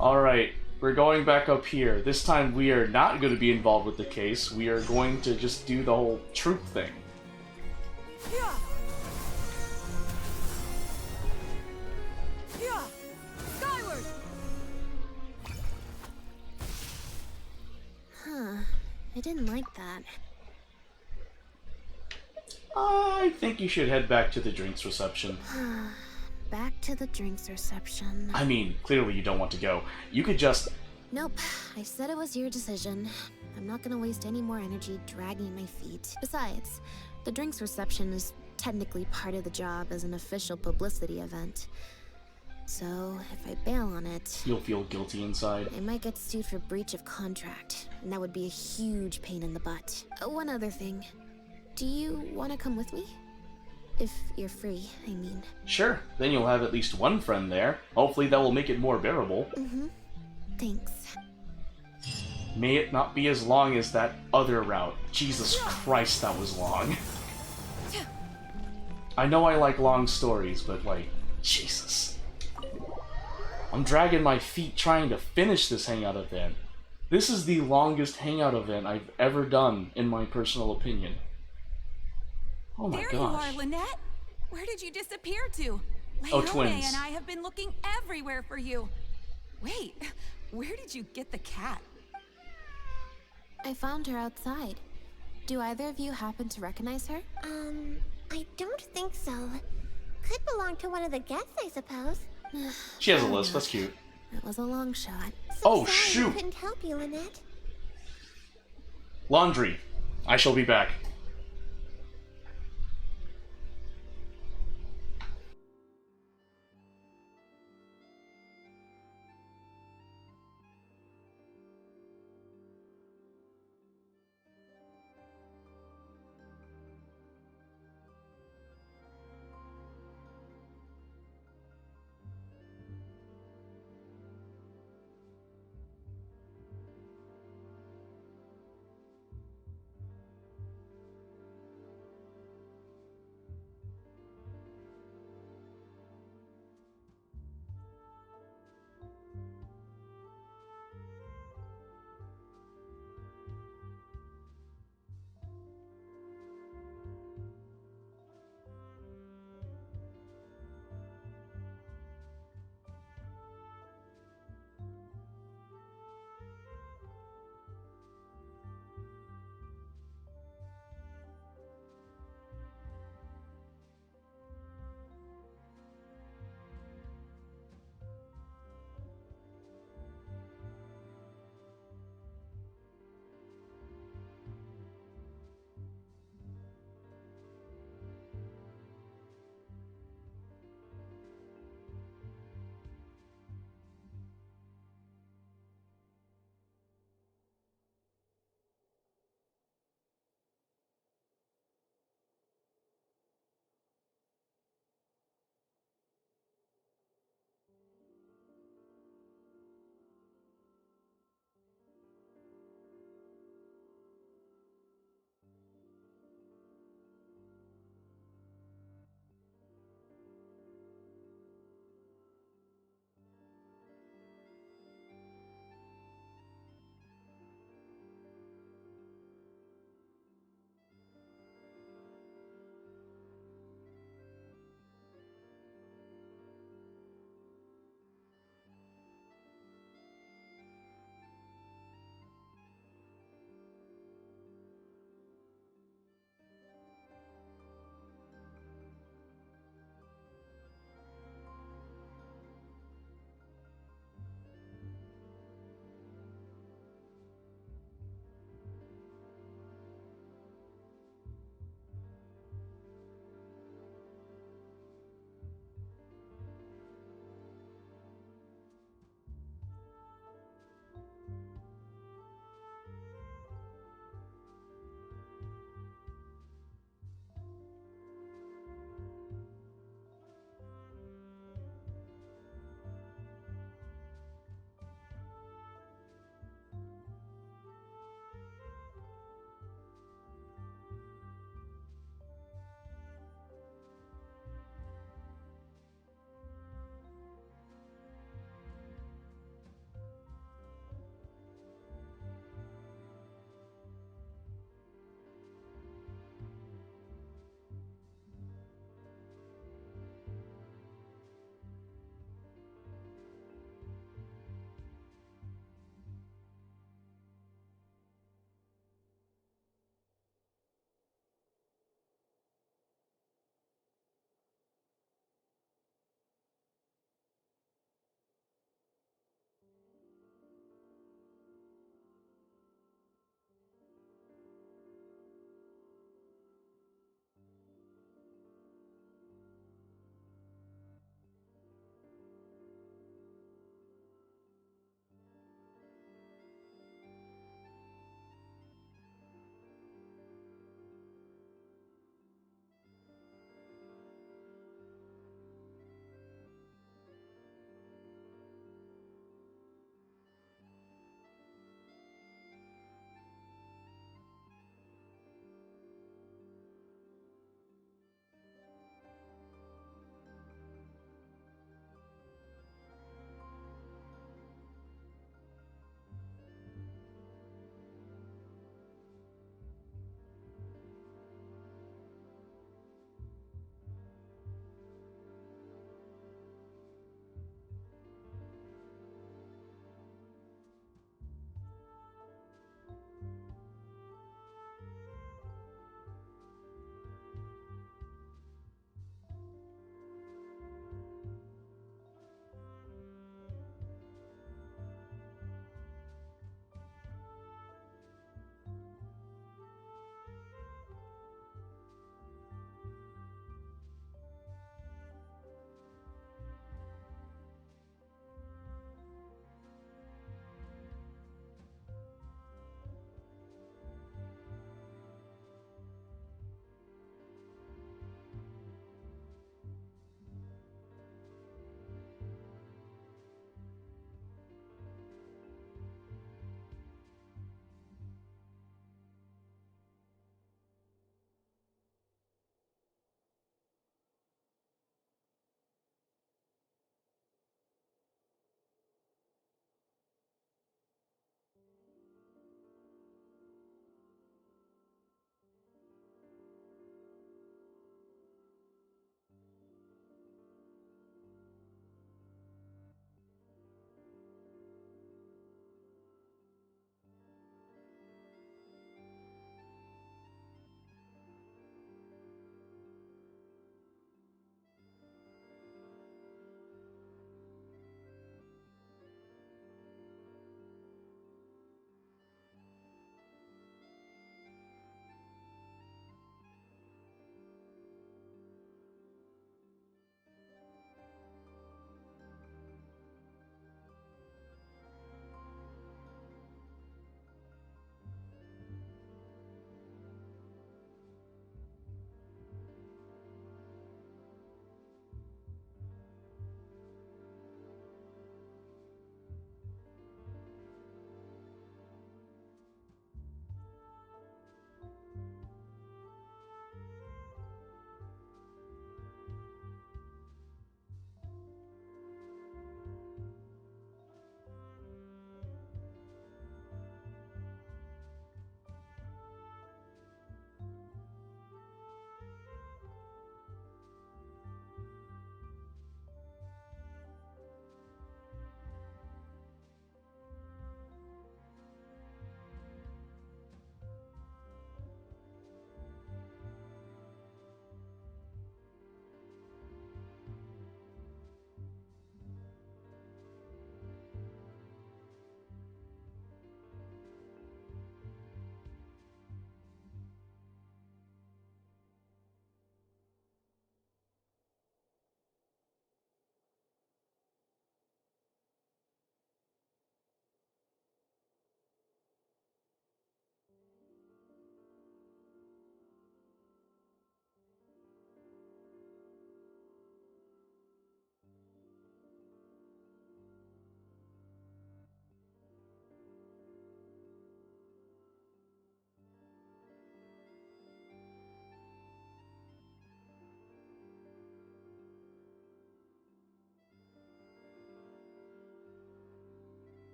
Alright, we're going back up here. This time we are not going to be involved with the case. We are going to just do the whole troop thing. Yeah. Yeah. Skyward. I didn't like that. I think you should head back to the drinks reception. Back to the drinks reception. I mean, clearly you don't want to go. You could just... Nope, I said it was your decision. I'm not gonna waste any more energy dragging my feet. Besides, the drinks reception is technically part of the job as an official publicity event. So, if I bail on it, You'll feel guilty inside. I might get sued for breach of contract, and that would be a huge pain in the butt. One other thing. Do you want to come with me? If you're free, I mean. Sure, then you'll have at least one friend there. Hopefully that will make it more bearable. Thanks. May it not be as long as that other route. Jesus Christ, that was long. I know I like long stories, but like, Jesus. I'm dragging my feet trying to finish this hangout event. This is the longest hangout event I've ever done, in my personal opinion. Oh my There gosh. you are, Lynette. Where did you disappear to? Oh, Leone twins. and I have been looking everywhere for you. Wait, where did you get the cat? I found her outside. Do either of you happen to recognize her? I don't think so. Could belong to one of the guests, I suppose. She has a lisp, that's cute. That was a long shot. Oh, Sorry, shoot. couldn't help you, Lynette. Laundry. I shall be back.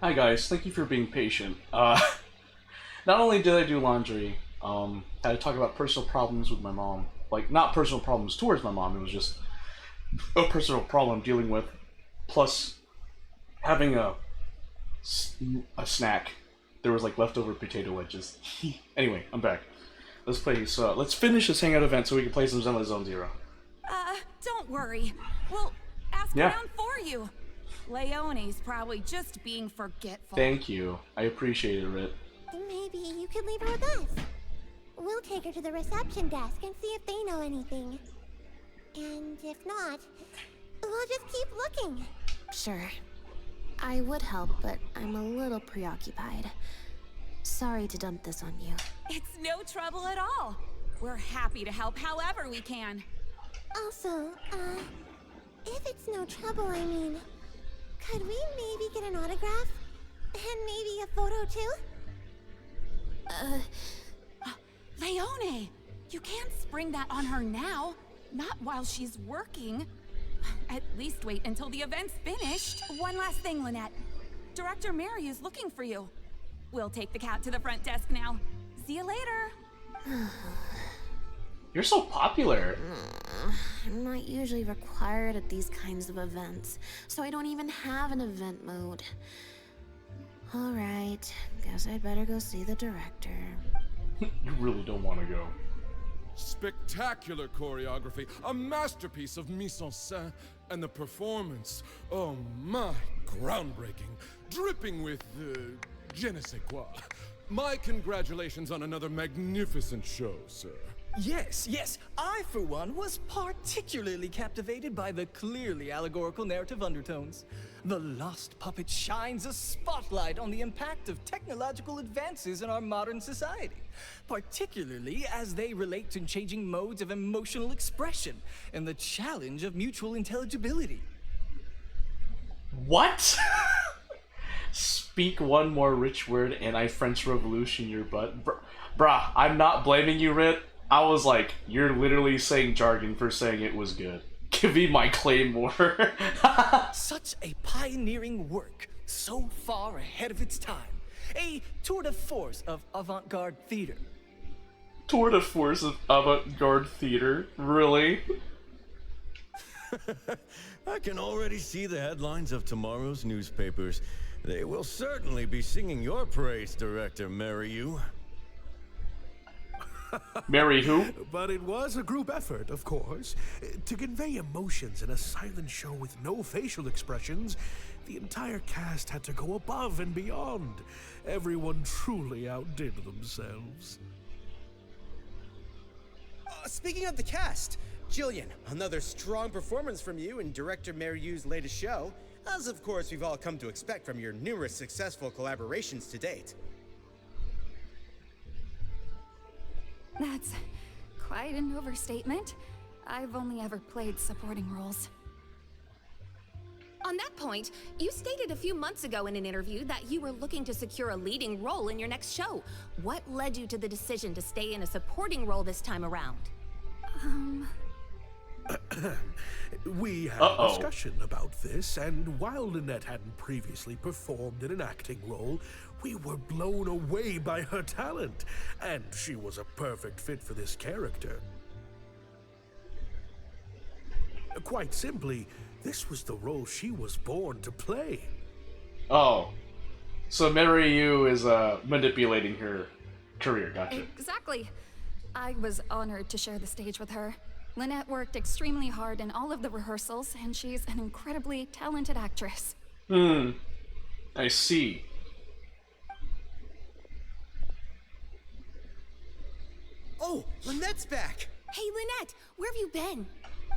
Hi guys, thank you for being patient. Not only did I do laundry, had to talk about personal problems with my mom. Like, not personal problems towards my mom, it was just a personal problem I'm dealing with. Plus, having a snack. There was like leftover potato wedges. Anyway, I'm back. Let's play, so let's finish this hangout event so we can play some Zelda Zone Zero. Don't worry. We'll ask around for you. Leone's probably just being forgetful. Thank you. I appreciate it, Rit. Maybe you could leave her with us. We'll take her to the reception desk and see if they know anything. And if not, we'll just keep looking. Sure. I would help, but I'm a little preoccupied. Sorry to dump this on you. It's no trouble at all. We're happy to help however we can. Also, if it's no trouble, I mean, could we maybe get an autograph? And maybe a photo too? Leone, you can't spring that on her now. Not while she's working. At least wait until the event's finished. One last thing, Lynette. Director Mary is looking for you. We'll take the cat to the front desk now. See you later. You're so popular. I'm not usually required at these kinds of events, so I don't even have an event mode. Alright, guess I'd better go see the director. You really don't want to go. Spectacular choreography, a masterpiece of mise en scène, and the performance, oh my, groundbreaking, dripping with je ne sais quoi. My congratulations on another magnificent show, sir. Yes. I, for one, was particularly captivated by the clearly allegorical narrative undertones. The Lost Puppet shines a spotlight on the impact of technological advances in our modern society, particularly as they relate to changing modes of emotional expression and the challenge of mutual intelligibility. What? Speak one more rich word and I French Revolution your butt. Bruh, I'm not blaming you, Rit. I was like, you're literally saying jargon for saying it was good. Give me my claymore. Such a pioneering work, so far ahead of its time. A tour de force of avant-garde theater. Tour de force of avant-garde theater? Really? I can already see the headlines of tomorrow's newspapers. They will certainly be singing your praise, Director Mariyu. Marry who? But it was a group effort, of course. To convey emotions in a silent show with no facial expressions, the entire cast had to go above and beyond. Everyone truly outdid themselves. Speaking of the cast, Jillian, another strong performance from you in Director Mariyu's latest show, as of course we've all come to expect from your numerous successful collaborations to date. That's quite an overstatement. I've only ever played supporting roles. On that point, you stated a few months ago in an interview that you were looking to secure a leading role in your next show. What led you to the decision to stay in a supporting role this time around? We had a discussion about this, and while Lynette hadn't previously performed in an acting role, we were blown away by her talent, and she was a perfect fit for this character. Quite simply, this was the role she was born to play. Oh. So Mariyu is manipulating her career, gotcha. Exactly. I was honored to share the stage with her. Lynette worked extremely hard in all of the rehearsals, and she's an incredibly talented actress. I see. Oh, Lynette's back! Hey, Lynette, where have you been?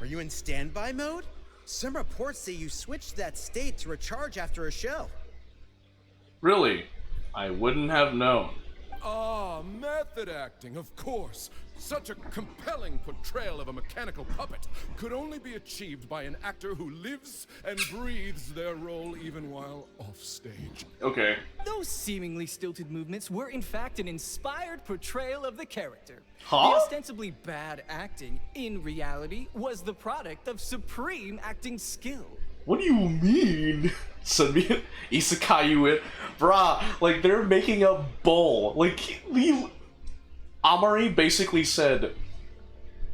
Are you in standby mode? Some reports say you switched that state to recharge after a show. Really? I wouldn't have known. Ah, method acting, of course. Such a compelling portrayal of a mechanical puppet could only be achieved by an actor who lives and breathes their role even while offstage. Okay. Those seemingly stilted movements were in fact an inspired portrayal of the character. Huh? The ostensibly bad acting, in reality, was the product of supreme acting skill. What do you mean? Send me isekai you in. Bruh, like, they're making a bowl. Like, Amari basically said,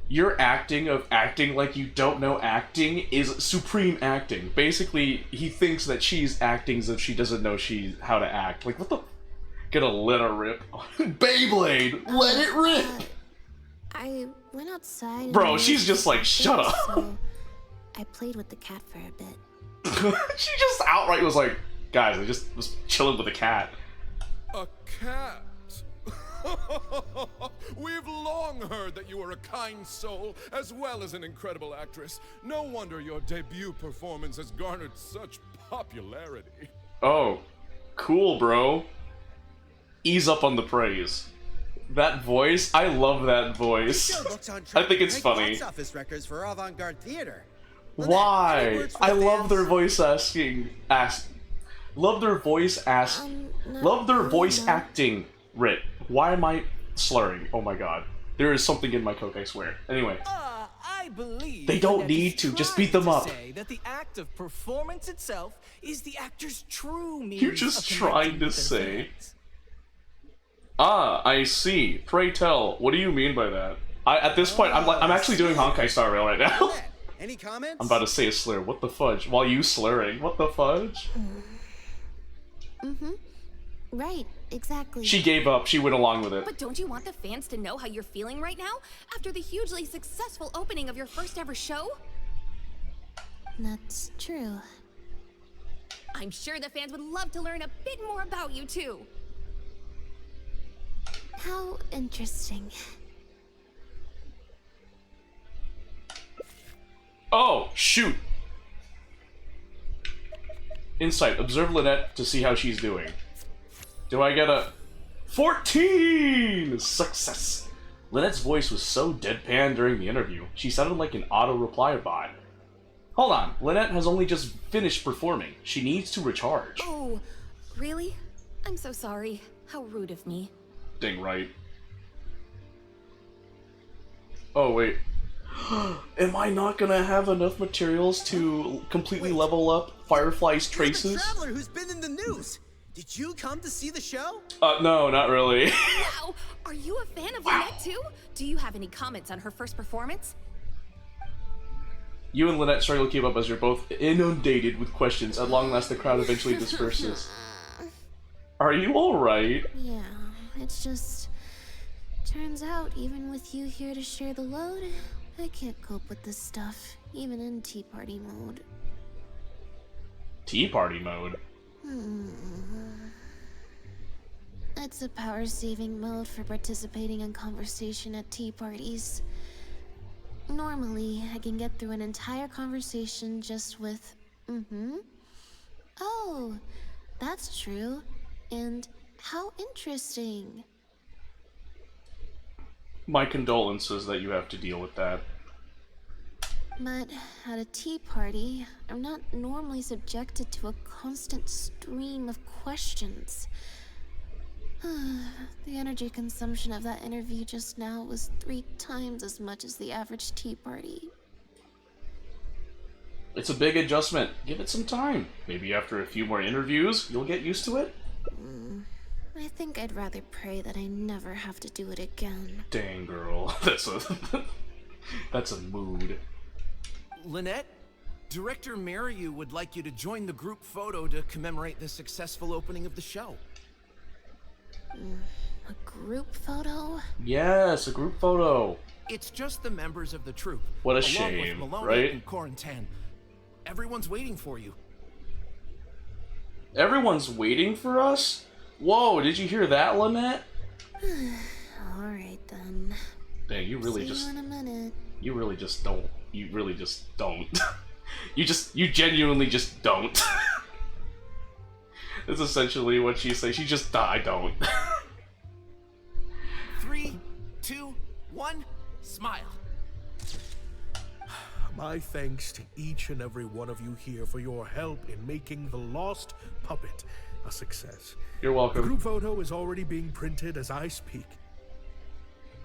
your acting of acting like you don't know acting is supreme acting. Basically, he thinks that she's acting as if she doesn't know how to act. Like, what the... Gonna let her rip. Beyblade! Let it rip! I went outside. Bro, she's just like, shut up. So I played with the cat for a bit. She just outright was like, guys, I just was chilling with a cat. A cat? We've long heard that you are a kind soul, as well as an incredible actress. No wonder your debut performance has garnered such popularity. Oh, cool, bro. Ease up on the praise. That voice, I love that voice. I think it's funny. Box office records for avant-garde theater. Why? I love their voice love their voice acting. Rit. Why am I slurring? Oh my god. There is something in my Coke, I swear. Anyway. I believe they don't need to. Just beat them up. Say that the act of performance itself is the actor's true means. You're just trying to say. Ah, I see. Pray tell. What do you mean by that? At this point, I'm actually doing Honkai Star Rail right now. Any comments? I'm about to say a slur. What the fudge? While you slurring. What the fudge? Mm-hmm. Right, exactly. She gave up. She went along with it. But don't you want the fans to know how you're feeling right now? After the hugely successful opening of your first ever show? That's true. I'm sure the fans would love to learn a bit more about you, too. How interesting. Oh, shoot. Insight. Observe Lynette to see how she's doing. Do I get a 14? Success. Lynette's voice was so deadpan during the interview. She sounded like an auto-reply bot. Hold on. Lynette has only just finished performing. She needs to recharge. Oh, really? I'm so sorry. How rude of me. Dang right. Oh, wait. Am I not gonna have enough materials to completely level up Firefly's traces? You're the traveler who's been in the news. Did you come to see the show? No, not really. Wow! Are you a fan of Lynette too? Do you have any comments on her first performance? You and Lynette struggle to keep up as you're both inundated with questions. At long last, the crowd eventually disperses. Are you alright? Yeah, it's just... Turns out, even with you here to share the load, I can't cope with this stuff, even in Tea Party mode. Tea Party mode? It's a power-saving mode for participating in conversation at tea parties. Normally, I can get through an entire conversation just with, Oh, that's true. And how interesting. My condolences that you have to deal with that. But at a tea party, I'm not normally subjected to a constant stream of questions. The energy consumption of that interview just now was 3 times as much as the average tea party. It's a big adjustment. Give it some time. Maybe after a few more interviews, you'll get used to it? I think I'd rather pray that I never have to do it again. Dang, girl. That's a mood. Lynette, Director Mariu would like you to join the group photo to commemorate the successful opening of the show. A group photo? Yes, a group photo. It's just the members of the troupe. What a along shame, with Maloney right? and Corentin. Everyone's waiting for you. Everyone's waiting for us? Whoa, did you hear that, Lynette? Alright then. Dang, you really See you in a minute. You really just don't. You really just don't. you genuinely just don't. That's essentially what she says. She just, I don't. 3, 2, 1, smile. My thanks to each and every one of you here for your help in making The Lost Puppet a success. You're welcome. The group photo is already being printed as I speak.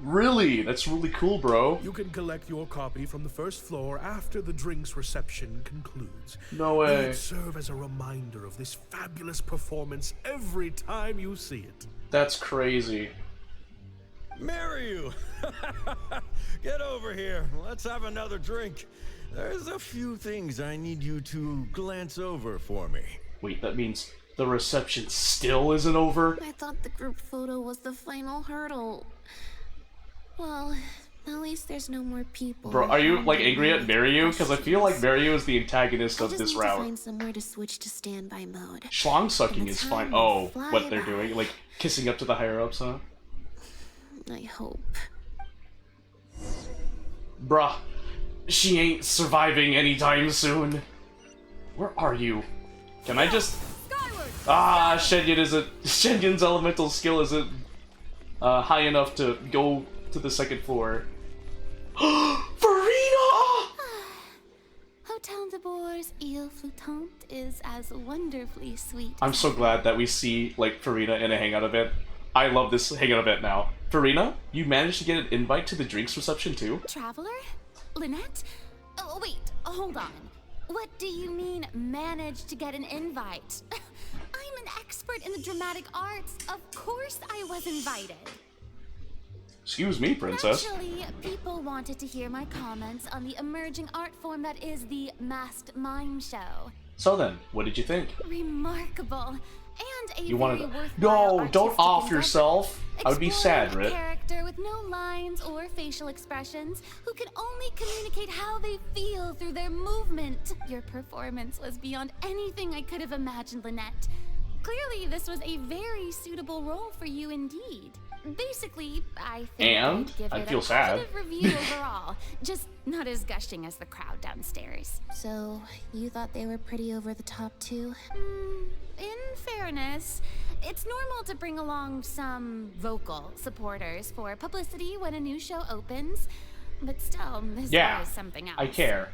Really? That's really cool, bro. You can collect your copy from the first floor after the drinks reception concludes. No way. It'll serve as a reminder of this fabulous performance every time you see it. That's crazy. Marry you! Get over here. Let's have another drink. There's a few things I need you to glance over for me. Wait, that means the reception still isn't over? I thought the group photo was the final hurdle. Well, at least there's no more people. Bro, are you, like, angry at Maryu? Because I feel like Maryu is the antagonist of this route. I just need to find somewhere to switch to standby mode. Schlong sucking is fine. Oh, what they're doing? Like, kissing up to the higher-ups, huh? I hope. Bruh, she ain't surviving anytime soon. Where are you? Can I just... Ah, Shenyun's elemental skill isn't high enough to go to the second floor. Farina! Hotel de Bour's Ile Flottante is as wonderfully sweet. I'm so glad that we see, like, Farina in a hangout event. I love this hangout event now. Farina, you managed to get an invite to the drinks reception too? Traveler? Lynette? Oh, wait, hold on. What do you mean, managed to get an invite? I'm an expert in the dramatic arts. Of course I was invited. Excuse me, princess. Actually, people wanted to hear my comments on the emerging art form that is the masked mime show. So then, what did you think? Remarkable. And a You wanted very to... worthwhile No, don't artistic off endeavor. yourself. I would be sad, Exploring a Rit. character with no lines or facial expressions who can only communicate how they feel through their movement. Your performance was beyond anything I could have imagined, Lynette. Clearly, this was a very suitable role for you indeed. Basically, I think And? I'd give I'd it feel a sad. positive review overall, just not as gushing as the crowd downstairs. So, you thought they were pretty over the top too? In fairness, it's normal to bring along some vocal supporters for publicity when a new show opens, but still, this was something else. I care.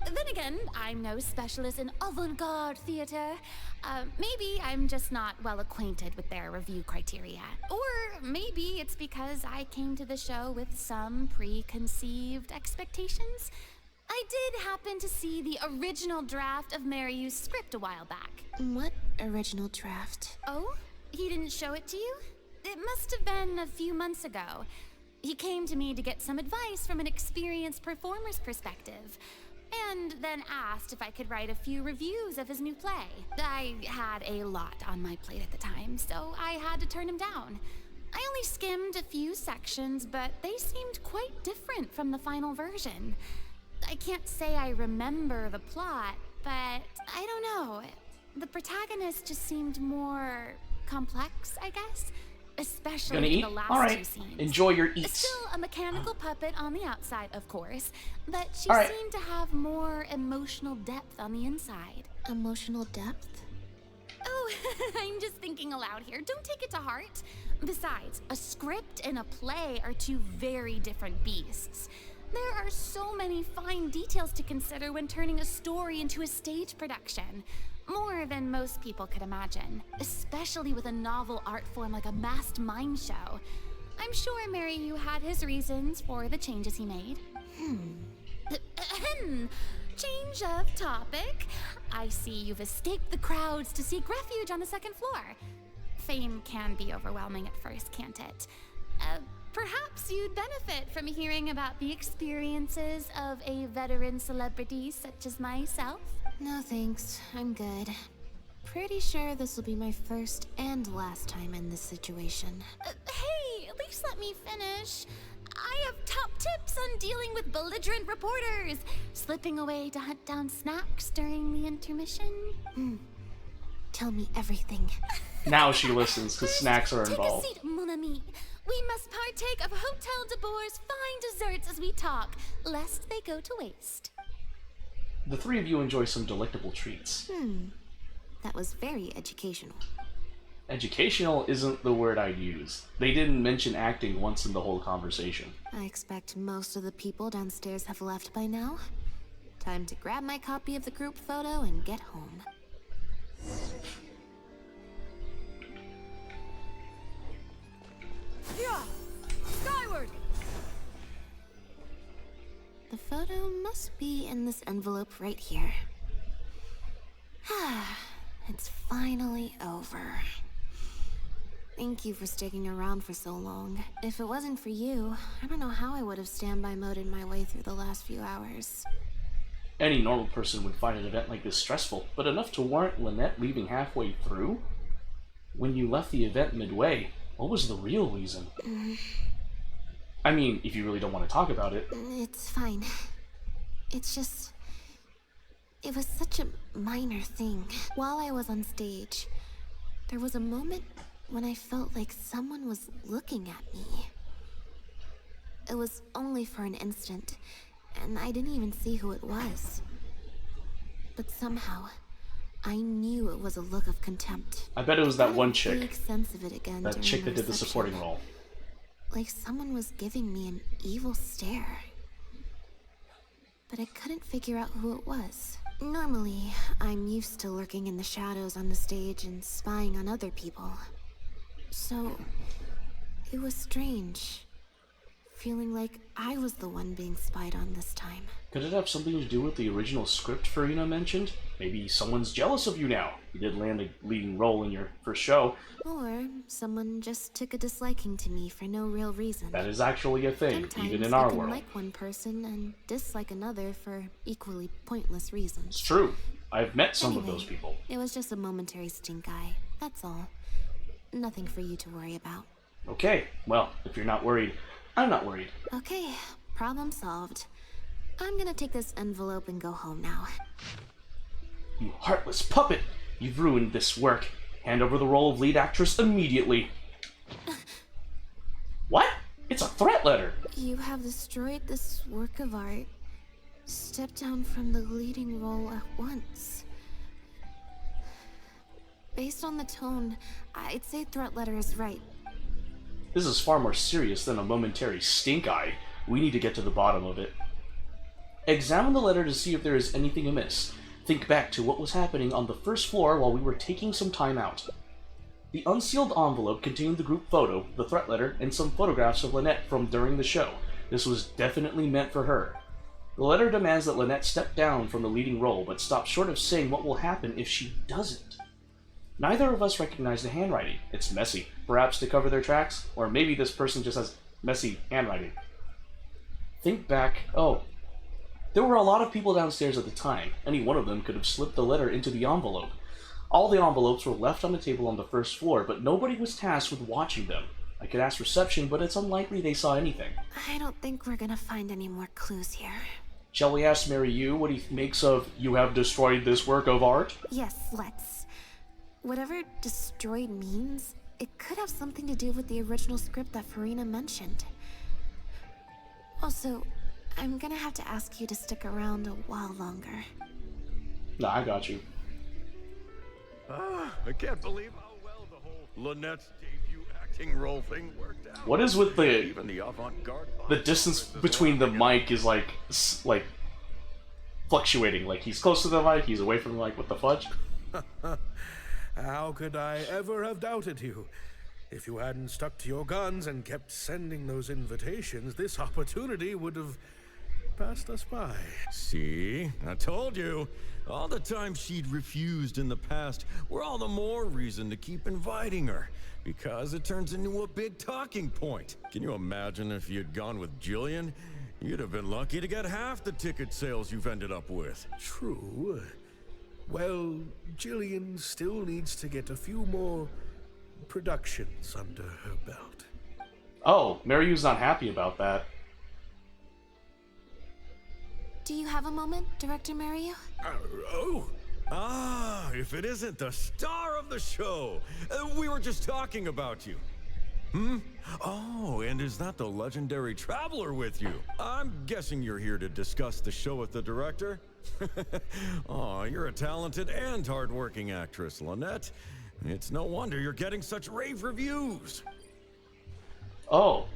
Then again, I'm no specialist in avant-garde theater. Maybe I'm just not well acquainted with their review criteria. Or maybe it's because I came to the show with some preconceived expectations. I did happen to see the original draft of Maryu's script a while back. What original draft? Oh? He didn't show it to you? It must have been a few months ago. He came to me to get some advice from an experienced performer's perspective, and then asked if I could write a few reviews of his new play. I had a lot on my plate at the time, so I had to turn him down. I only skimmed a few sections, but they seemed quite different from the final version. I can't say I remember the plot, but I don't know. The protagonist just seemed more complex, I guess. Especially Gonna in eat? the last Alright. two scenes. Enjoy your eats. Still a mechanical puppet on the outside, of course, but she Alright. seemed to have more emotional depth on the inside. Emotional depth? Oh, I'm just thinking aloud here. Don't take it to heart. Besides, a script and a play are two very different beasts. There are so many fine details to consider when turning a story into a stage production. More than most people could imagine, especially with a novel art form like a masked mime show. I'm sure Maryu had his reasons for the changes he made. Change of topic. I see you've escaped the crowds to seek refuge on the second floor. Fame can be overwhelming at first, can't it? Perhaps you'd benefit from hearing about the experiences of a veteran celebrity such as myself. No thanks, I'm good. Pretty sure this will be my first and last time in this situation. Hey, at least let me finish. I have top tips on dealing with belligerent reporters, slipping away to hunt down snacks during the intermission. Tell me everything. Now she listens, because snacks are Take involved. a seat, mon ami. We must partake of Hotel de Bour's fine desserts as we talk, lest they go to waste. The three of you enjoy some delectable treats. That was very educational. Educational isn't the word I'd use. They didn't mention acting once in the whole conversation. I expect most of the people downstairs have left by now. Time to grab my copy of the group photo and get home. photo must be in this envelope right here. It's finally over. Thank you for sticking around for so long. If it wasn't for you, I don't know how I would have standby moded my way through the last few hours. Any normal person would find an event like this stressful, but enough to warrant Lynette leaving halfway through? When you left the event midway, what was the real reason? I mean, if you really don't want to talk about it. It's fine. It's just... It was such a minor thing. While I was on stage, there was a moment when I felt like someone was looking at me. It was only for an instant, and I didn't even see who it was. But somehow, I knew it was a look of contempt. I bet it was that one chick. Make sense of it again. That chick that did the supporting role. Like someone was giving me an evil stare. But I couldn't figure out who it was. Normally, I'm used to lurking in the shadows on the stage and spying on other people. So, it was strange. Feeling like I was the one being spied on this time. Could it have something to do with the original script Farina mentioned? Maybe someone's jealous of you now. You did land a leading role in your first show. Or someone just took a disliking to me for no real reason. That is actually a thing, Sometimes even in our you world. can like one person and dislike another for equally pointless reasons. It's true. I've met some of Anyway, those people. It was just a momentary stink eye. That's all. Nothing for you to worry about. Okay, well, if you're not worried, I'm not worried. Okay, problem solved. I'm gonna take this envelope and go home now. You heartless puppet! You've ruined this work. Hand over the role of lead actress immediately. What? It's a threat letter! You have destroyed this work of art. Step down from the leading role at once. Based on the tone, I'd say threat letter is right. This is far more serious than a momentary stink eye. We need to get to the bottom of it. Examine the letter to see if there is anything amiss. Think back to what was happening on the first floor while we were taking some time out. The unsealed envelope contained the group photo, the threat letter, and some photographs of Lynette from during the show. This was definitely meant for her. The letter demands that Lynette step down from the leading role, but stops short of saying what will happen if she doesn't. Neither of us recognize the handwriting. It's messy, perhaps to cover their tracks, or maybe this person just has messy handwriting. Think back. Oh, there were a lot of people downstairs at the time. Any one of them could have slipped the letter into the envelope. All the envelopes were left on the table on the first floor, but nobody was tasked with watching them. I could ask reception, but it's unlikely they saw anything. I don't think we're gonna find any more clues here. Shall we ask Mary Yu what he makes of "you have destroyed this work of art"? Yes, let's. Whatever destroyed means, it could have something to do with the original script that Farina mentioned. Also, I'm gonna have to ask you to stick around a while longer. Nah, I got you. I can't believe how well the whole Lynette's debut acting role thing worked out. What is with the Even the avant-garde the distance between the mic is like fluctuating. Like he's close to the mic, he's away from the mic. What the fudge? How could I ever have doubted you? If you hadn't stuck to your guns and kept sending those invitations, this opportunity would have passed us by. See? I told you. All the times she'd refused in the past were all the more reason to keep inviting her. Because it turns into a big talking point. Can you imagine if you'd gone with Jillian? You'd have been lucky to get half the ticket sales you've ended up with. True. Well, Jillian still needs to get a few more productions under her belt. Oh, Mary Yu's not happy about that. Do you have a moment, Director Mario? If it isn't the star of the show. We were just talking about you. Oh, and is that the legendary Traveler with you? I'm guessing you're here to discuss the show with the director? Oh, you're a talented and hardworking actress, Lynette. It's no wonder you're getting such rave reviews. Oh.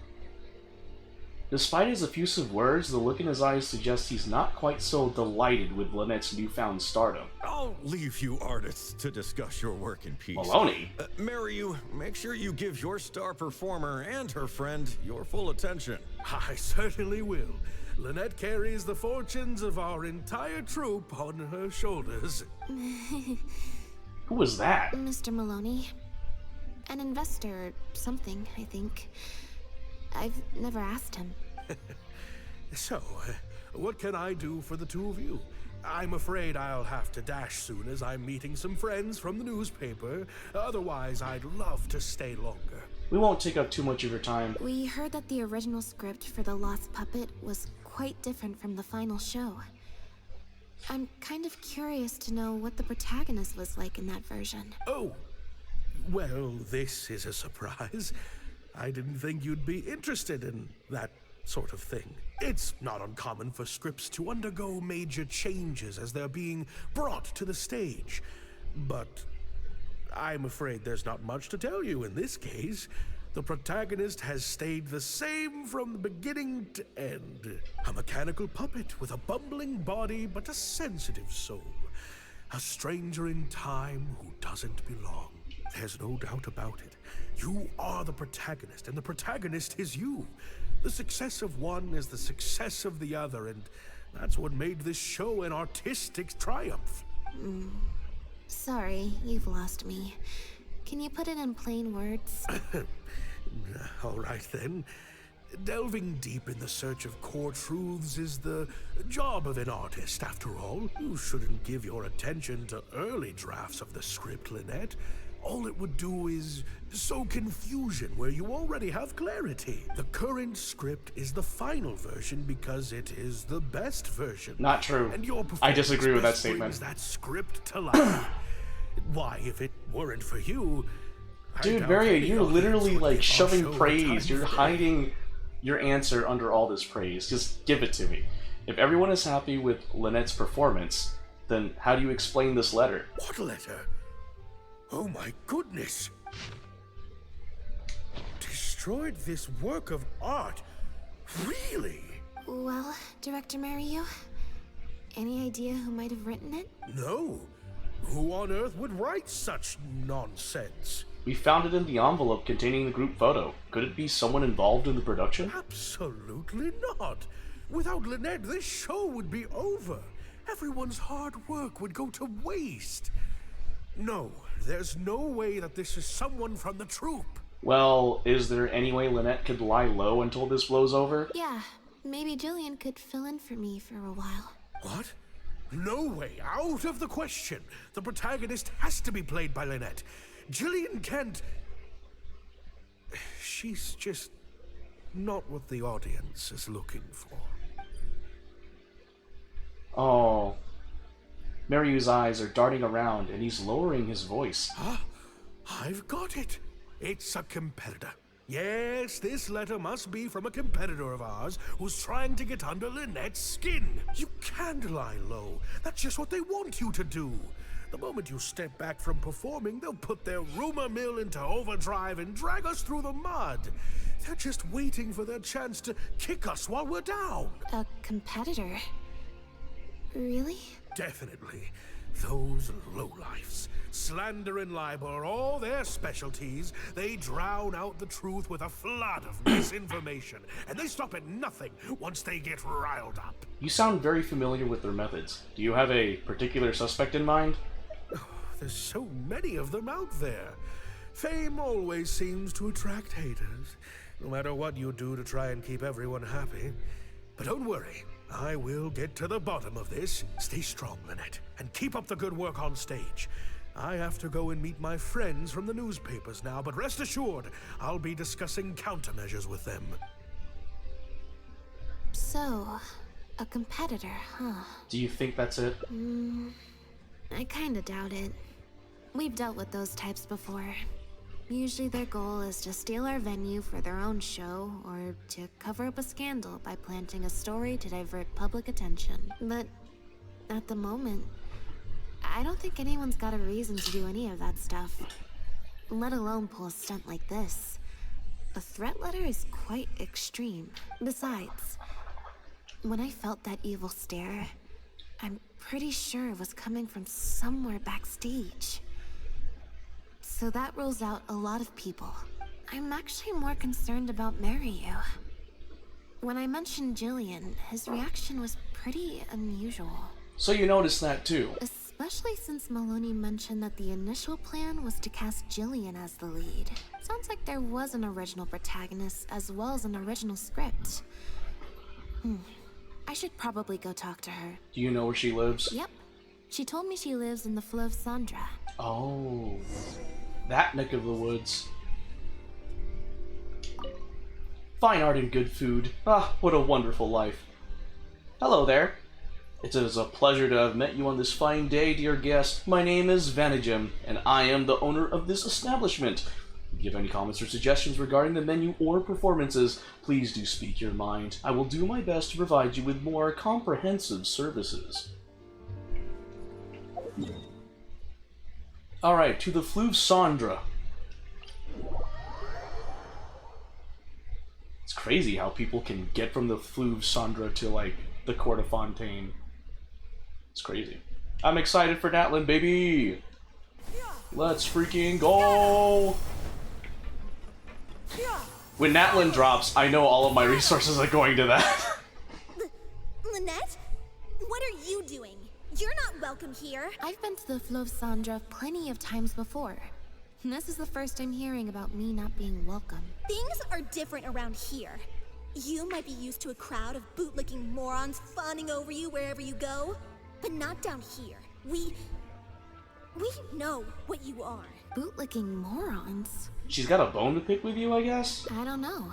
Despite his effusive words, the look in his eyes suggests he's not quite so delighted with Lynette's newfound stardom. I'll leave you artists to discuss your work in peace. Maloney? Maryu, make sure you give your star performer and her friend your full attention. I certainly will. Lynette carries the fortunes of our entire troupe on her shoulders. Who was that? Mr. Maloney. An investor or something, I think. I've never asked him. So, what can I do for the two of you? I'm afraid I'll have to dash soon as I'm meeting some friends from the newspaper. Otherwise, I'd love to stay longer. We won't take up too much of your time. We heard that the original script for The Lost Puppet was quite different from the final show. I'm kind of curious to know what the protagonist was like in that version. Oh, well, this is a surprise. I didn't think you'd be interested in that sort of thing. It's not uncommon for scripts to undergo major changes as they're being brought to the stage. But I'm afraid there's not much to tell you in this case. The protagonist has stayed the same from the beginning to end. A mechanical puppet with a bumbling body but a sensitive soul. A stranger in time who doesn't belong. There's no doubt about it. You are the protagonist, and the protagonist is you. The success of one is the success of the other, and that's what made this show an artistic triumph. Sorry, you've lost me. Can you put it in plain words? All right then. Delving deep in the search of core truths is the job of an artist, after all. You shouldn't give your attention to early drafts of the script, Lynette. All it would do is sow confusion where you already have clarity. The current script is the final version because it is the best version. Not true. And your I disagree with that performance statement. brings that script to life. Why, if it weren't for you... Dude, Mario, you're literally like shoving praise. You're hiding your answer under all this praise. Just give it to me. If everyone is happy with Lynette's performance, then how do you explain this letter? What letter? Oh my goodness! Destroyed this work of art? Really? Well, Director Maryu, any idea who might have written it? No. Who on earth would write such nonsense? We found it in the envelope containing the group photo. Could it be someone involved in the production? Absolutely not. Without Lynette, this show would be over. Everyone's hard work would go to waste. No, there's no way that this is someone from the troupe. Well, is there any way Lynette could lie low until this blows over? Yeah, maybe Jillian could fill in for me for a while. What? No way, out of the question. The protagonist has to be played by Lynette. Jillian can't... She's just not what the audience is looking for. Oh. Maryu's eyes are darting around, and he's lowering his voice. Huh? I've got it. It's a competitor. Yes, this letter must be from a competitor of ours who's trying to get under Lynette's skin. You can't lie low. That's just what they want you to do. The moment you step back from performing, they'll put their rumor mill into overdrive and drag us through the mud. They're just waiting for their chance to kick us while we're down. A competitor? Really? Definitely. Those lowlifes. Slander and libel are all their specialties. They drown out the truth with a flood of misinformation, and they stop at nothing once they get riled up. You sound very familiar with their methods. Do you have a particular suspect in mind? There's so many of them out there. Fame always seems to attract haters, no matter what you do to try and keep everyone happy. But don't worry. I will get to the bottom of this. Stay strong, Lynette, and keep up the good work on stage. I have to go and meet my friends from the newspapers now, but rest assured, I'll be discussing countermeasures with them. So, a competitor, huh? Do you think that's it? I kinda doubt it. We've dealt with those types before. Usually their goal is to steal our venue for their own show, or to cover up a scandal by planting a story to divert public attention. But at the moment, I don't think anyone's got a reason to do any of that stuff. Let alone pull a stunt like this. A threat letter is quite extreme. Besides, when I felt that evil stare, I'm pretty sure it was coming from somewhere backstage. So that rules out a lot of people. I'm actually more concerned about Mariyu. When I mentioned Jillian, his reaction was pretty unusual. So you noticed that too. Especially since Maloney mentioned that the initial plan was to cast Jillian as the lead. Sounds like there was an original protagonist as well as an original script. I should probably go talk to her. Do you know where she lives? Yep. She told me she lives in the Fleuve Sandra. Oh, that neck of the woods. Fine art and good food. Ah, what a wonderful life. Hello there. It is a pleasure to have met you on this fine day, dear guest. My name is Vanijim, and I am the owner of this establishment. If you have any comments or suggestions regarding the menu or performances, please do speak your mind. I will do my best to provide you with more comprehensive services. Alright, to the Fleuve Sandra. It's crazy how people can get from the Fleuve Sandra to, like, the Court of Fontaine. It's crazy. I'm excited for Natlin, baby! Let's freaking go! When Natlin drops, I know all of my resources are going to that. Lynette? What are you doing? You're not welcome here. I've been to the Fleuve Sandra plenty of times before. And this is the first I'm hearing about me not being welcome. Things are different around here. You might be used to a crowd of bootlicking morons fawning over you wherever you go, but not down here. We know what you are. Bootlicking morons? She's got a bone to pick with you, I guess? I don't know.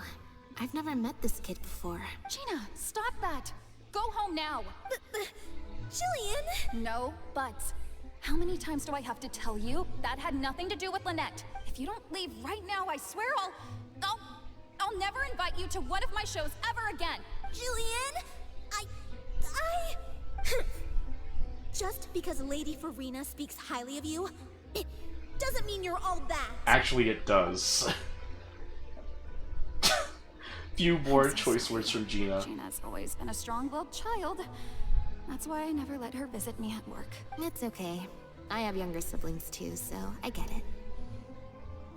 I've never met this kid before. Gina, stop that! Go home now! Jillian! No buts. How many times do I have to tell you? That had nothing to do with Lynette. If you don't leave right now, I swear I'll never invite you to one of my shows ever again! Jillian! I... Just because Lady Farina speaks highly of you, it doesn't mean you're all that. Actually, it does. Few more choice words from Gina. Gina's always been a strong-willed child. That's why I never let her visit me at work. It's okay. I have younger siblings too, so I get it.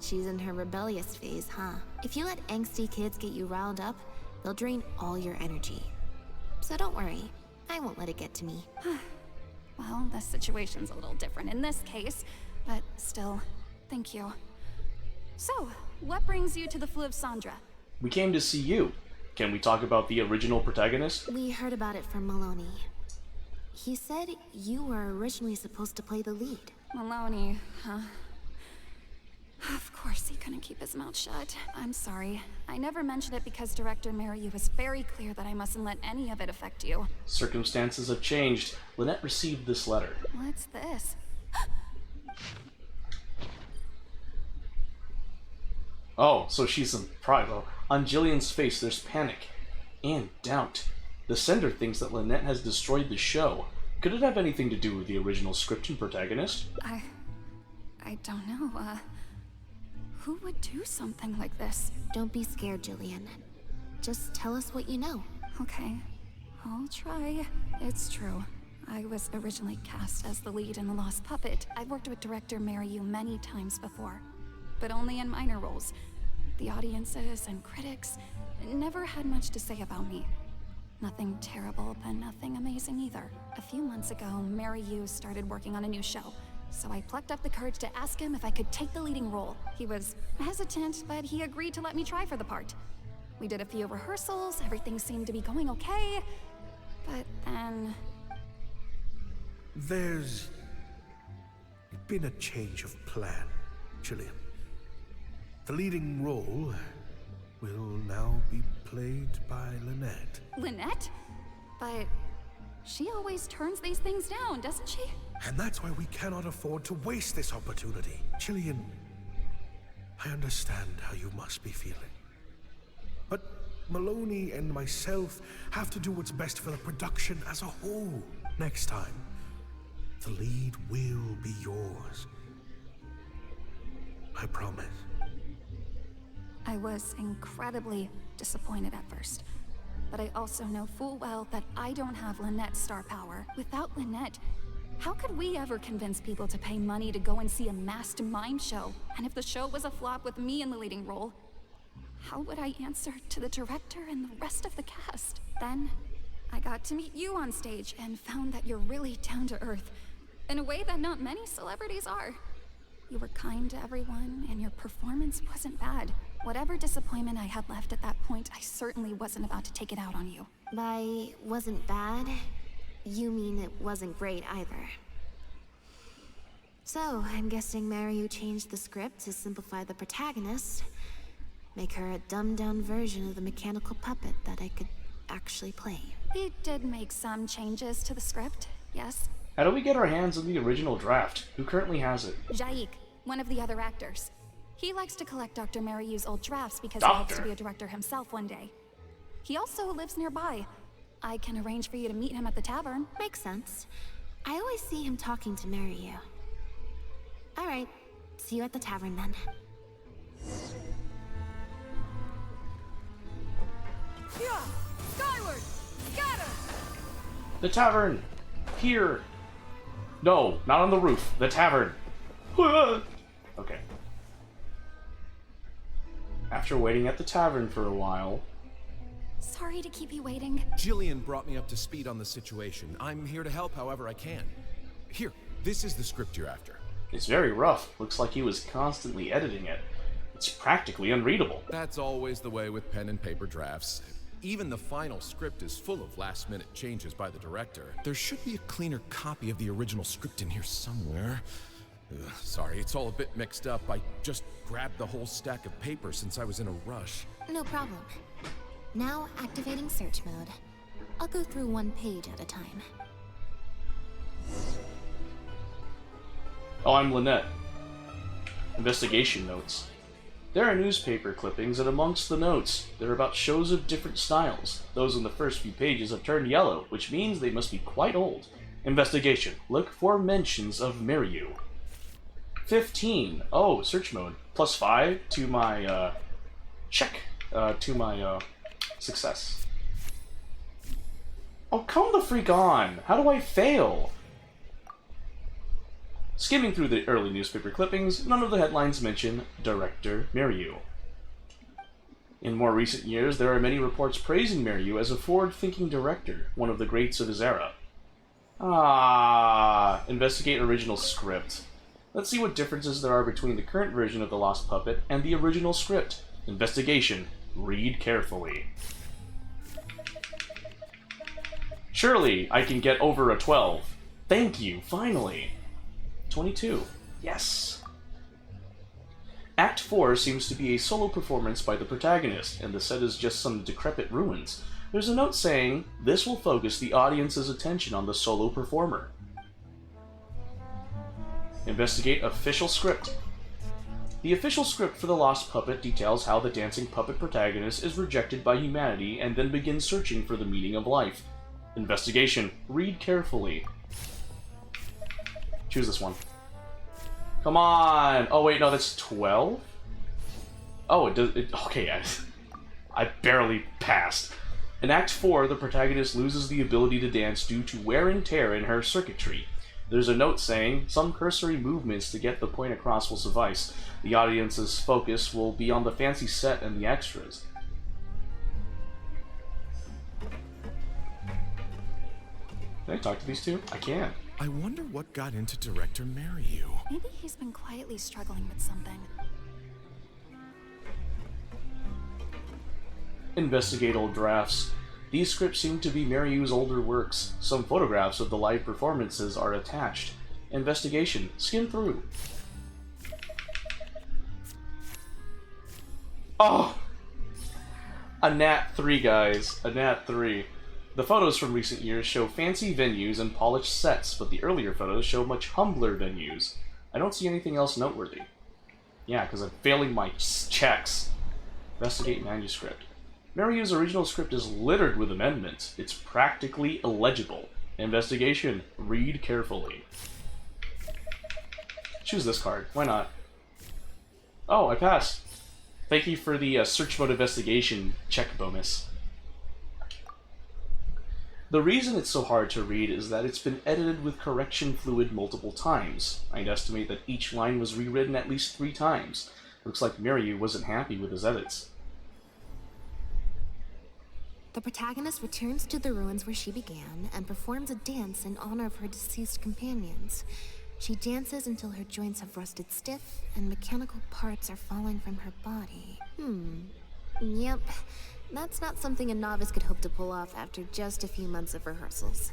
She's in her rebellious phase, huh? If you let angsty kids get you riled up, they'll drain all your energy. So don't worry, I won't let it get to me. Well, the situation's a little different in this case, but still, thank you. So, what brings you to the Fleuve Sandra? We came to see you. Can we talk about the original protagonist? We heard about it from Maloney. He said you were originally supposed to play the lead. Maloney, huh? Of course he couldn't keep his mouth shut. I'm sorry. I never mentioned it because Director Mariyu was very clear that I mustn't let any of it affect you. Circumstances have changed. Lynette received this letter. What's this? Oh, so she's in private. On Jillian's face, there's panic and doubt. The sender thinks that Lynette has destroyed the show. Could it have anything to do with the original script and protagonist? I don't know, who would do something like this? Don't be scared, Jillian. Just tell us what you know. Okay, I'll try. It's true. I was originally cast as the lead in The Lost Puppet. I've worked with director Mariyu many times before, but only in minor roles. The audiences and critics never had much to say about me. Nothing terrible, but nothing amazing either. A few months ago, Mariyu started working on a new show, so I plucked up the courage to ask him if I could take the leading role. He was hesitant, but he agreed to let me try for the part. We did a few rehearsals, everything seemed to be going okay, but then... There's been a change of plan, Jillian. The leading role will now be played by Lynette. Lynette? But she always turns these things down, doesn't she? And that's why we cannot afford to waste this opportunity. Jillian, I understand how you must be feeling. But Maloney and myself have to do what's best for the production as a whole. Next time, the lead will be yours. I promise. I was incredibly disappointed at first. but I also know full well that I don't have Lynette's star power. Without Lynette, how could we ever convince people to pay money to go and see a masked mime show? And if the show was a flop with me in the leading role, how would I answer to the director and the rest of the cast? Then, I got to meet you on stage and found that you're really down to earth, in a way that not many celebrities are. You were kind to everyone, and your performance wasn't bad. Whatever disappointment I had left at that point, I certainly wasn't about to take it out on you. By wasn't bad, you mean it wasn't great either. So, I'm guessing Maryu changed the script to simplify the protagonist, make her a dumbed-down version of the mechanical puppet that I could actually play. He did make some changes to the script, yes. How do we get our hands on the original draft? Who currently has it? Jaik, one of the other actors. He likes to collect Dr. Maryu's old drafts because he hopes to be a director himself one day. He also lives nearby. I can arrange for you to meet him at the tavern. Makes sense. I always see him talking to Maryu. Alright, see you at the tavern then. Yeah! Skyward! Scatter! The tavern! Here! No, not on the roof. The tavern! Okay. After waiting at the tavern for a while... Sorry to keep you waiting. Jillian brought me up to speed on the situation. I'm here to help however I can. Here, this is the script you're after. It's very rough. Looks like he was constantly editing it. It's practically unreadable. That's always the way with pen and paper drafts. Even the final script is full of last-minute changes by the director. There should be a cleaner copy of the original script in here somewhere. Sorry, it's all a bit mixed up. I just grabbed the whole stack of paper since I was in a rush. No problem. Now activating search mode. I'll go through one page at a time. Oh, I'm Lynette. Investigation notes. There are newspaper clippings, and amongst the notes, they're about shows of different styles. Those in the first few pages have turned yellow, which means they must be quite old. Investigation. Look for mentions of Maryu. 15. Oh, search mode. +5 to my, to my, success. Oh, come the freak on! How do I fail? Skimming through the early newspaper clippings, none of the headlines mention Director Maryu. In more recent years, there are many reports praising Maryu as a forward-thinking director, one of the greats of his era. Investigate original script. Let's see what differences there are between the current version of The Lost Puppet and the original script. Investigation. Read carefully. Surely I can get over a 12. Thank you, finally. 22. Yes. Act 4 seems to be a solo performance by the protagonist, and the set is just some decrepit ruins. There's a note saying, this will focus the audience's attention on the solo performer. Investigate official script. The official script for The Lost Puppet details how the dancing puppet protagonist is rejected by humanity and then begins searching for the meaning of life. Investigation. Read carefully. Choose this one. Come on! Oh wait, no, that's 12? Oh, it does. Okay, I barely passed. In Act 4, the protagonist loses the ability to dance due to wear and tear in her circuitry. There's a note saying, some cursory movements to get the point across will suffice. The audience's focus will be on the fancy set and the extras. Can I talk to these two? I can. I wonder what got into Director Maryu. Maybe he's been quietly struggling with something. Investigate old drafts. These scripts seem to be Maryu's older works. Some photographs of the live performances are attached. Investigation. Skim through. Oh! A Nat 3, guys. A Nat 3. The photos from recent years show fancy venues and polished sets, but the earlier photos show much humbler venues. I don't see anything else noteworthy. Yeah, because I'm failing my checks. Investigate manuscript. Maryu's original script is littered with amendments. It's practically illegible. Investigation. Read carefully. Choose this card. Why not? Oh, I passed. Thank you for the search mode investigation check bonus. The reason it's so hard to read is that it's been edited with correction fluid multiple times. I'd estimate that each line was rewritten at least 3 times. Looks like Miryu wasn't happy with his edits. The protagonist returns to the ruins where she began and performs a dance in honor of her deceased companions. She dances until her joints have rusted stiff and mechanical parts are falling from her body. Yep. That's not something a novice could hope to pull off after just a few months of rehearsals.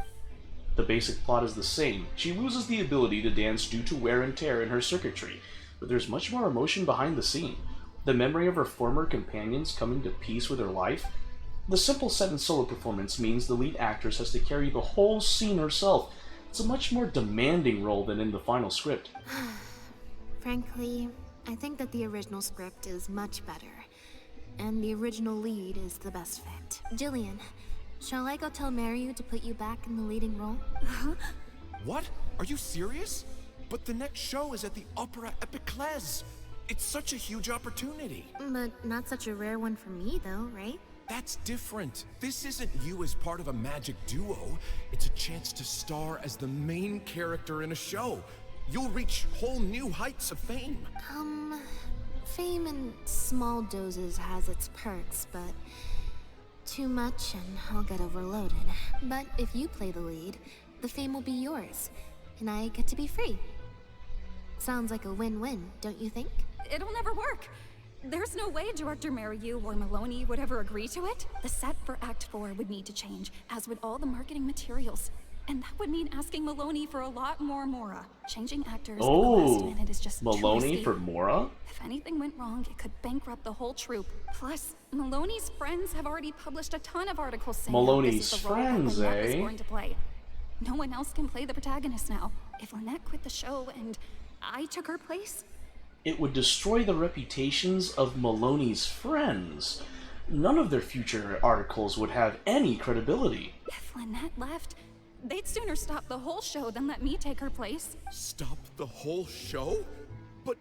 The basic plot is the same. She loses the ability to dance due to wear and tear in her circuitry, but there's much more emotion behind the scene. The memory of her former companions coming to peace with her life. The simple set and solo performance means the lead actress has to carry the whole scene herself. It's a much more demanding role than in the final script. Frankly, I think that the original script is much better. And the original lead is the best fit. Jillian, shall I go tell Miryu to put you back in the leading role? What? Are you serious? But the next show is at the Opera Epiclese. It's such a huge opportunity. But not such a rare one for me, though, right? That's different. This isn't you as part of a magic duo. It's a chance to star as the main character in a show. You'll reach whole new heights of fame. Fame in small doses has its perks, but too much and I'll get overloaded. But if you play the lead, the fame will be yours, and I get to be free. Sounds like a win-win, don't you think? It'll never work. There's no way Director Miryu or Maloney would ever agree to it. The set for Act 4 would need to change, as would all the marketing materials. And that would mean asking Maloney for a lot more Mora. Changing actors at the last minute is just Maloney too for Mora? If anything went wrong, it could bankrupt the whole troupe. Plus, Maloney's friends have already published a ton of articles saying Maloney's this is the role friends, that Lynette is eh? going to play. No one else can play the protagonist now. If Lynette quit the show and I took her place, it would destroy the reputations of Maloney's friends. None of their future articles would have any credibility. if Lynette left, they'd sooner stop the whole show than let me take her place. Stop the whole show? But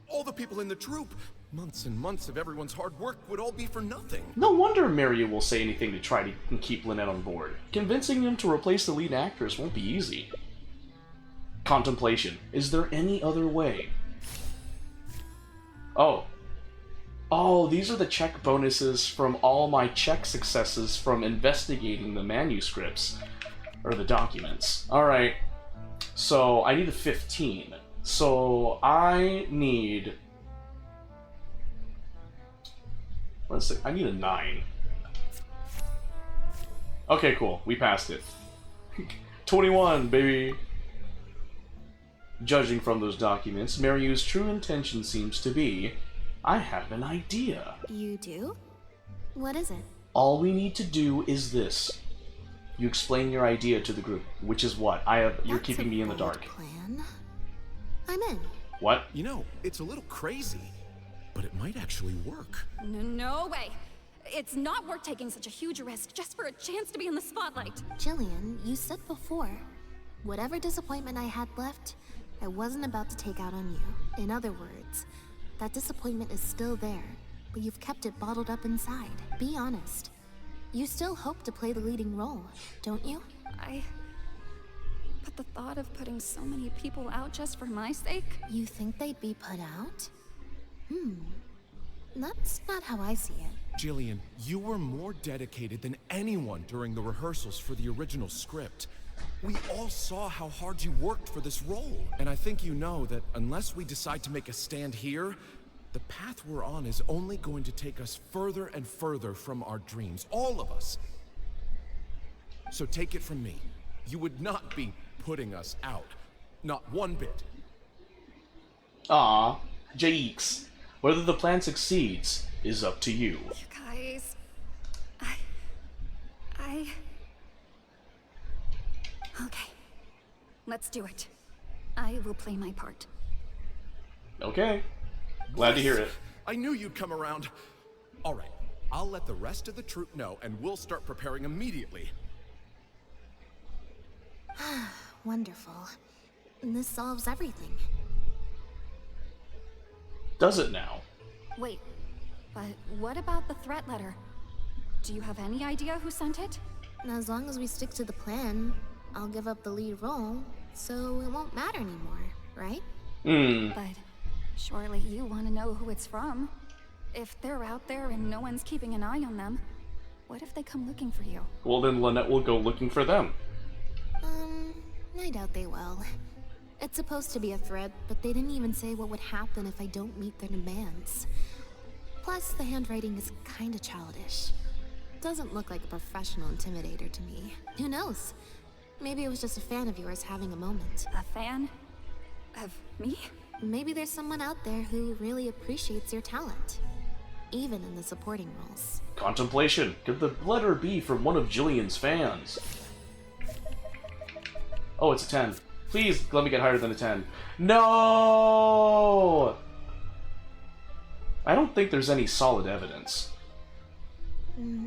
all the people in the troupe, months and months of everyone's hard work would all be for nothing. No wonder Miryu will say anything to try to keep Lynette on board. Convincing him to replace the lead actress won't be easy. Contemplation. Is there any other way? Oh, these are the check bonuses from all my check successes from investigating the manuscripts. Or the documents. Alright. So, I need a 15. So, I need... I need a 9. Okay, cool. We passed it. 21, baby! Judging from those documents, Miryu's true intention seems to be... I have an idea. You do? What is it? All we need to do is this. You explain your idea to the group, which is what? You're keeping me in the dark. Plan. I'm in. What? You know, it's a little crazy, but it might actually work. No way. It's not worth taking such a huge risk just for a chance to be in the spotlight. Jillian, you said before, whatever disappointment I had left, I wasn't about to take out on you. In other words, that disappointment is still there, but you've kept it bottled up inside. Be honest. You still hope to play the leading role, don't you? But the thought of putting so many people out just for my sake? You think they'd be put out? That's not how I see it. Jillian, you were more dedicated than anyone during the rehearsals for the original script. We all saw how hard you worked for this role. And I think you know that unless we decide to make a stand here, the path we're on is only going to take us further and further from our dreams, all of us. So take it from me, you would not be putting us out. Not one bit. Ah, Jaix. Whether the plan succeeds is up to you. You guys... Okay. Let's do it. I will play my part. Okay. Glad to hear it. I knew you'd come around. All right, I'll let the rest of the troupe know, and we'll start preparing immediately. Wonderful. This solves everything. Does it now? Wait, but what about the threat letter? Do you have any idea who sent it? As long as we stick to the plan, I'll give up the lead role, so it won't matter anymore, right? But surely you want to know who it's from. If they're out there and no one's keeping an eye on them, what if they come looking for you? Well, then Lynette will go looking for them. I doubt they will. It's supposed to be a threat, but they didn't even say what would happen if I don't meet their demands. Plus, the handwriting is kinda childish. Doesn't look like a professional intimidator to me. Who knows? Maybe it was just a fan of yours having a moment. A fan? Of me? Maybe there's someone out there who really appreciates your talent. Even in the supporting roles. Contemplation. Could the letter be from one of Jillian's fans? Oh, it's a 10. Please, let me get higher than a 10. No! I don't think there's any solid evidence.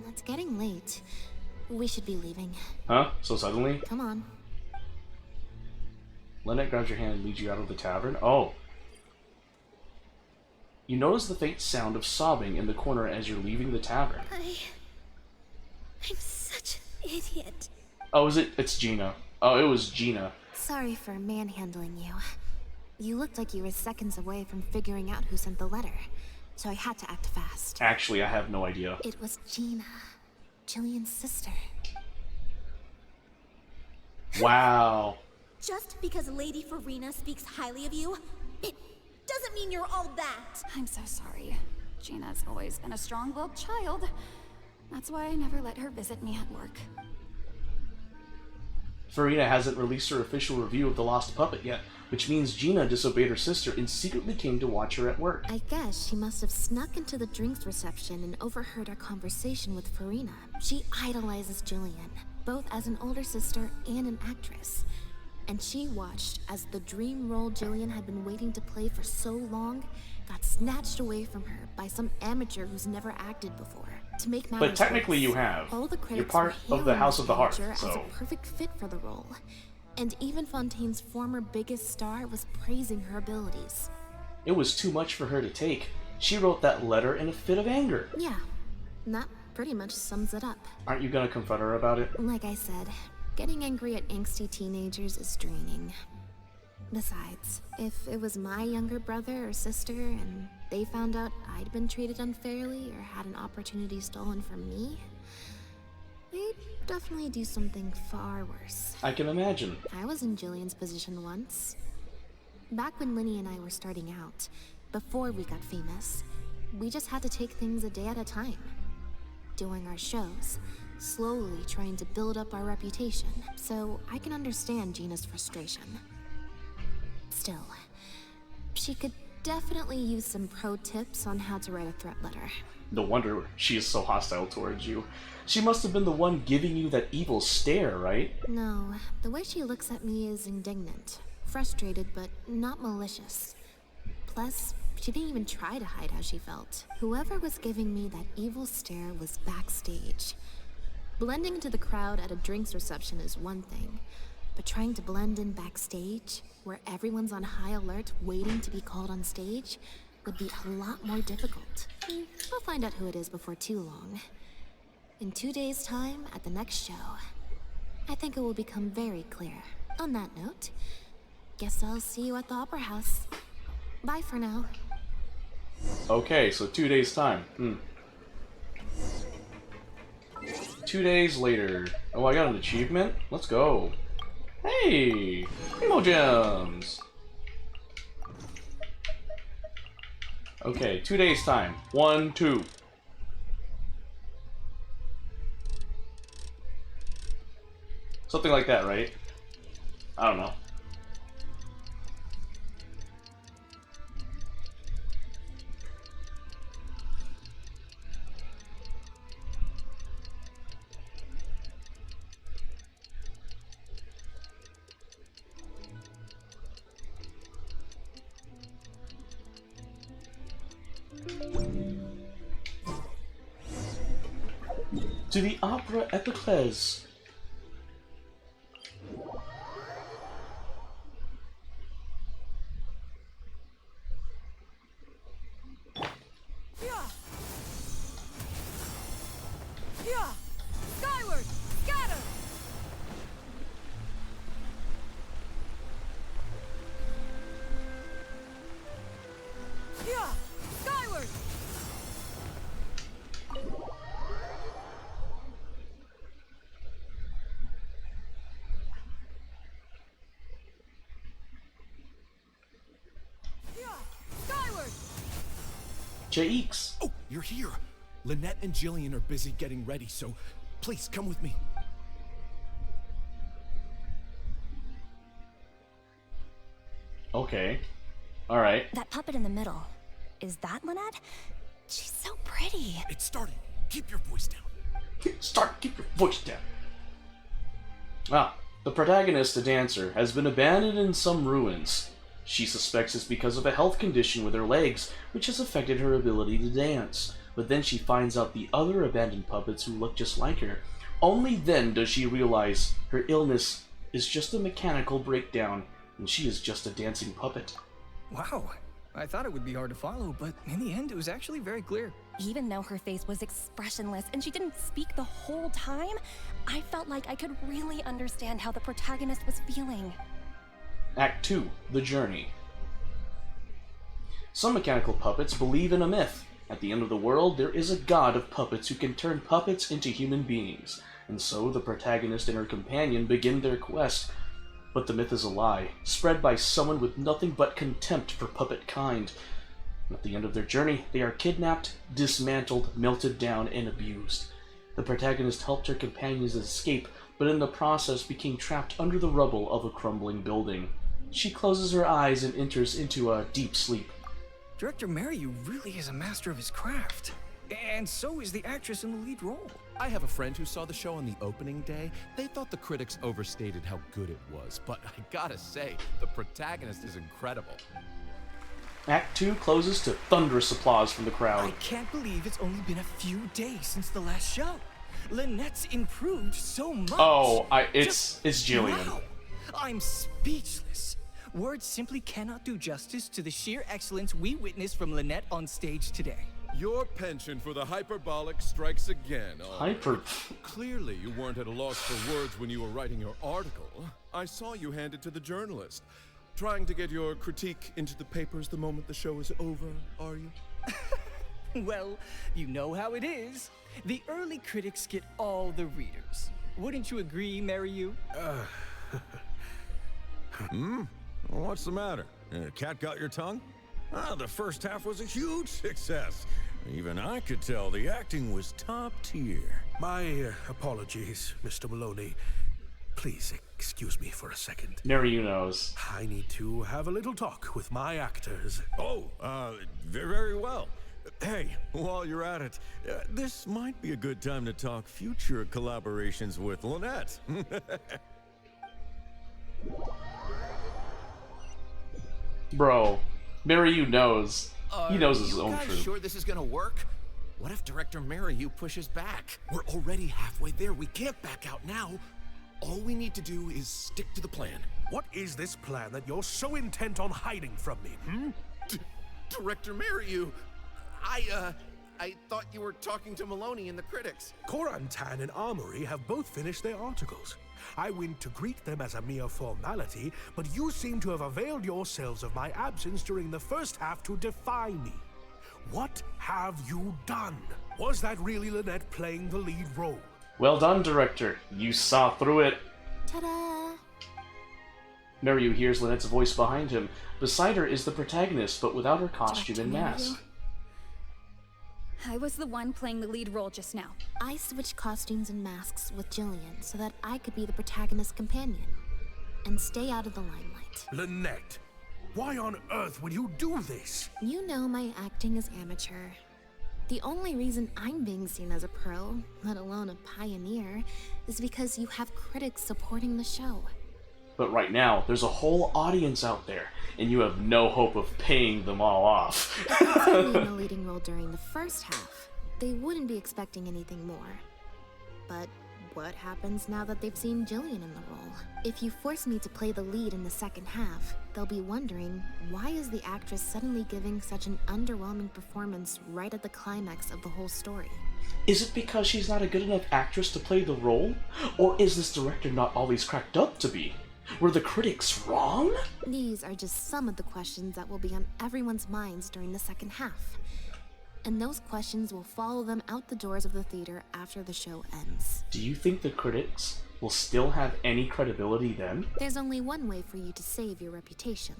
It's getting late. We should be leaving. Huh? So suddenly? Come on. Lynette grabs your hand and leads you out of the tavern. Oh. You notice the faint sound of sobbing in the corner as you're leaving the tavern. I'm such an idiot. Oh, it's Gina. Oh, it was Gina. Sorry for manhandling you. You looked like you were seconds away from figuring out who sent the letter, so I had to act fast. Actually, I have no idea. It was Gina, Jillian's sister. Wow. Just because Lady Farina speaks highly of you, it doesn't mean you're all that. I'm so sorry. Gina's always been a strong-willed child. That's why I never let her visit me at work. Farina hasn't released her official review of The Lost Puppet yet, which means Gina disobeyed her sister and secretly came to watch her at work. I guess she must have snuck into the drinks reception and overheard our conversation with Farina. She idolizes Jillian, both as an older sister and an actress. And she watched as the dream role Jillian had been waiting to play for so long got snatched away from her by some amateur who's never acted before. To make matters But technically worse, you have. all the critics You're part were of the House of the Heart, hailing so... as a perfect fit for the role. And even Fontaine's former biggest star was praising her abilities. It was too much for her to take. She wrote that letter in a fit of anger. Yeah, that pretty much sums it up. Aren't you gonna confront her about it? Like I said, getting angry at angsty teenagers is draining. Besides, if it was my younger brother or sister and they found out I'd been treated unfairly or had an opportunity stolen from me, they'd definitely do something far worse. I can imagine. I was in Jillian's position once. Back when Linny and I were starting out, before we got famous, we just had to take things a day at a time. Doing our shows, slowly trying to build up our reputation, so I can understand Gina's frustration. Still, she could definitely use some pro tips on how to write a threat letter. No wonder she is so hostile towards you. She must have been the one giving you that evil stare, right? No, the way she looks at me is indignant, frustrated, but not malicious. Plus, she didn't even try to hide how she felt. Whoever was giving me that evil stare was backstage. Blending into the crowd at a drinks reception is one thing, but trying to blend in backstage, where everyone's on high alert waiting to be called on stage, would be a lot more difficult. We'll find out who it is before too long. In 2 days' time, at the next show, I think it will become very clear. On that note, guess I'll see you at the Opera House. Bye for now. Okay, so 2 days' time. 2 days later. Oh, I got an achievement? Let's go. Hey! Emo gems! Okay, 2 days' time. 1, 2. Something like that, right? I don't know. To the Opera Epiclese. Yeah! Skyward! Scatter! Yeah! Skyward! Yeah! Skyward! Jakes. Oh, you're here. Lynette and Jillian are busy getting ready, so please come with me. Okay. Alright. That puppet in the middle, is that Lynette? She's so pretty. It's starting. Keep your voice down. Keep your voice down. Ah, the protagonist, a dancer, has been abandoned in some ruins. She suspects it's because of a health condition with her legs, which has affected her ability to dance. But then she finds out the other abandoned puppets who look just like her. Only then does she realize her illness is just a mechanical breakdown, and she is just a dancing puppet. Wow. I thought it would be hard to follow, but in the end, it was actually very clear. Even though her face was expressionless and she didn't speak the whole time, I felt like I could really understand how the protagonist was feeling. Act 2. The Journey. Some mechanical puppets believe in a myth. At the end of the world, there is a god of puppets who can turn puppets into human beings. And so the protagonist and her companion begin their quest. But the myth is a lie, spread by someone with nothing but contempt for puppet kind. At the end of their journey, they are kidnapped, dismantled, melted down, and abused. The protagonist helped her companions escape, but in the process became trapped under the rubble of a crumbling building. She closes her eyes and enters into a deep sleep. Director Mariyu really is a master of his craft. And so is the actress in the lead role. I have a friend who saw the show on the opening day. They thought the critics overstated how good it was, but I gotta say, the protagonist is incredible. Act 2 closes to thunderous applause from the crowd. I can't believe it's only been a few days since the last show. Lynette's improved so much. Oh, it's Jillian. Wow. I'm speechless. Words simply cannot do justice to the sheer excellence we witnessed from Lynette on stage today. Your penchant for the hyperbolic strikes again. Clearly, you weren't at a loss for words when you were writing your article. I saw you hand it to the journalist. Trying to get your critique into the papers the moment the show is over, are you? Well, you know how it is. The early critics get all the readers. Wouldn't you agree, Mariyu? What's the matter? Cat got your tongue? The first half was a huge success. Even I could tell the acting was top tier. My apologies, Mr. Maloney. Please excuse me for a second. Mariyu knows. I need to have a little talk with my actors. Oh, very well. Hey, while you're at it, this might be a good time to talk future collaborations with Lynette. Bro, Mariyu knows. He knows his own guys truth. Sure this is gonna work? What if Director Mariyu pushes back? We're already halfway there. We can't back out now. All we need to do is stick to the plan. What is this plan that you're so intent on hiding from me, Director Mariyu, I thought you were talking to Maloney and the critics. Korantan and Armory have both finished their articles. I went to greet them as a mere formality, but you seem to have availed yourselves of my absence during the first half to defy me. What have you done? Was that really Lynette playing the lead role? Well done, director. You saw through it. Ta-da! Mariyu hears Lynette's voice behind him. Beside her is the protagonist, but without her costume and mask. I was the one playing the lead role just now. I switched costumes and masks with Jillian so that I could be the protagonist's companion and stay out of the limelight. Lynette, why on earth would you do this? You know my acting is amateur. The only reason I'm being seen as a pro, let alone a pioneer, is because you have critics supporting the show. But right now, there's a whole audience out there, and you have no hope of paying them all off. If you put me in a leading role during the first half, they wouldn't be expecting anything more. But what happens now that they've seen Jillian in the role? If you force me to play the lead in the second half, they'll be wondering, why is the actress suddenly giving such an underwhelming performance right at the climax of the whole story? Is it because she's not a good enough actress to play the role? Or is this director not always cracked up to be? Were the critics wrong? These are just some of the questions that will be on everyone's minds during the second half. And those questions will follow them out the doors of the theater after the show ends. Do you think the critics will still have any credibility then? There's only one way for you to save your reputation.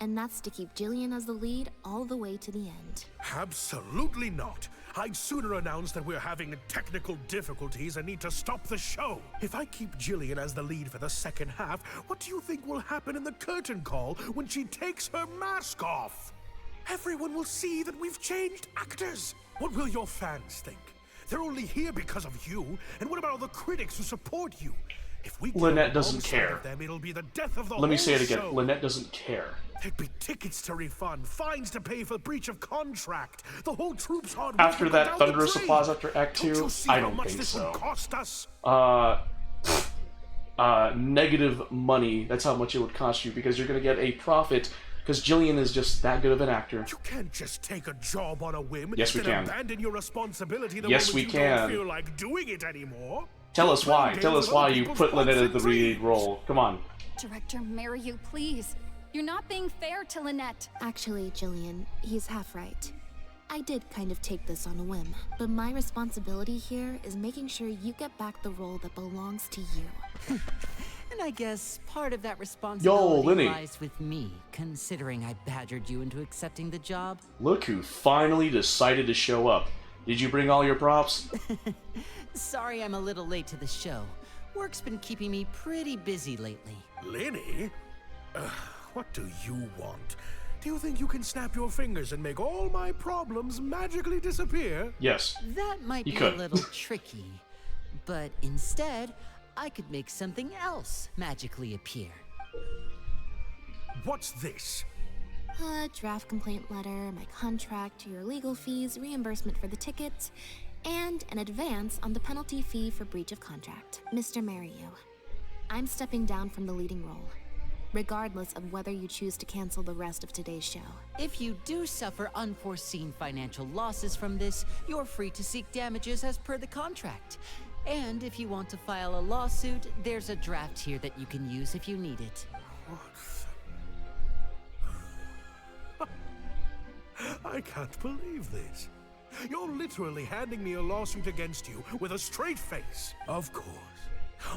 And that's to keep Jillian as the lead all the way to the end. Absolutely not. I'd sooner announce that we're having technical difficulties and need to stop the show. If I keep Jillian as the lead for the second half, what do you think will happen in the curtain call when she takes her mask off? Everyone will see that we've changed actors. What will your fans think? They're only here because of you. And what about all the critics who support you? If we Lynette doesn't care. them, it'll be the death of the Let me say it again. show. Lynette doesn't care. There'd be tickets to refund, fines to pay for breach of contract. The whole troop's hard. After that thunderous applause after Act 2, I don't think so. Cost us? Negative money. That's how much it would cost you, because you're gonna get a profit, because Jillian is just that good of an actor. You can't just take a job on a whim. Yes, we can. Abandon your responsibility the Yes, moment we you can. don't feel like doing it anymore. Tell us why. Games Tell us of why other you people's put Lynette in the pots and lead dreams. role. Come on. Director, marry you, please. You're not being fair to Lynette. Actually, Jillian, he's half right. I did kind of take this on a whim, but my responsibility here is making sure you get back the role that belongs to you. And I guess part of that responsibility Linny. lies with me, considering I badgered you into accepting the job. Look who finally decided to show up. Did you bring all your props? Sorry I'm a little late to the show. Work's been keeping me pretty busy lately. Linny? What do you want? Do you think you can snap your fingers and make all my problems magically disappear? Yes. That might You be could. a little tricky, but instead, I could make something else magically appear. What's this? A draft complaint letter, my contract, your legal fees, reimbursement for the tickets, and an advance on the penalty fee for breach of contract. Mr. Mariu, I'm stepping down from the leading role, regardless of whether you choose to cancel the rest of today's show. If you do suffer unforeseen financial losses from this, you're free to seek damages as per the contract. And if you want to file a lawsuit, there's a draft here that you can use if you need it. I can't believe this. You're literally handing me a lawsuit against you with a straight face. Of course.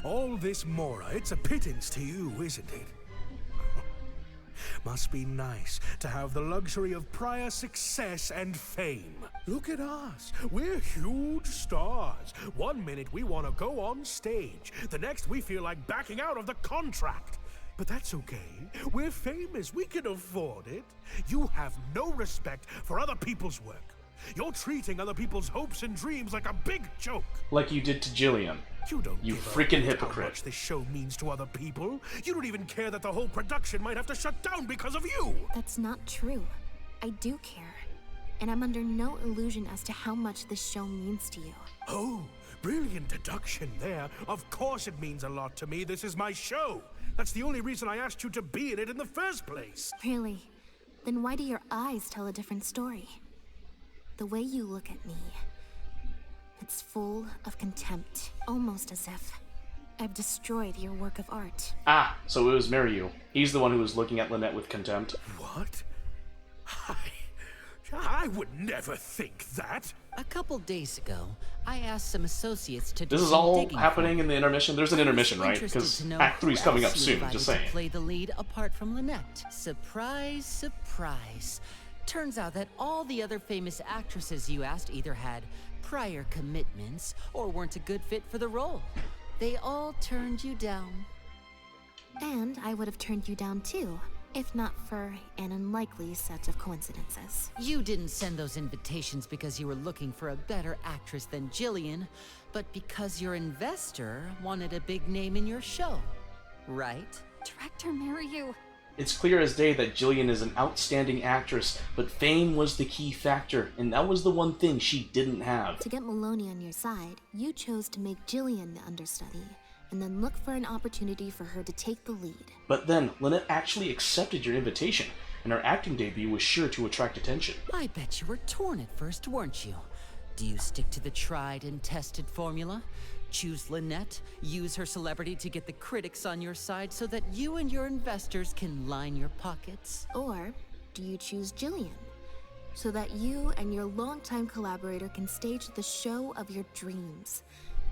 All this Mora, it's a pittance to you, isn't it? Must be nice to have the luxury of prior success and fame. Look at us. We're huge stars. One minute we want to go on stage. The next we feel like backing out of the contract. But that's okay. We're famous. We can afford it. You have no respect for other people's work. You're treating other people's hopes and dreams like a big joke. Like you did to Jillian. You freaking How hypocrite. much this show means to other people. You don't even care that the whole production might have to shut down because of you. That's not true. I do care. And I'm under no illusion as to how much this show means to you. Oh, brilliant deduction there. Of course it means a lot to me. This is my show. That's the only reason I asked you to be in it in the first place. Really? Then why do your eyes tell a different story? The way you look at me, it's full of contempt, almost as if I've destroyed your work of art. Ah, so it was Mariu. He's the one who was looking at Lynette with contempt. What? I would never think that. A couple days ago, I asked some associates to do This is some all digging happening for in the intermission? There's an intermission, right? Interested Because to know Act 3 is who coming up else you soon, invited just to saying. play the lead apart from Lynette. Surprise, surprise. Turns out that all the other famous actresses you asked either had prior commitments or weren't a good fit for the role. They all turned you down. And I would have turned you down too, if not for an unlikely set of coincidences. You didn't send those invitations because you were looking for a better actress than Jillian, but because your investor wanted a big name in your show, right? Director, marry you. It's clear as day that Jillian is an outstanding actress, but fame was the key factor, and that was the one thing she didn't have. To get Maloney on your side, you chose to make Jillian the understudy, and then look for an opportunity for her to take the lead. But then, Lynette actually accepted your invitation, and her acting debut was sure to attract attention. I bet you were torn at first, weren't you? Do you stick to the tried and tested formula? Choose Lynette, use her celebrity to get the critics on your side so that you and your investors can line your pockets? Or do you choose Jillian, so that you and your longtime collaborator can stage the show of your dreams?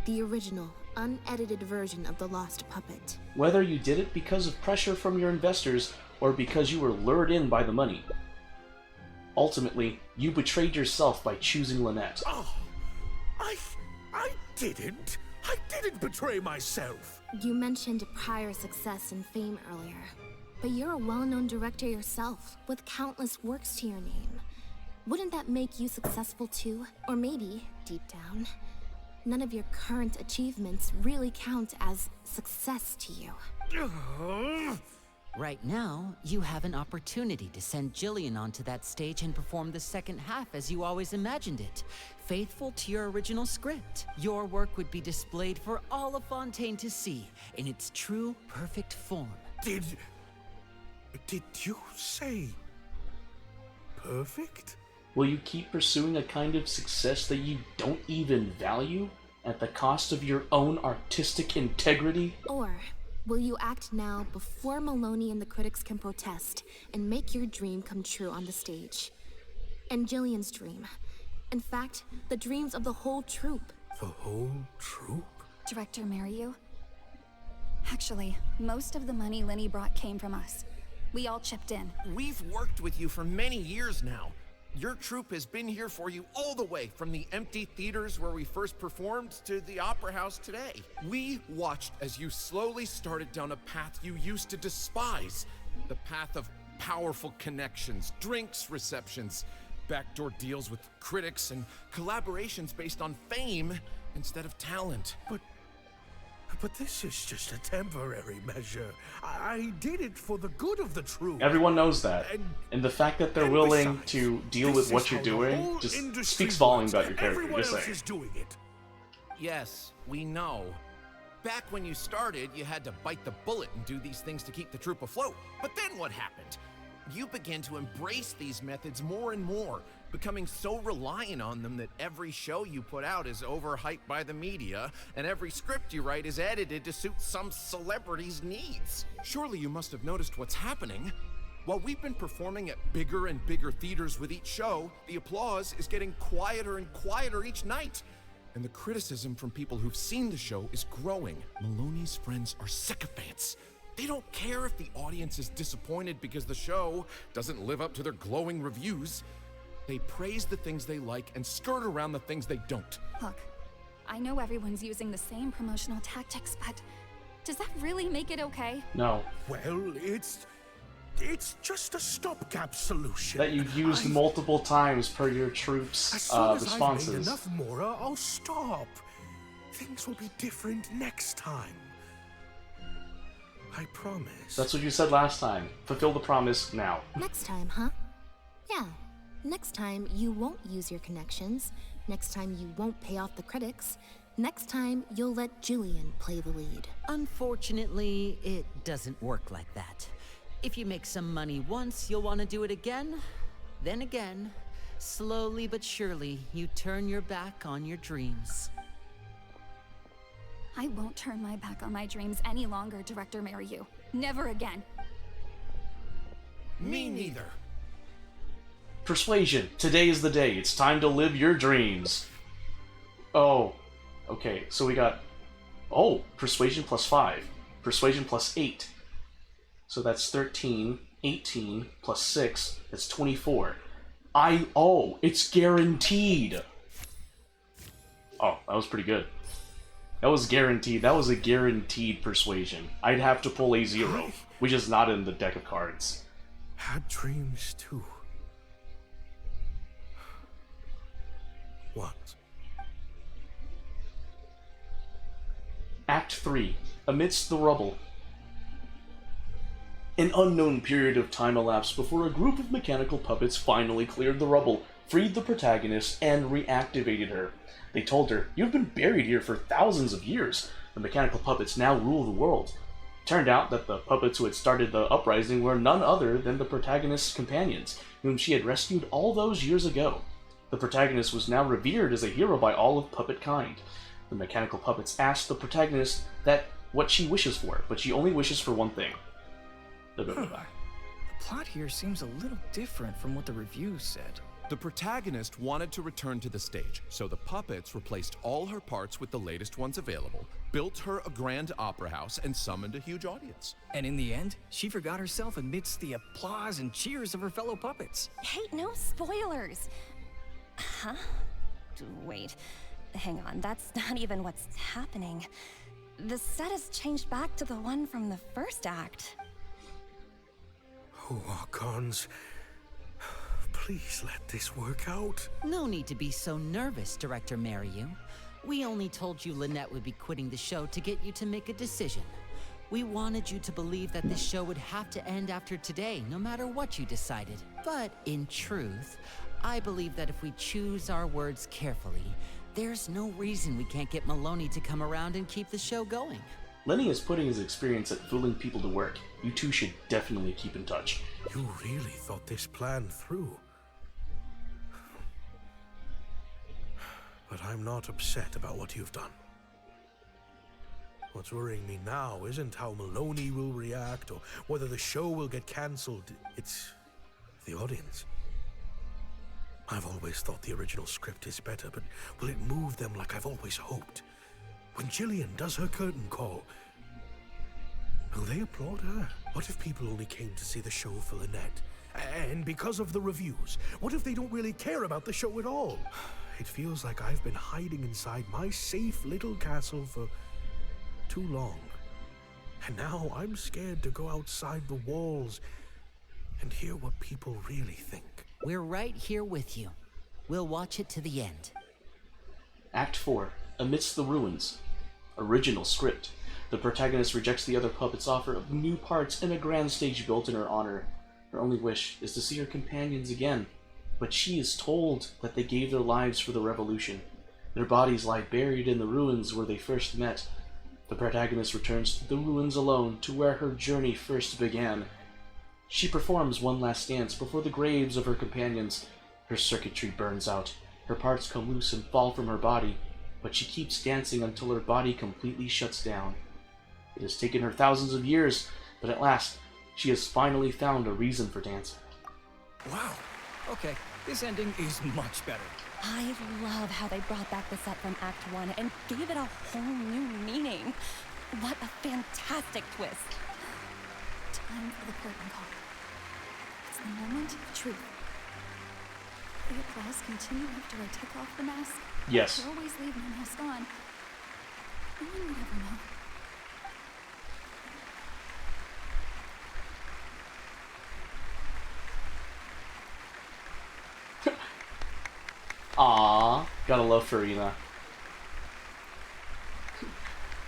The original, unedited version of The Lost Puppet. Whether you did it because of pressure from your investors or because you were lured in by the money. Ultimately, you betrayed yourself by choosing Lynette. Oh, I didn't. I didn't betray myself. You mentioned prior success and fame earlier, but you're a well-known director yourself, with countless works to your name. Wouldn't that make you successful too? Or maybe, deep down, none of your current achievements really count as success to you. Right now, you have an opportunity to send Jillian onto that stage and perform the second half as you always imagined it, faithful to your original script. Your work would be displayed for all of Fontaine to see, in its true, perfect form. Did you say perfect? Will you keep pursuing a kind of success that you don't even value, at the cost of your own artistic integrity? Or will you act now before Maloney and the critics can protest and make your dream come true on the stage? And Jillian's dream. In fact, the dreams of the whole troupe. The whole troupe? Director Mariu? Actually, most of the money Lenny brought came from us. We all chipped in. We've worked with you for many years now. Your troupe has been here for you all the way from the empty theaters where we first performed to the Opera House today. We watched as you slowly started down a path you used to despise. The path of powerful connections, drinks receptions, backdoor deals with critics, and collaborations based on fame instead of talent. But this is just a temporary measure. I did it for the good of the troupe. Everyone knows that. And the fact that they're willing to deal with what you're doing just speaks volumes about your character. Everyone Just else saying. is doing it. Yes, we know. Back when you started, you had to bite the bullet and do these things to keep the troupe afloat. But then what happened? You began to embrace these methods more and more, becoming so reliant on them that every show you put out is overhyped by the media, and every script you write is edited to suit some celebrity's needs. Surely you must have noticed what's happening. While we've been performing at bigger and bigger theaters with each show, the applause is getting quieter and quieter each night. And the criticism from people who've seen the show is growing. Maloney's friends are sycophants. They don't care if the audience is disappointed because the show doesn't live up to their glowing reviews. They praise the things they like and skirt around the things they don't. Look, I know everyone's using the same promotional tactics, but does that really make it okay? No. Well, it's just a stopgap solution. That you've used multiple times per your troops' As soon as responses. I've made enough Mora, I'll stop. Things will be different next time. I promise. That's what you said last time. Fulfill the promise now. Next time, huh? Yeah. Next time, you won't use your connections. Next time, you won't pay off the critics. Next time, you'll let Jillian play the lead. Unfortunately, it doesn't work like that. If you make some money once, you'll want to do it again, then again. Slowly but surely, you turn your back on your dreams. I won't turn my back on my dreams any longer, Director Mariu. Never again. Me neither. Persuasion. Today is the day. It's time to live your dreams. Oh. Okay, so we got... Oh, Persuasion plus 5. Persuasion plus 8. So that's 13. 18 plus 6. That's 24. Oh, it's guaranteed. Oh, that was pretty good. That was guaranteed. That was a guaranteed persuasion. I'd have to pull a 0, which is not in the deck of cards. Had dreams too. What? Act 3. Amidst the rubble. An unknown period of time elapsed before a group of mechanical puppets finally cleared the rubble, freed the protagonist, and reactivated her. They told her, "You've been buried here for thousands of years. The mechanical puppets now rule the world." Turned out that the puppets who had started the uprising were none other than the protagonist's companions, whom she had rescued all those years ago. The protagonist was now revered as a hero by all of puppet kind. The mechanical puppets asked the protagonist what she wishes for, but she only wishes for one thing. The plot here seems a little different from what the reviews said. The protagonist wanted to return to the stage, so the puppets replaced all her parts with the latest ones available, built her a grand opera house, and summoned a huge audience. And in the end, she forgot herself amidst the applause and cheers of her fellow puppets. Hey, no spoilers! Huh? Wait, hang on, that's not even what's happening. The set has changed back to the one from the first act. Oh, Archons. Please let this work out. No need to be so nervous, Director Mariu. We only told you Lynette would be quitting the show to get you to make a decision. We wanted you to believe that this show would have to end after today, no matter what you decided. But in truth, I believe that if we choose our words carefully, there's no reason we can't get Maloney to come around and keep the show going. Lenny is putting his experience at fooling people to work. You two should definitely keep in touch. You really thought this plan through. But I'm not upset about what you've done. What's worrying me now isn't how Maloney will react or whether the show will get cancelled. It's the audience. I've always thought the original script is better, but will it move them like I've always hoped? When Jillian does her curtain call, will they applaud her? What if people only came to see the show for Lynette? And because of the reviews, what if they don't really care about the show at all? It feels like I've been hiding inside my safe little castle for too long. And now I'm scared to go outside the walls and hear what people really think. We're right here with you. We'll watch it to the end. Act 4. Amidst the Ruins. Original script. The protagonist rejects the other puppets' offer of new parts and a grand stage built in her honor. Her only wish is to see her companions again, but she is told that they gave their lives for the revolution. Their bodies lie buried in the ruins where they first met. The protagonist returns to the ruins alone, to where her journey first began. She performs one last dance before the graves of her companions. Her circuitry burns out. Her parts come loose and fall from her body, but she keeps dancing until her body completely shuts down. It has taken her thousands of years, but at last, she has finally found a reason for dancing. Wow. Okay, this ending is much better. I love how they brought back the set from Act 1 and gave it a whole new meaning. What a fantastic twist. Time for the curtain call. It's the moment of truth. The applause continue after I take off the mask. Yes. I could always leave my mask on. No one would ever know. Aww, gotta love Farina.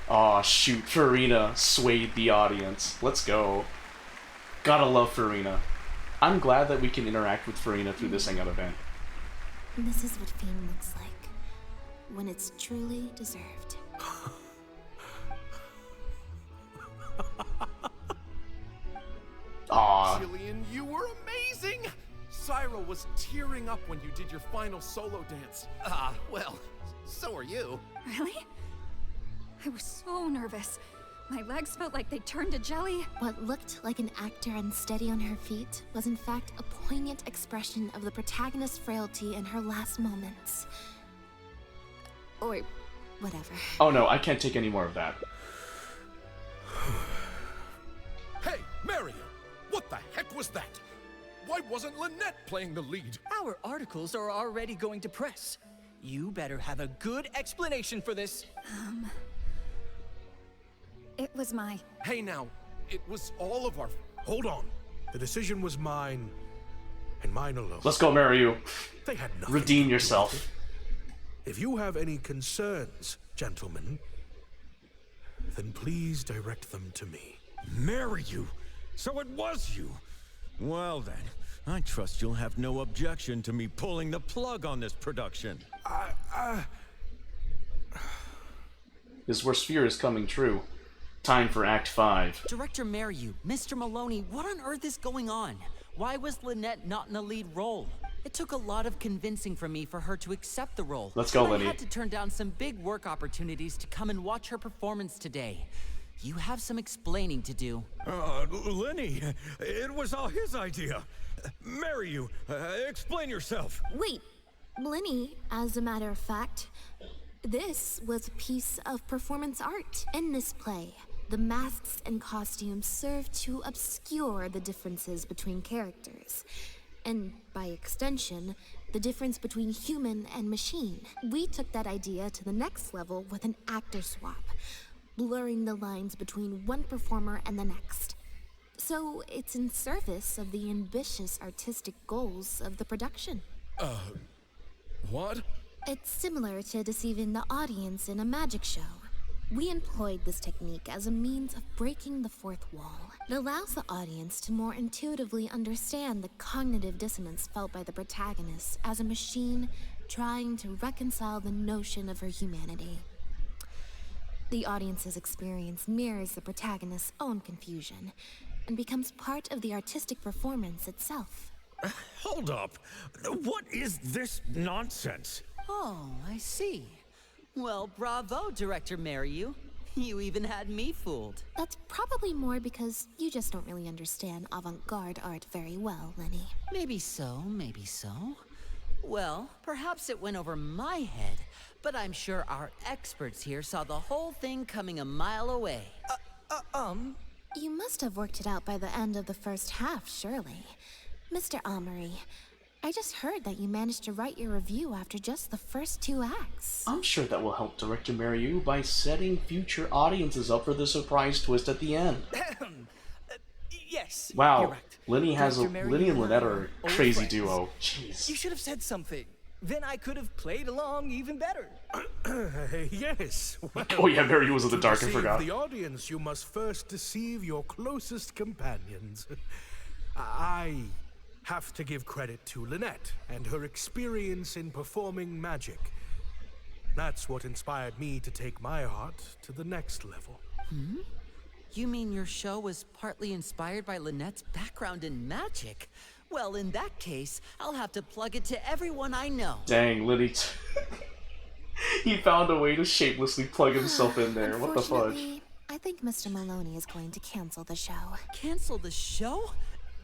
Aw, shoot, Farina swayed the audience. Let's go. Gotta love Farina. I'm glad that we can interact with Farina through this Hangout event. This is what fame looks like, when it's truly deserved. Aww. Jillian, you were amazing! Cyril was tearing up when you did your final solo dance. Well, so are you. Really? I was so nervous. My legs felt like they turned to jelly. What looked like an actor unsteady on her feet was in fact a poignant expression of the protagonist's frailty in her last moments. Or whatever. Oh no, I can't take any more of that. Hey, Mario! What the heck was that? Why wasn't Lynette playing the lead? Our articles are already going to press. You better have a good explanation for this. It was my... Hey now, it was all of our... Hold on. The decision was mine, and mine alone. Let's go, Mariu. They had nothing Redeem to do with yourself. it. If you have any concerns, gentlemen, then please direct them to me. Marry you? So it was you? Well then, I trust you'll have no objection to me pulling the plug on this production. His worst fear is coming true. Time for Act 5. Director Mariu, Mr. Maloney, what on earth is going on? Why was Lynette not in the lead role? It took a lot of convincing from me for her to accept the role. Let's go, Lenny. I had to turn down some big work opportunities to come and watch her performance today. You have some explaining to do. Lenny, it was all his idea. Marry you. Explain yourself. Wait, Linny, as a matter of fact, this was a piece of performance art. In this play, the masks and costumes serve to obscure the differences between characters, and by extension, the difference between human and machine. We took that idea to the next level with an actor swap, blurring the lines between one performer and the next. So it's in service of the ambitious artistic goals of the production. What? It's similar to deceiving the audience in a magic show. We employed this technique as a means of breaking the fourth wall. It allows the audience to more intuitively understand the cognitive dissonance felt by the protagonist as a machine trying to reconcile the notion of her humanity. The audience's experience mirrors the protagonist's own confusion and becomes part of the artistic performance itself. Hold up. What is this nonsense? Oh, I see. Well, bravo, Director Mariu. You even had me fooled. That's probably more because you just don't really understand avant-garde art very well, Lenny. Maybe so, maybe so. Well, perhaps it went over my head, but I'm sure our experts here saw the whole thing coming a mile away. You must have worked it out by the end of the first half, surely. Mr. Amory, I just heard that you managed to write your review after just the first 2 acts. I'm sure that will help Director Mariu by setting future audiences up for the surprise twist at the end. Yes. Wow, you're right. Lenny and Lynette are a old crazy friends. duo. Jeez. You should have said something. Then I could have played along even better. Yes. Well, Oh yeah, Mariu was in the dark, I to forgot. deceive the audience, you must first deceive your closest companions. I have to give credit to Lynette and her experience in performing magic. That's what inspired me to take my art to the next level. Hmm? You mean your show was partly inspired by Lynette's background in magic? Well, in that case, I'll have to plug it to everyone I know. Dang, Lenny. He found a way to shamelessly plug himself in there. What the fudge? Unfortunately, I think Mr. Maloney is going to cancel the show. Cancel the show?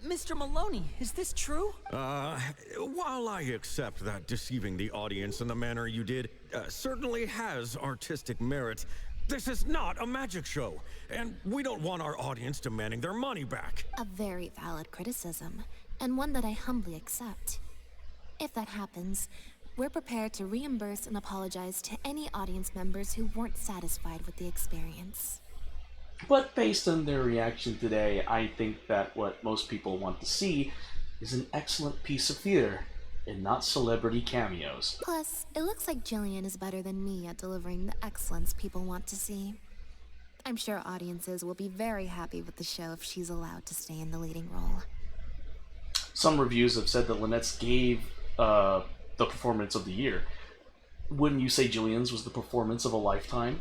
Mr. Maloney, is this true? While I accept that deceiving the audience in the manner you did certainly has artistic merit, this is not a magic show, and we don't want our audience demanding their money back. A very valid criticism, and one that I humbly accept. If that happens, we're prepared to reimburse and apologize to any audience members who weren't satisfied with the experience. But based on their reaction today, I think that what most people want to see is an excellent piece of theater, and not celebrity cameos. Plus, it looks like Jillian is better than me at delivering the excellence people want to see. I'm sure audiences will be very happy with the show if she's allowed to stay in the leading role. Some reviews have said that Lynette's gave the performance of the year. Wouldn't you say Jillian's was the performance of a lifetime?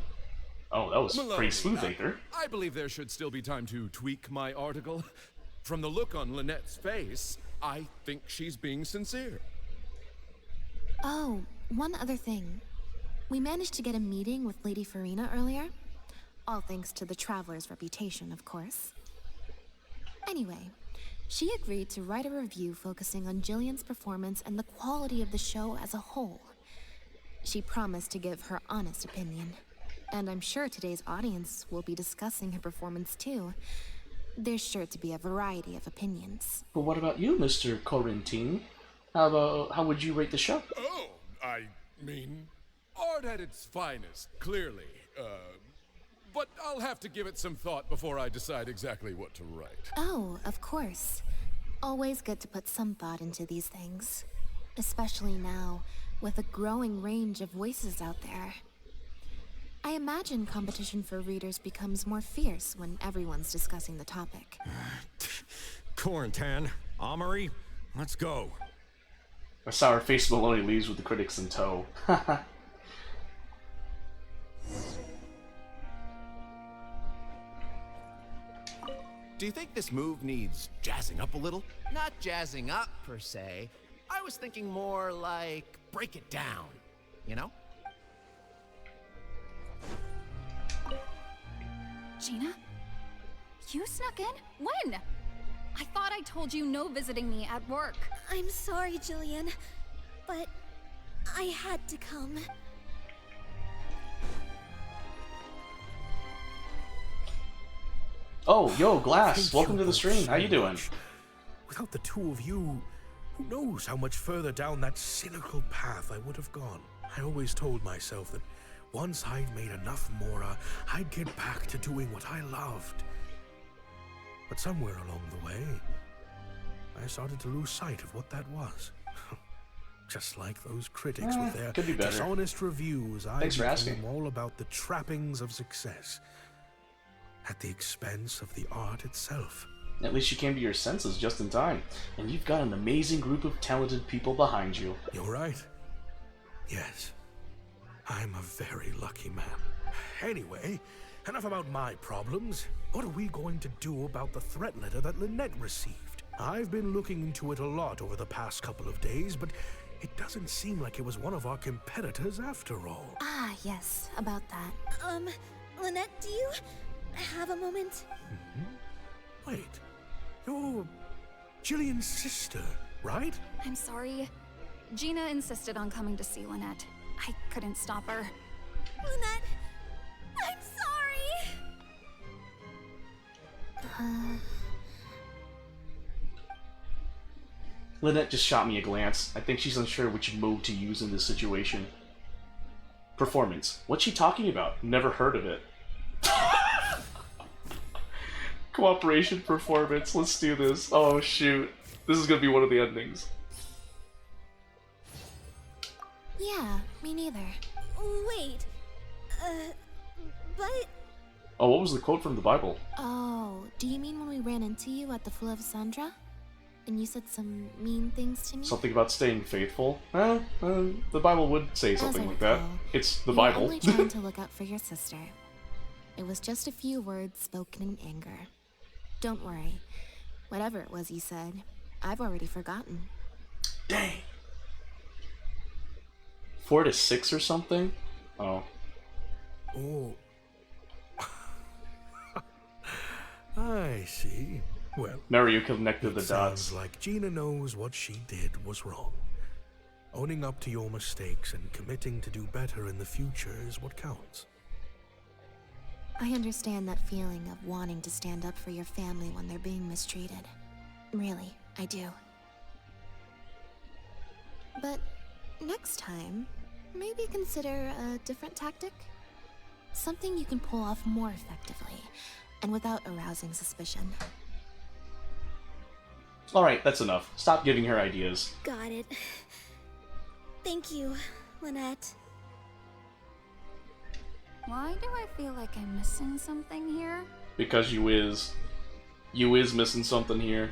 Oh, that was Maloney, pretty smooth, Aether. I believe there should still be time to tweak my article. From the look on Lynette's face, I think she's being sincere. Oh, one other thing. We managed to get a meeting with Lady Farina earlier. All thanks to the Traveler's reputation, of course. Anyway, she agreed to write a review focusing on Jillian's performance and the quality of the show as a whole. She promised to give her honest opinion. And I'm sure today's audience will be discussing her performance too. There's sure to be a variety of opinions. But what about you, Mr. Corentin? How would you rate the show? Oh, I mean, art at its finest, clearly. But I'll have to give it some thought before I decide exactly what to write. Oh, of course. Always good to put some thought into these things. Especially now, with a growing range of voices out there. I imagine competition for readers becomes more fierce when everyone's discussing the topic. Corentin, Amory, let's go. A sour-faced Maloney leaves with the critics in tow. Do you think this move needs jazzing up a little? Not jazzing up, per se. I was thinking more like break it down, you know? Gina? You snuck in? When? I thought I told you no visiting me at work. I'm sorry, Jillian, but I had to come. Oh, yo, Glass, welcome to the stream. How you doing? Without the two of you, who knows how much further down that cynical path I would have gone. I always told myself that once I'd made enough Mora, I'd get back to doing what I loved. But somewhere along the way, I started to lose sight of what that was. Just like those critics with their dishonest reviews, I became all about the trappings of success, at the expense of the art itself. At least you came to your senses just in time, and you've got an amazing group of talented people behind you. You're right. Yes. I'm a very lucky man. Anyway, enough about my problems. What are we going to do about the threat letter that Lynette received? I've been looking into it a lot over the past couple of days, but it doesn't seem like it was one of our competitors after all. Ah, yes, about that. Lynette, do you have a moment? Wait, you're Jillian's sister, right? I'm sorry. Gina insisted on coming to see Lynette. I couldn't stop her. Lynette, I'm sorry! Lynette just shot me a glance. I think she's unsure which move to use in this situation. Performance. What's she talking about? Never heard of it. Cooperation performance. Let's do this. Oh, shoot. This is gonna be one of the endings. Yeah, me neither. Wait, but... Oh, what was the quote from the Bible? Oh, do you mean when we ran into you at the Fleuve Sandra? And you said some mean things to me? Something about staying faithful? The Bible would say something like that. It's the Bible. You were only trying to look out for your sister. It was just a few words spoken in anger. Don't worry. Whatever it was you said, I've already forgotten. Dang. 4 to 6 or something? Oh. Oh. I see. Well, Mario connected the dots. Sounds like Gina knows what she did was wrong. Owning up to your mistakes and committing to do better in the future is what counts. I understand that feeling of wanting to stand up for your family when they're being mistreated. Really, I do. But next time, maybe consider a different tactic? Something you can pull off more effectively, and without arousing suspicion. Alright, that's enough. Stop giving her ideas. Got it. Thank you, Lynette. Why do I feel like I'm missing something here? Because you is missing something here.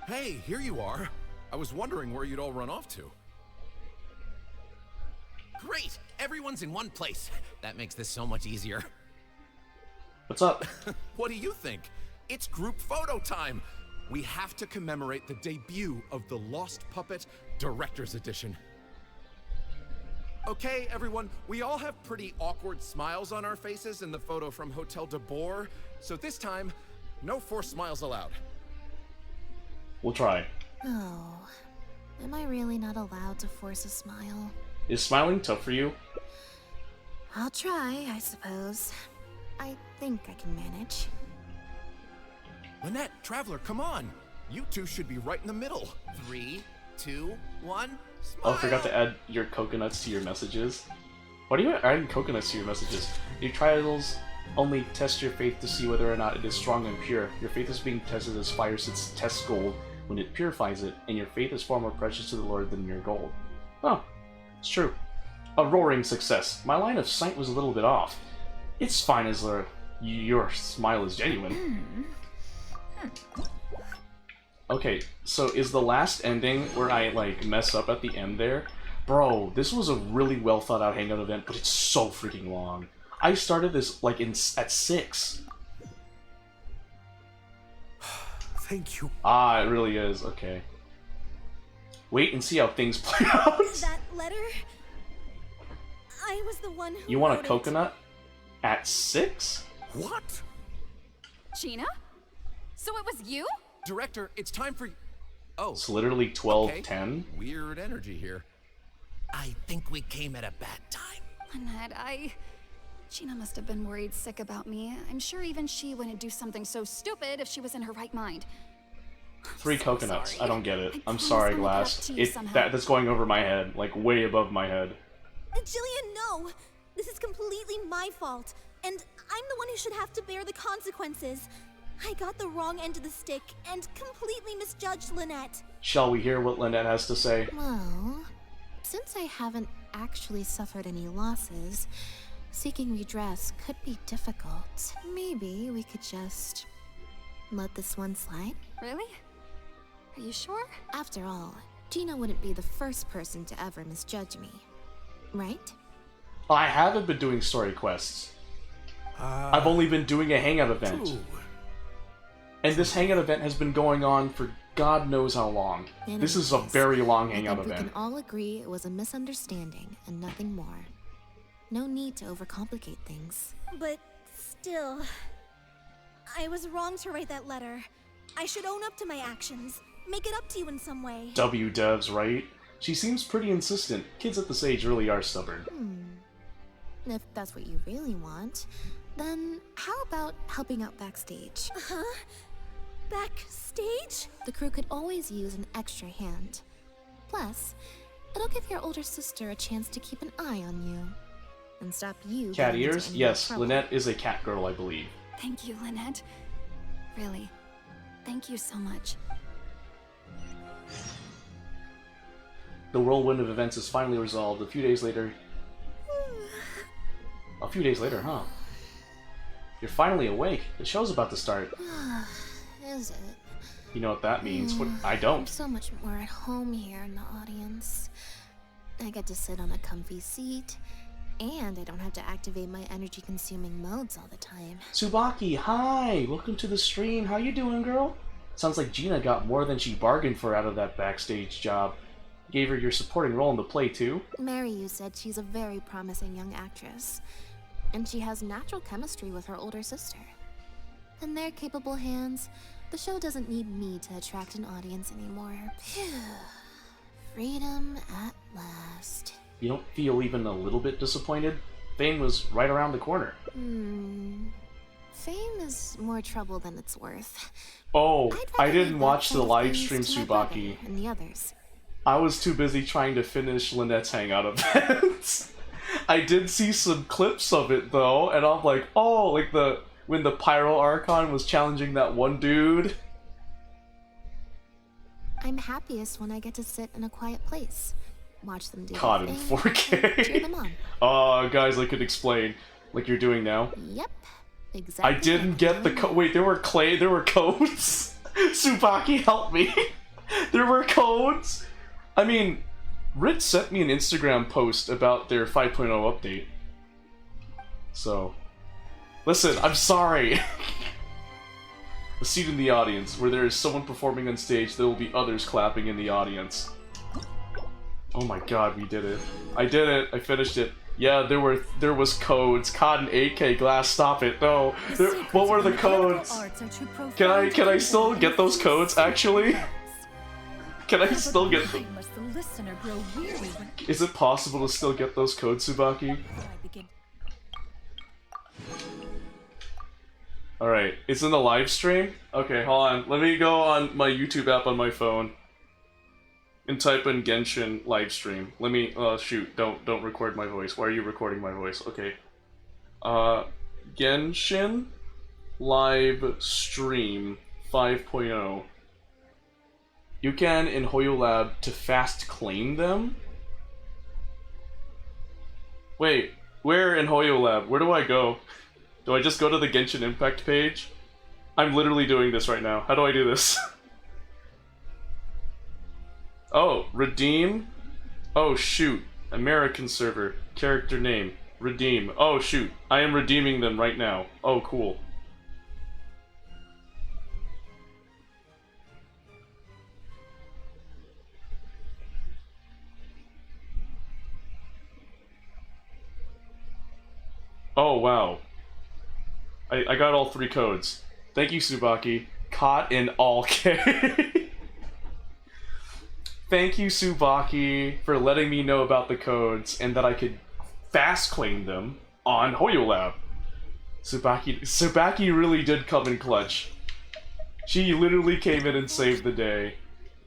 Hey, here you are. I was wondering where you'd all run off to. Great! Everyone's in one place. That makes this so much easier. What's up? What do you think? It's group photo time! We have to commemorate the debut of the Lost Puppet Director's Edition. Okay, everyone, we all have pretty awkward smiles on our faces in the photo from Hotel de Boer, so this time, no forced smiles allowed. We'll try. Oh, am I really not allowed to force a smile? Is smiling tough for you? I'll try, I suppose. I think I can manage. Lynette, Traveler, come on! You two should be right in the middle. 3, 2, 1, smile! Oh, I forgot to add your coconuts to your messages. Why are you adding coconuts to your messages? Your trials only test your faith to see whether or not it is strong and pure. Your faith is being tested as fire tests gold when it purifies it, and your faith is far more precious to the Lord than your gold. Oh, it's true. A roaring success. My line of sight was a little bit off. It's fine as your smile is genuine. Okay, so is the last ending where I, like, mess up at the end there? Bro, this was a really well thought out hangout event, but it's so freaking long. I started this, like, at 6. Thank you. Ah, it really is. Okay. Wait and see how things play out. That letter? I was the one who You want a wrote it. coconut? At 6? What? Gina? So it was you? Director, it's time for... Oh. It's literally 12:10. Okay. Weird energy here. I think we came at a bad time. Lynette, Gina must have been worried sick about me. I'm sure even she wouldn't do something so stupid if she was in her right mind. 3 coconuts. sorry. I don't get it. I'm promise sorry, I'll make it up Glass. to you somehow. That's going over my head, like way above my head. Jillian, no! This is completely my fault, and I'm the one who should have to bear the consequences. I got the wrong end of the stick and completely misjudged Lynette. Shall we hear what Lynette has to say? Well, since I haven't actually suffered any losses, seeking redress could be difficult. Maybe we could just let this one slide? Really? Are you sure? After all, Gina wouldn't be the first person to ever misjudge me, right? I haven't been doing story quests. I've only been doing a hangout event. And this hangout event has been going on for God knows how long. This is a very long hangout I think event. we can all agree it was a misunderstanding and nothing more. No need to overcomplicate things. But still, I was wrong to write that letter. I should own up to my actions. Make it up to you in some way. W devs, right? She seems pretty insistent. Kids at this age really are stubborn. If that's what you really want, then how about helping out backstage? Huh? Backstage? The crew could always use an extra hand. Plus, it'll give your older sister a chance to keep an eye on you. And stop you Cat getting into ears? any Yes, trouble. Lynette is a cat girl, I believe. Thank you, Lynette. Really. Thank you so much. The whirlwind of events is finally resolved. A few days later, huh? You're finally awake. The show's about to start. Is it? You know what that means. What? I I'm don't. so much more at home here in the audience. I get to sit on a comfy seat, and I don't have to activate my energy-consuming modes all the time. Tsubaki, hi! Welcome to the stream. How you doing, girl? Sounds like Gina got more than she bargained for out of that backstage job. Gave her your supporting role in the play, too. Mary said she's a very promising young actress, and she has natural chemistry with her older sister. In their capable hands, the show doesn't need me to attract an audience anymore. Phew. Freedom at last. You don't feel even a little bit disappointed? Fame was right around the corner. Fame is more trouble than it's worth. Oh, I rather didn't leave watch that the side of live things stream, to my brother Tsubaki. and the others. I was too busy trying to finish Lynette's hangout event. I did see some clips of it though, and I'm like, oh, like when the Pyro Archon was challenging that one dude. I'm happiest when I get to sit in a quiet place, watch them do Caught their in thing, 4K. and cheer them on. Guys, I could explain, like you're doing now. Yep, exactly. I didn't get the wait, there were codes? Tsubaki, help me. There were codes? I mean, Rit sent me an Instagram post about their 5.0 update. So, listen, I'm sorry. A seat in the audience. Where there is someone performing on stage, there will be others clapping in the audience. Oh my god, we did it. I did it. I finished it. Yeah, there was codes. Cotton 8K Glass, stop it. No. What were the codes? Can I still get those codes actually? Can I still get them? Is it possible to still get those codes, Tsubaki? Alright, it's in the live stream? Okay, hold on. Let me go on my YouTube app on my phone and type in Genshin live stream. Let me shoot, don't record my voice. Why are you recording my voice? Okay. Genshin live stream 5.0. You can in HoYoLab to fast claim them? Wait, where in HoYoLab? Where do I go? Do I just go to the Genshin Impact page? I'm literally doing this right now. How do I do this? Oh, redeem? Oh shoot, American server, character name, redeem. Oh shoot, I am redeeming them right now. Oh cool. Oh, wow. I got all 3 codes. Thank you, Tsubaki. Caught in all K. Thank you, Tsubaki, for letting me know about the codes and that I could fast claim them on HoYoLab. Tsubaki really did come in clutch. She literally came in and saved the day.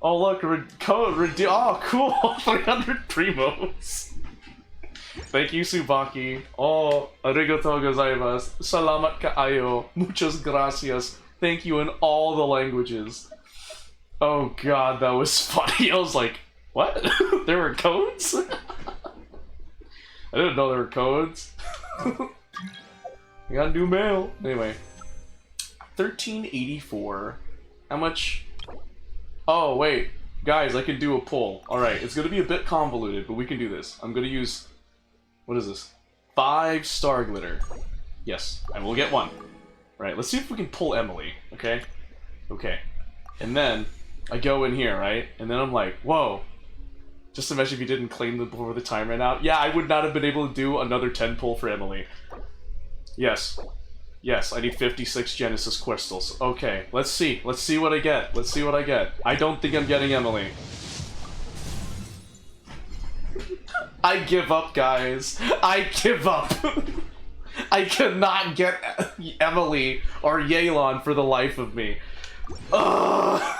Oh look, oh cool, 300 primos. Thank you, Tsubaki. Oh, arigatou gozaimasu. Salamat kaayo. Muchas gracias. Thank you in all the languages. Oh god, that was funny. I was like, what? There were codes? I didn't know there were codes. I got new mail. Anyway. 1384. How much? Oh, wait. Guys, I can do a poll. Alright, it's gonna be a bit convoluted, but we can do this. I'm gonna use... What is this? 5-star glitter. Yes, I will get 1. Right, let's see if we can pull Emily, okay? Okay. And then, I go in here, right? And then I'm like, whoa. Just imagine if you didn't claim them before the time ran out. Yeah, I would not have been able to do another 10 pull for Emily. Yes. Yes, I need 56 Genesis crystals. Okay, let's see. Let's see what I get. Let's see what I get. I don't think I'm getting Emily. I give up, guys. I give up. I cannot get Emily or Yelan for the life of me. Ugh.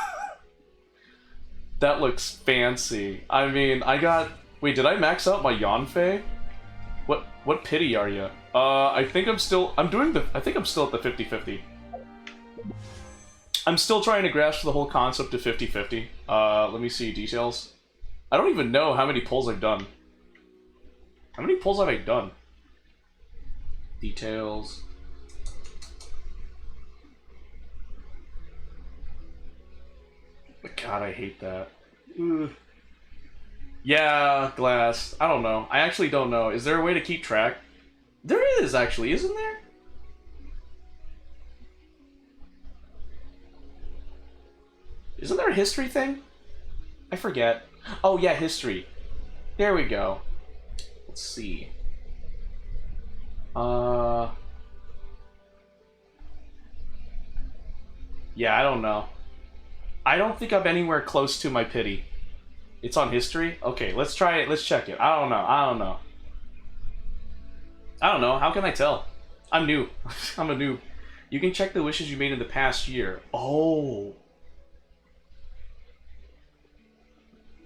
That looks fancy. I mean, I got... Wait, did I max out my Yanfei? What pity are you? I think I'm still... I think I'm still at the 50-50. I'm still trying to grasp the whole concept of 50-50. Let me see details. I don't even know how many pulls I've done. How many pulls have I done? Details. God, I hate that. Ugh. Yeah, glass. I don't know. I actually don't know. Is there a way to keep track? There is, actually, isn't there? Isn't there a history thing? I forget. Oh, yeah, history. There we go. Let's see. Yeah, I don't know. I don't think I'm anywhere close to my pity. It's on history? Okay, let's try it. Let's check it. I don't know. I don't know. I don't know. How can I tell? I'm new. I'm a noob. You can check the wishes you made in the past year. Oh.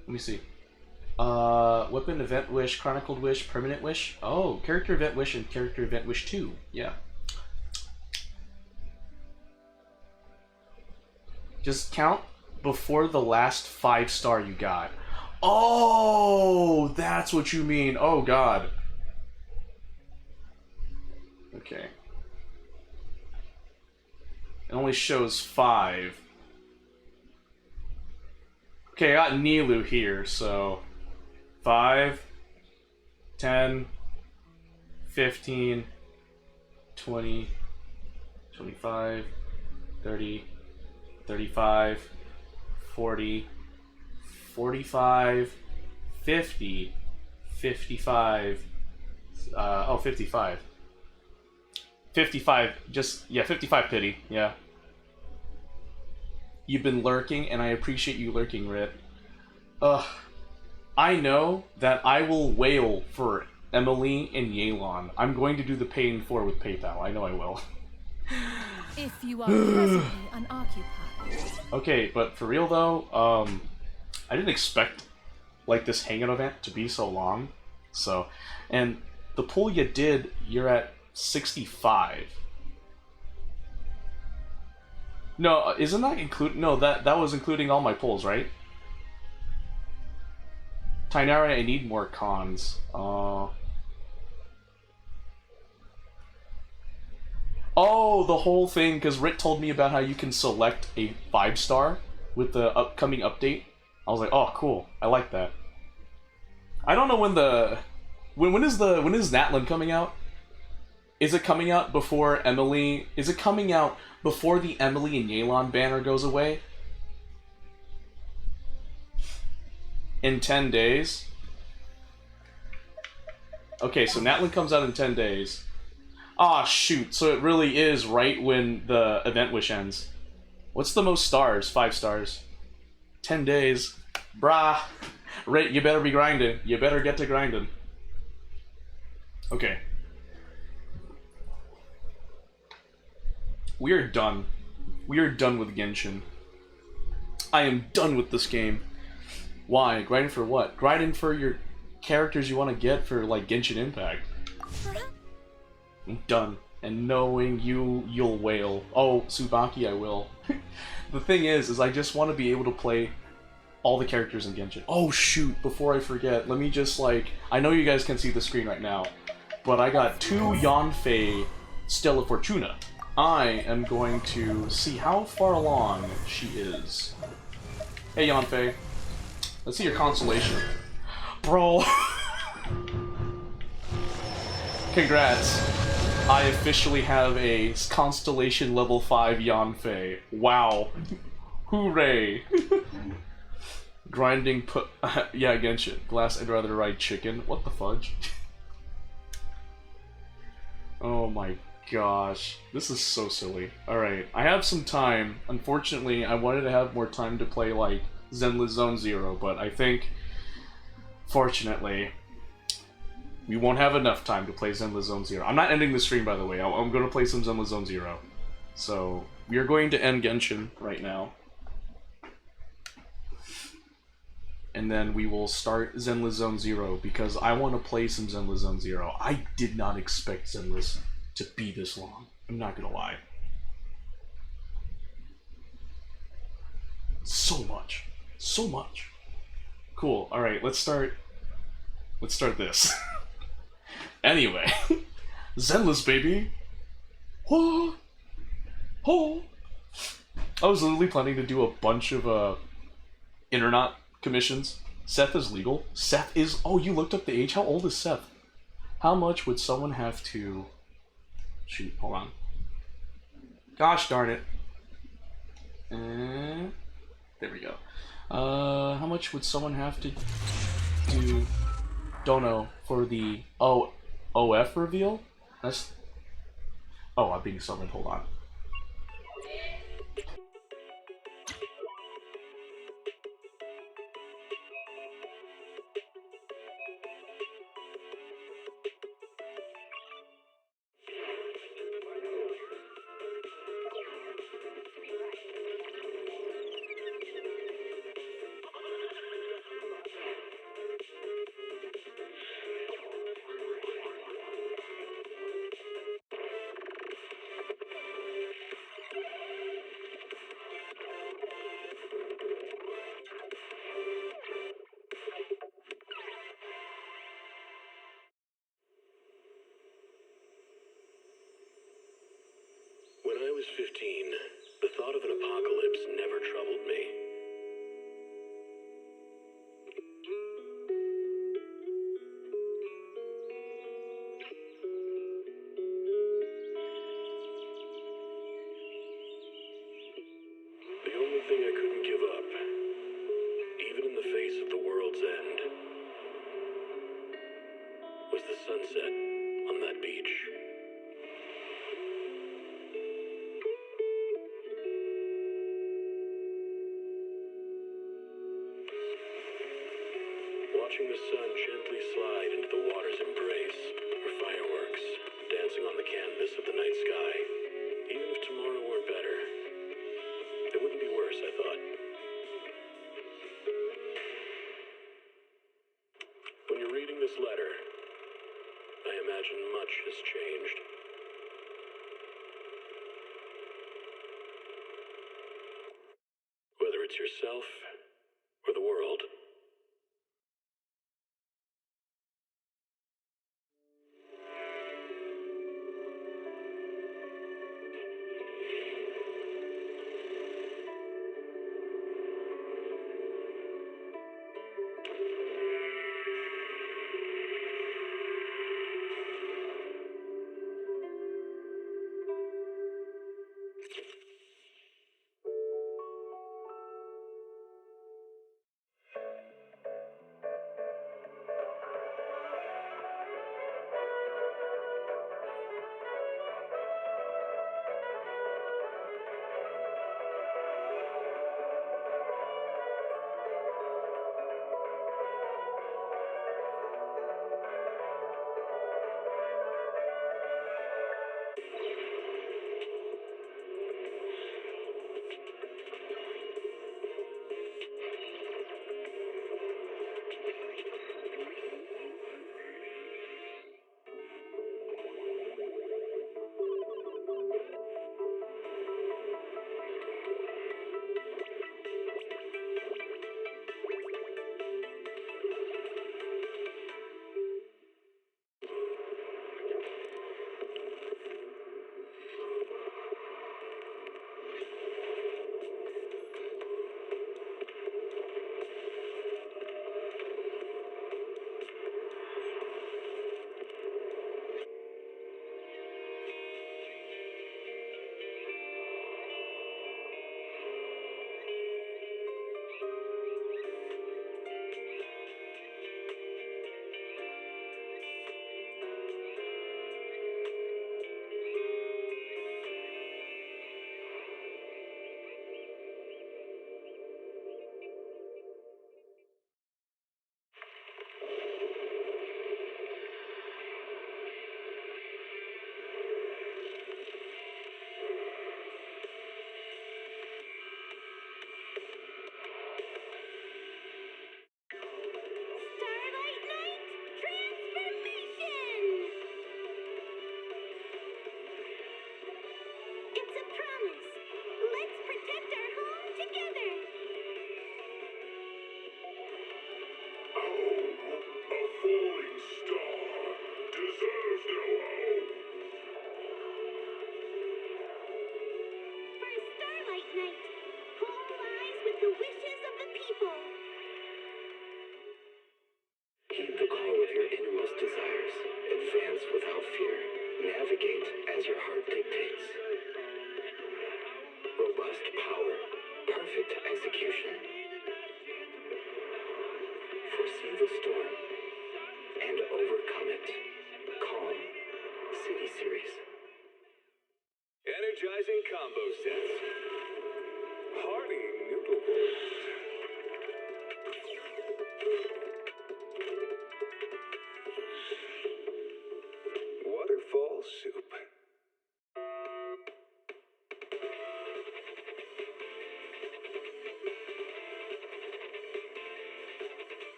Let me see. Weapon, event wish, chronicled wish, permanent wish. Oh, character event wish and character event wish 2. Yeah. Just count before the last 5-star you got. Oh, that's what you mean. Oh, God. Okay. It only shows 5. Okay, I got Nilu here, so 5, 10, 15, 20, 25, 30, 35, 40, 45, 50, 55, 55. 55, just, yeah, 55 pity, yeah. You've been lurking, and I appreciate you lurking, Rit. I know that I will wail for Emily and Yelan. I'm going to do the paying for with PayPal. I know I will. If you are presently unoccupied. Okay, but for real though, I didn't expect like this hangout event to be so long. So, and the pool you did, you're at 65. No, isn't that include? No, that was including all my pulls, right? Tainara, I need more cons. Oh, the whole thing, because Rit told me about how you can select a 5-star with the upcoming update. I was like, oh, cool. I like that. I don't know when the... When is Natlan coming out? Is it coming out before Emily... Is it coming out before the Emily and Yelan banner goes away? In 10 days? Okay, so Natlan comes out in 10 days. Ah, shoot. So it really is right when the event wish ends. What's the most stars? 5 stars. 10 days. Brah. Right, you better be grinding. You better get to grinding. Okay. We are done. We are done with Genshin. I am done with this game. Why? Grinding for what? Grinding for your characters you want to get for, like, Genshin Impact. I'm done. And knowing you'll wail. Oh, Tsubaki, I will. The thing is I just want to be able to play all the characters in Genshin. Oh, shoot, before I forget, let me just, like... I know you guys can see the screen right now, but I got 2 Yanfei Stella Fortuna. I am going to see how far along she is. Hey, Yanfei. Let's see your constellation. Bro. Congrats. I officially have a constellation level 5 Yanfei. Wow. Hooray. Grinding put... yeah, Genshin. Glass, I'd rather ride chicken. What the fudge? Oh my gosh. This is so silly. Alright, I have some time. Unfortunately, I wanted to have more time to play, like, Zenless Zone Zero, but I think, fortunately, we won't have enough time to play Zenless Zone Zero. I'm not ending the stream, by the way. I'm going to play some Zenless Zone Zero. So, we are going to end Genshin right now. And then we will start Zenless Zone Zero, because I want to play some Zenless Zone Zero. I did not expect Zenless to be this long. I'm not gonna lie. So much. So much. Cool. Alright, let's start this. Anyway. Zenless, baby! Whoa! Oh! I was literally planning to do a bunch of, internet commissions. Seth is legal. Seth is... Oh, you looked up the age? How old is Seth? How much would someone have to... Shoot, hold on. Gosh darn it. There we go. How much would someone have to do... Dono for the OF reveal? That's... Oh, I'm being summoned. Hold on. When I was 15, the thought of an apocalypse never troubled me. The only thing I couldn't give up, even in the face of the world's end, was the sunset on that beach. Watching the sun gently slide into the water's embrace, or fireworks dancing on the canvas of the night sky. Even if tomorrow weren't better, it wouldn't be worse, I thought. When you're reading this letter, I imagine much has changed. Whether it's yourself or the world. It's a promise. Let's protect our home together. A falling star deserves no home. For Starlight Night, home lies with the wishes of the people. Heed the call of your innermost desires. Advance without fear. Navigate as your heart dictates. Robust power. Perfect execution. Foresee the storm and overcome it. Calm. City Series. Energizing combo sets. Hearty noodle bowls. Waterfall soup.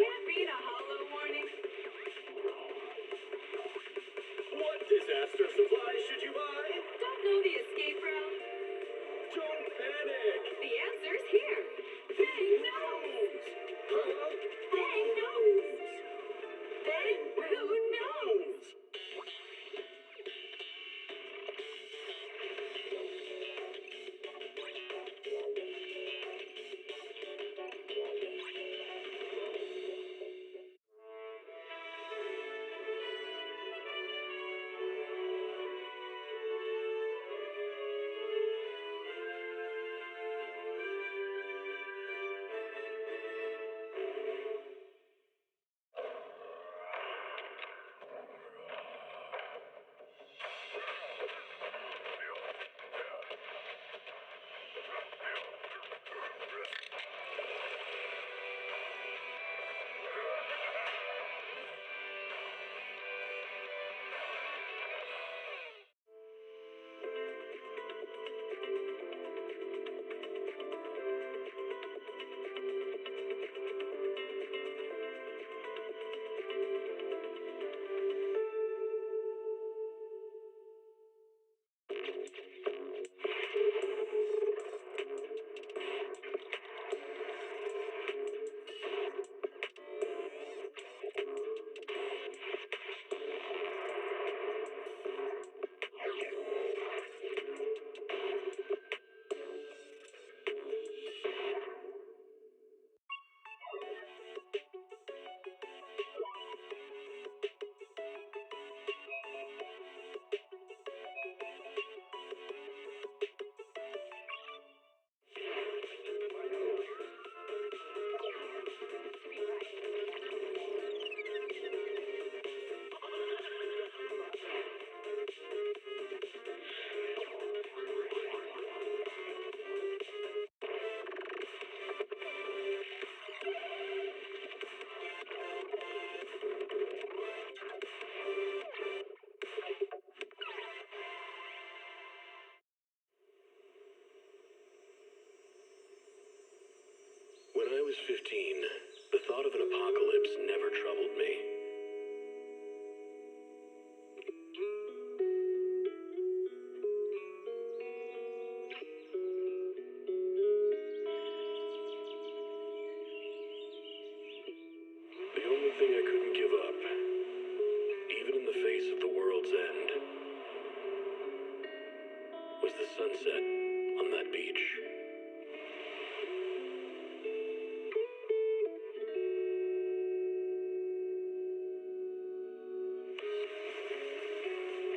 Can't read a hollow warning. What disaster supplies should you buy? Don't know the escape route. Don't panic. The answer's here. Bang nose. Bang nose. Bang who knows? When I was 15, the thought of an apocalypse never troubled me. The only thing I couldn't give up, even in the face of the world's end, was the sunset on that beach.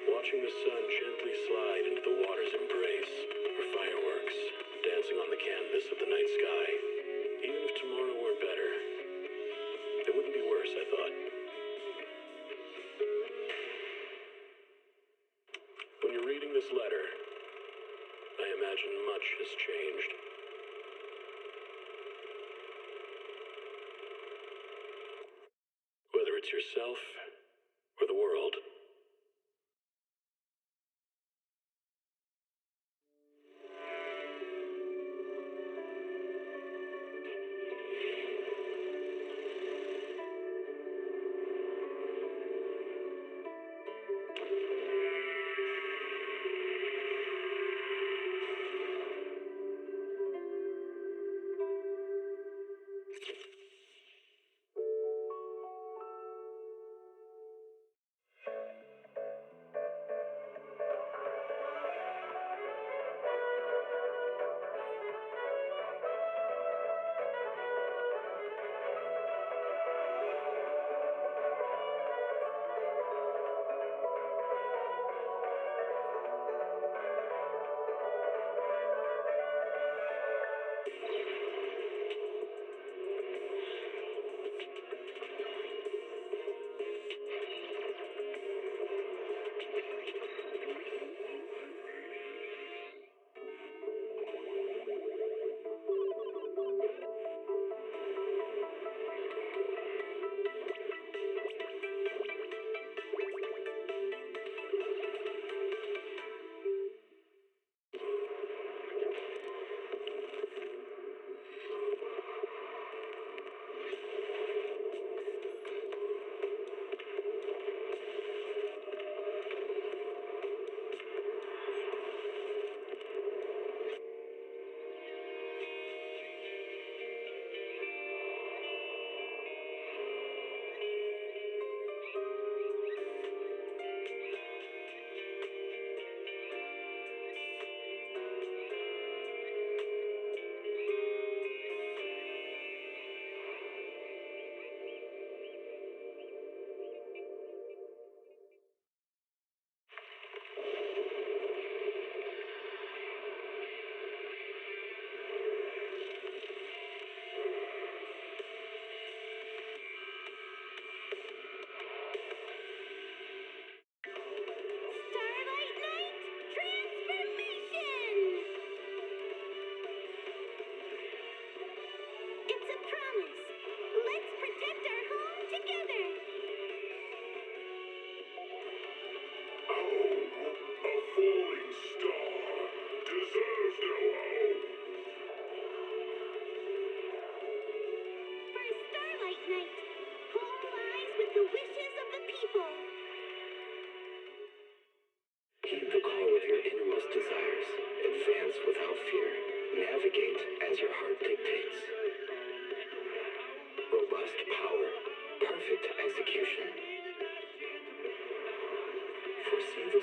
Watching the sun gently slide into the water's embrace, or fireworks dancing on the canvas of the night sky. Even if tomorrow were better, it wouldn't be worse, I thought. When you're reading this letter, I imagine much has changed. Whether it's yourself or the world.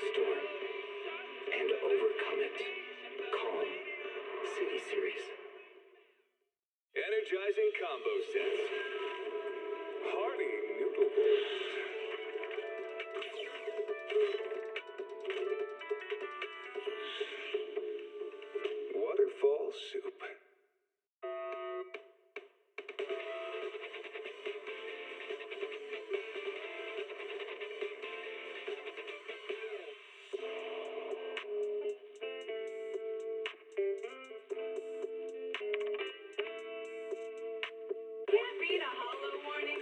the storm and overcome it. Calm City Series. Energizing combo sets. Hearty noodle bowls. Waterfall soup. Can't beat a hollow warning.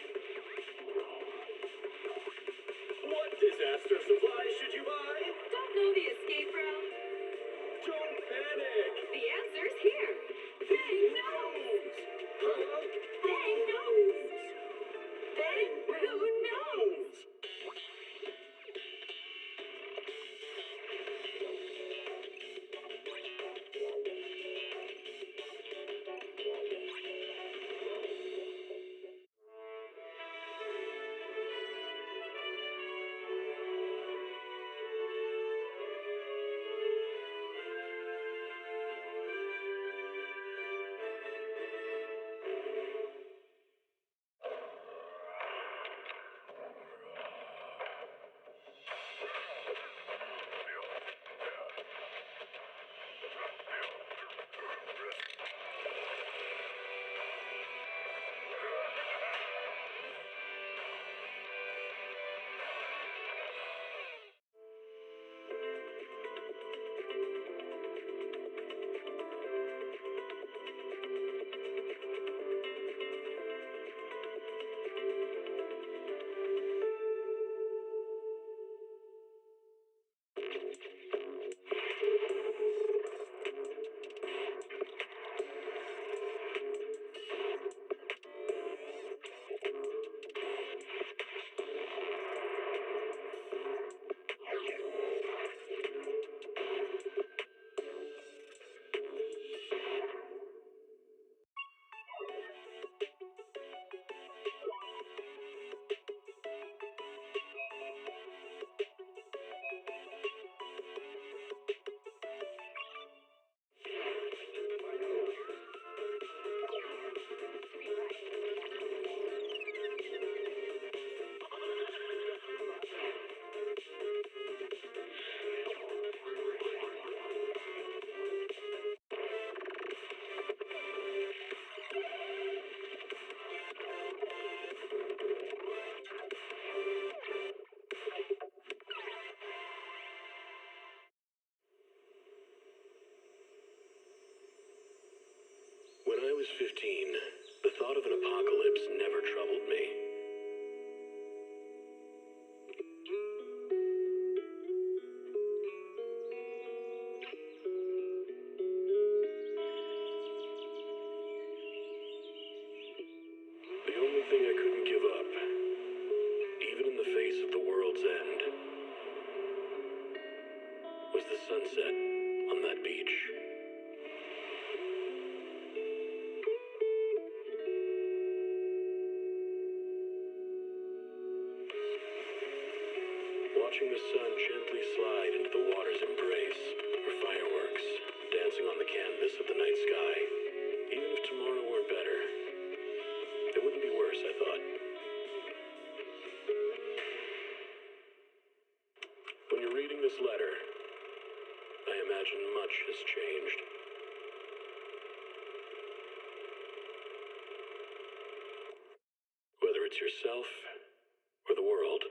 What disaster supplies should you buy? Don't know the escape route? Don't panic. The answer's here. Bang knows. Huh? Bang knows. Bang who knows? When I was 15, the thought of an apocalypse never troubled me. The only thing I couldn't give up, even in the face of the world's end, was the sunset on that beach. Watching the sun gently slide into the water's embrace, or fireworks dancing on the canvas of the night sky. Even if tomorrow weren't better, it wouldn't be worse, I thought. When you're reading this letter, I imagine much has changed. Whether it's yourself or the world.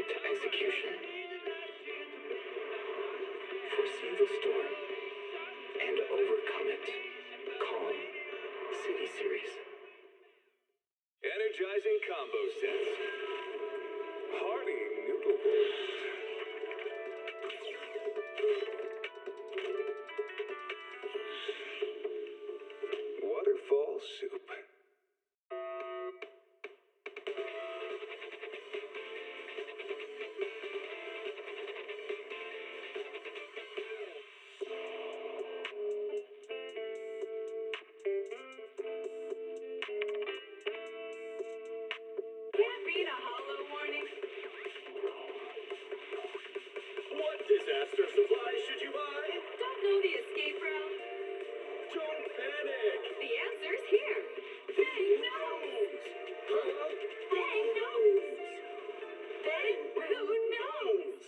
it to execution. Foresee the storm and overcome it. Calm City Series. Energizing combo sets. Hearty noodle bowls. Waterfall soup. Can't beat a hollow warning. What disaster supplies should you buy? Don't know the escape route. Don't panic. The answer's here. Bang nose. Huh? Bang nose. Bang blue nose.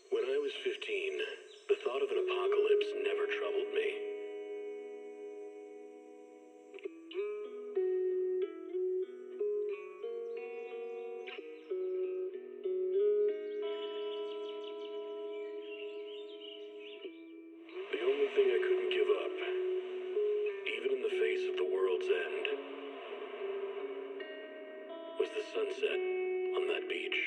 When I was 15, the thought of an apocalypse never troubled me. The only thing I couldn't give up, even in the face of the world's end, was the sunset on that beach.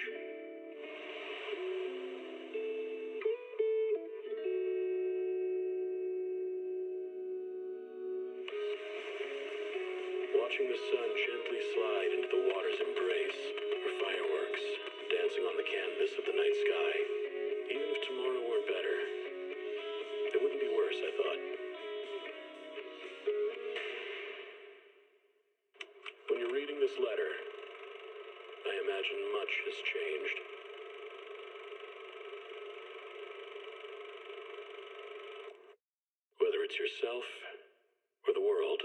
Watching the sun gently slide into the water's embrace, or fireworks dancing on the canvas of the night sky. Even if tomorrow weren't better, it wouldn't be worse, I thought. When you're reading this letter, I imagine much has changed. Whether it's yourself or the world.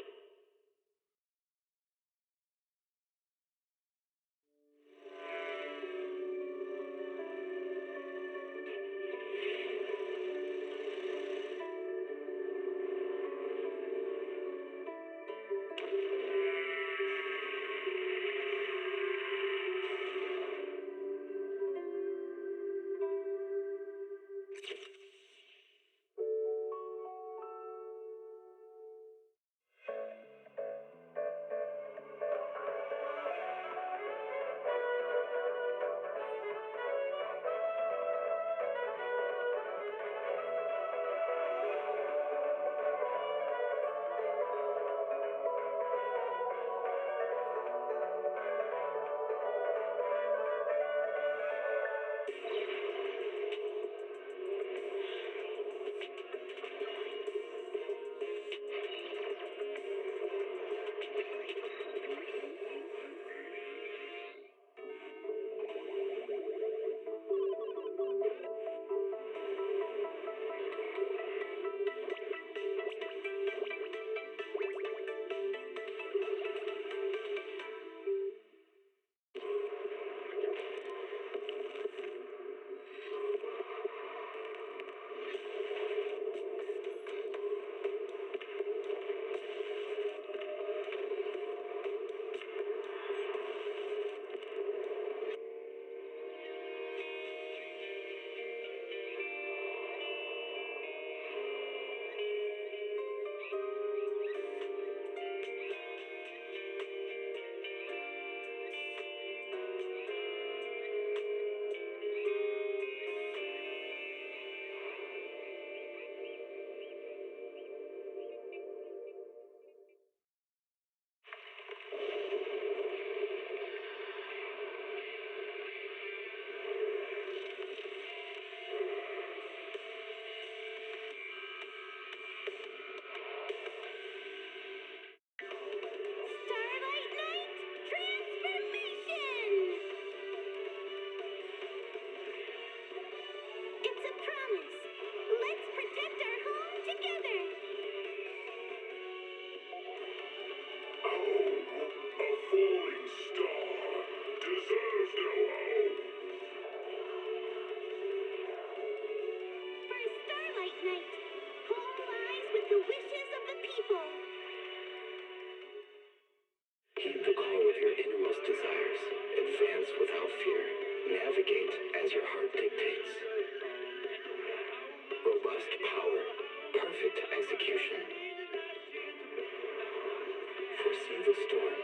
foresee the storm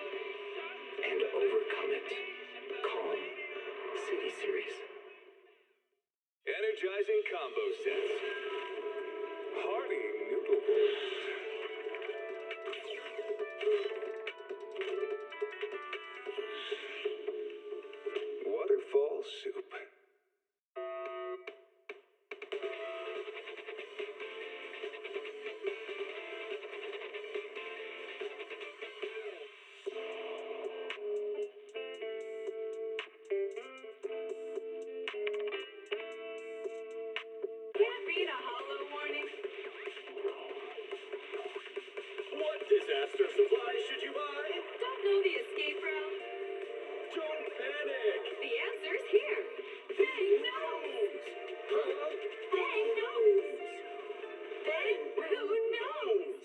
and overcome it. Calm City Series. Energizing combo sets. Hearty noodle bowls. Waterfall soup. Can't beat a hollow warning. What disaster supplies should you buy? Don't know the escape route. Don't panic. The answer's here. Bang knows. Huh? Bang knows. Bang who knows?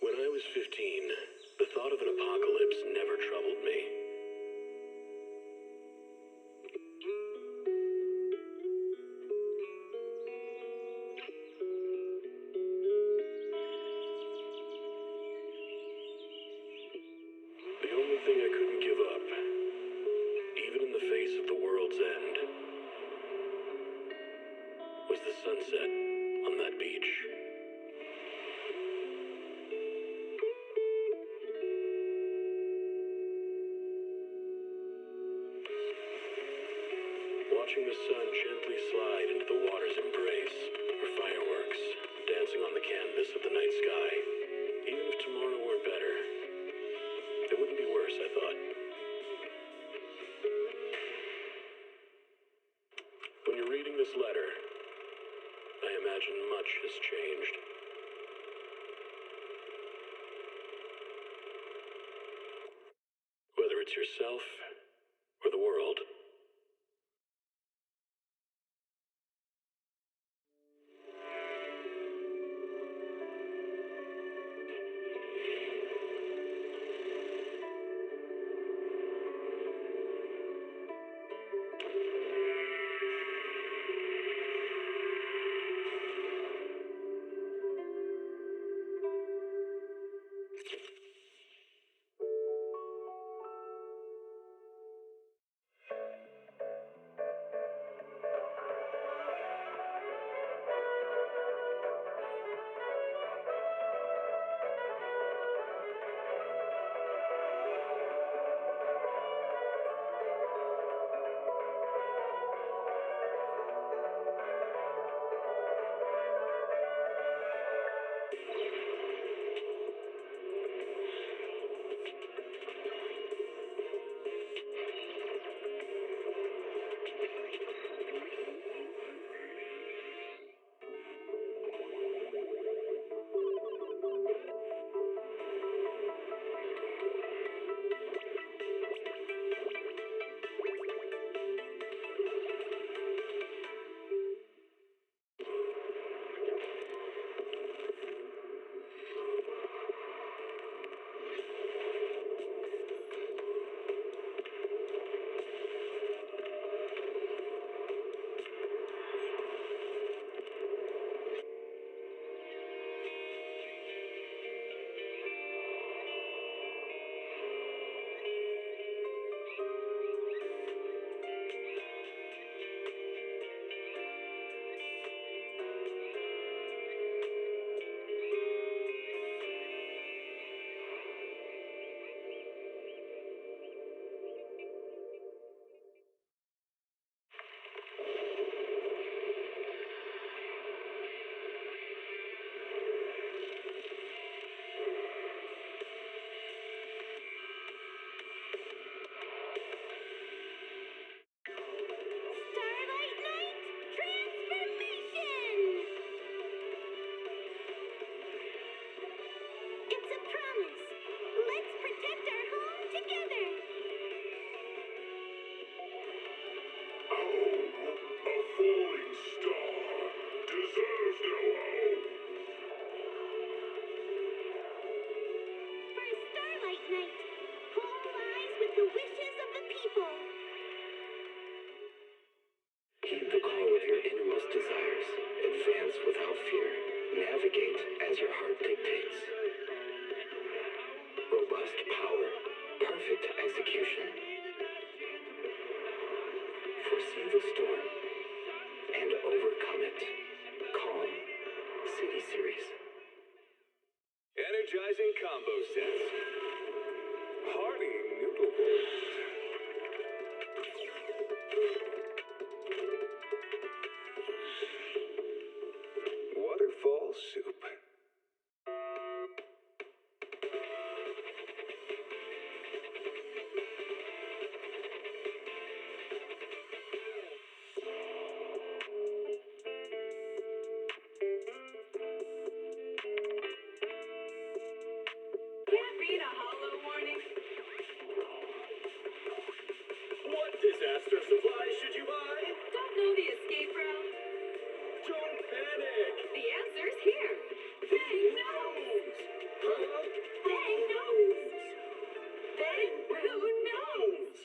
When I was 15, the thought of an apocalypse never troubled me. The only thing I couldn't give up, even in the face of the world's end, was the sunset on that beach. Watching the sun gently slide into the water's embrace, or fireworks dancing on the canvas of the night sky. Even if tomorrow were better, it wouldn't be worse, I thought. When you're reading this letter, I imagine much has changed. Whether it's yourself or the world. smooth a storm and overcome it. Calm City Series. Energizing combo sets. Hearty noodle bowls. Waterfall soup. Can't beat a hollow warning. What disaster supplies should you buy? Don't know the escape route? Don't panic. The answer's here. Bang nose. Huh? Bang nose. Bang blue nose.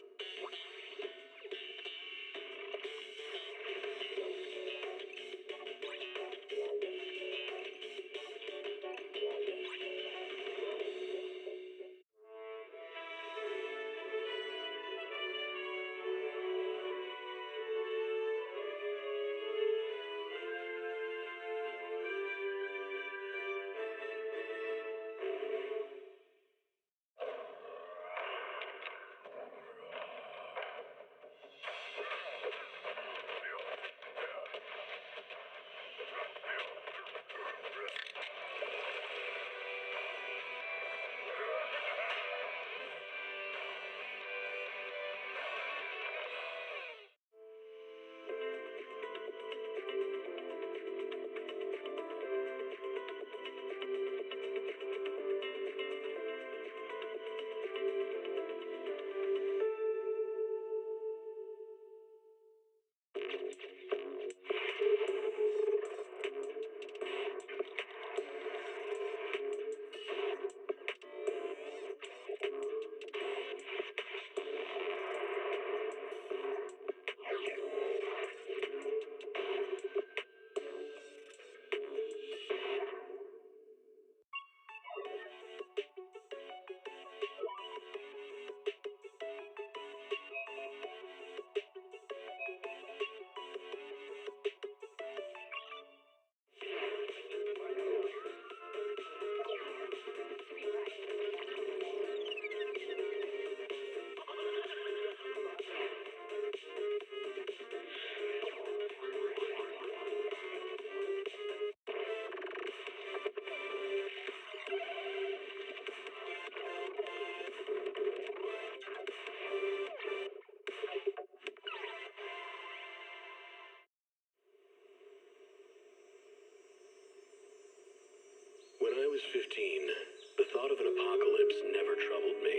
When I was 15, the thought of an apocalypse never troubled me.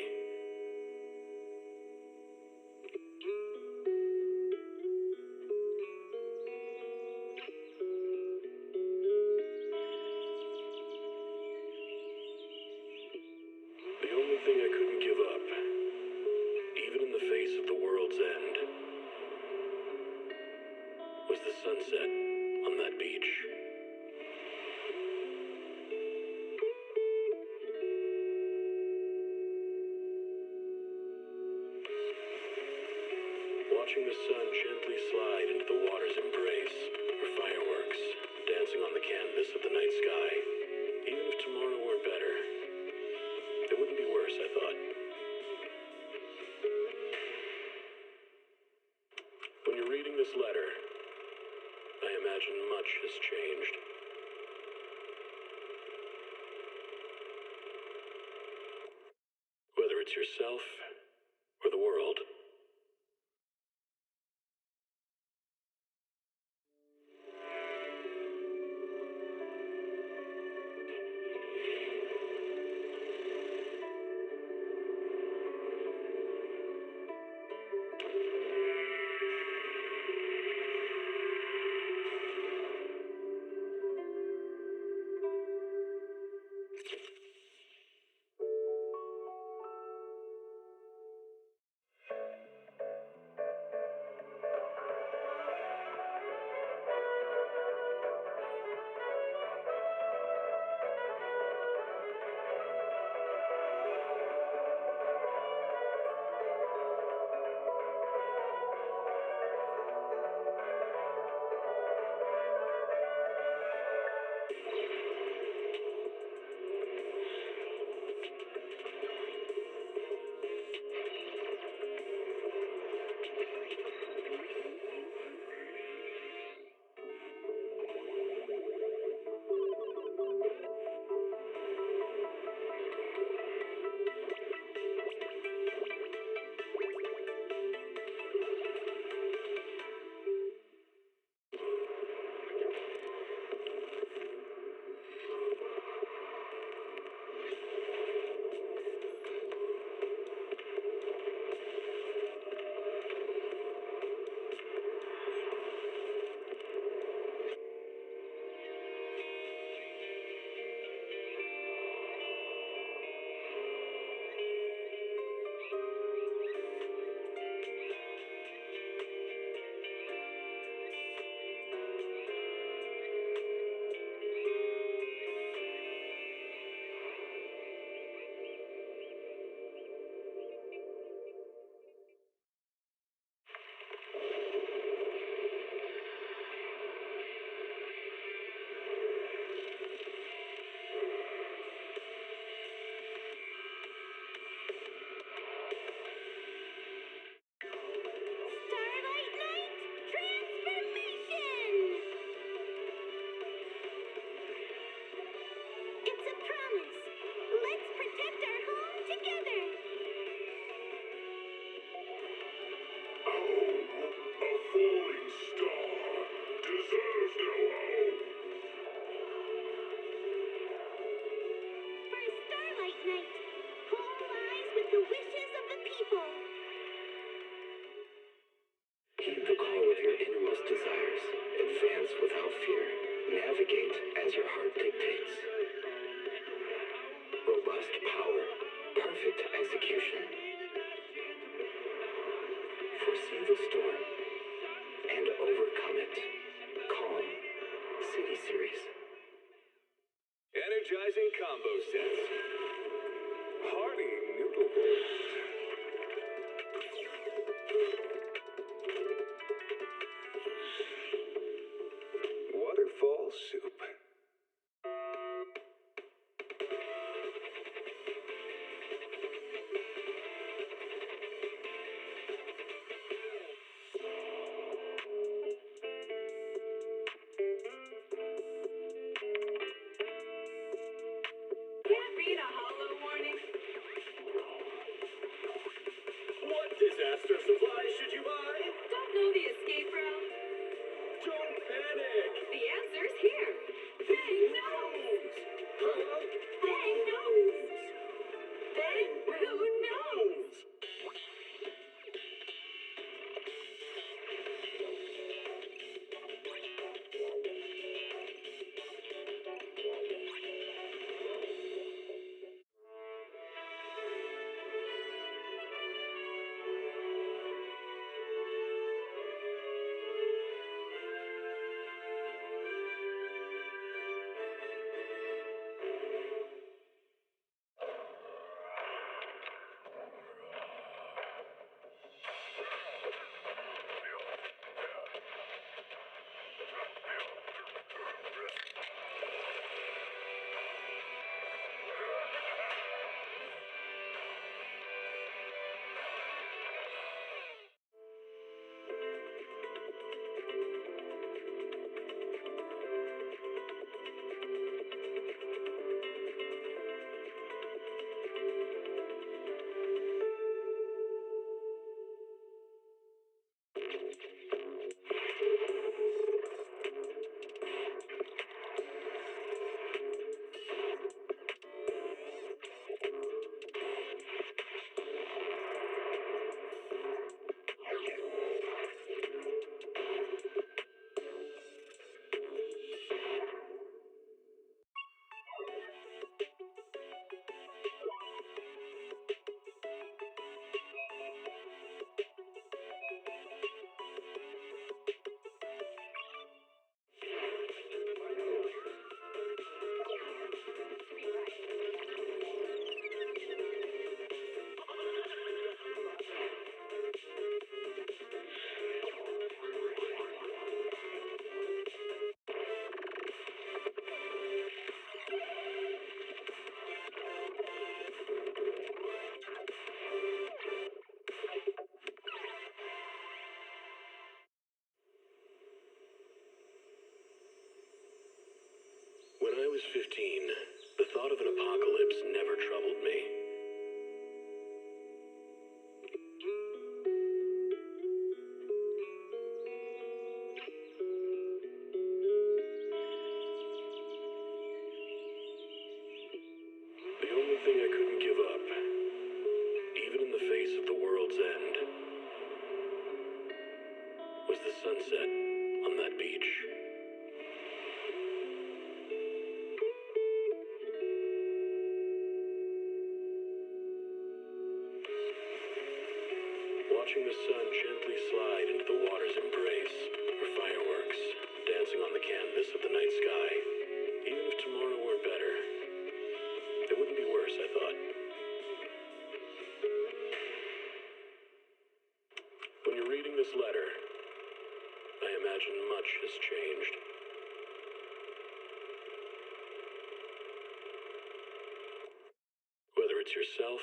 The only thing I couldn't give up, even in the face of the world's end, was the sunset on that beach. Watching the sun gently slide into the water's embrace, or fireworks dancing on the canvas of the night sky. Even if tomorrow weren't better, it wouldn't be worse, I thought. When you're reading this letter, I imagine much has changed. Whether it's yourself or the world. combo sets. Hearty noodle bowls. Waterfall soup. Can't beat a hollow warning. What disaster supplies should you buy? Don't know the escape route. Don't panic. The answer's here. Bang knows. Huh? Bang knows. Bang who knows? When I was 15, the thought of an apocalypse never troubled me. The only thing I couldn't give up, even in the face of the world's end, was the sunset on that beach. Watching the sun gently slide into the water's embrace, or fireworks dancing on the canvas of the night sky. Even if tomorrow were better, it wouldn't be worse, I thought. When you're reading this letter, I imagine much has changed. Whether it's yourself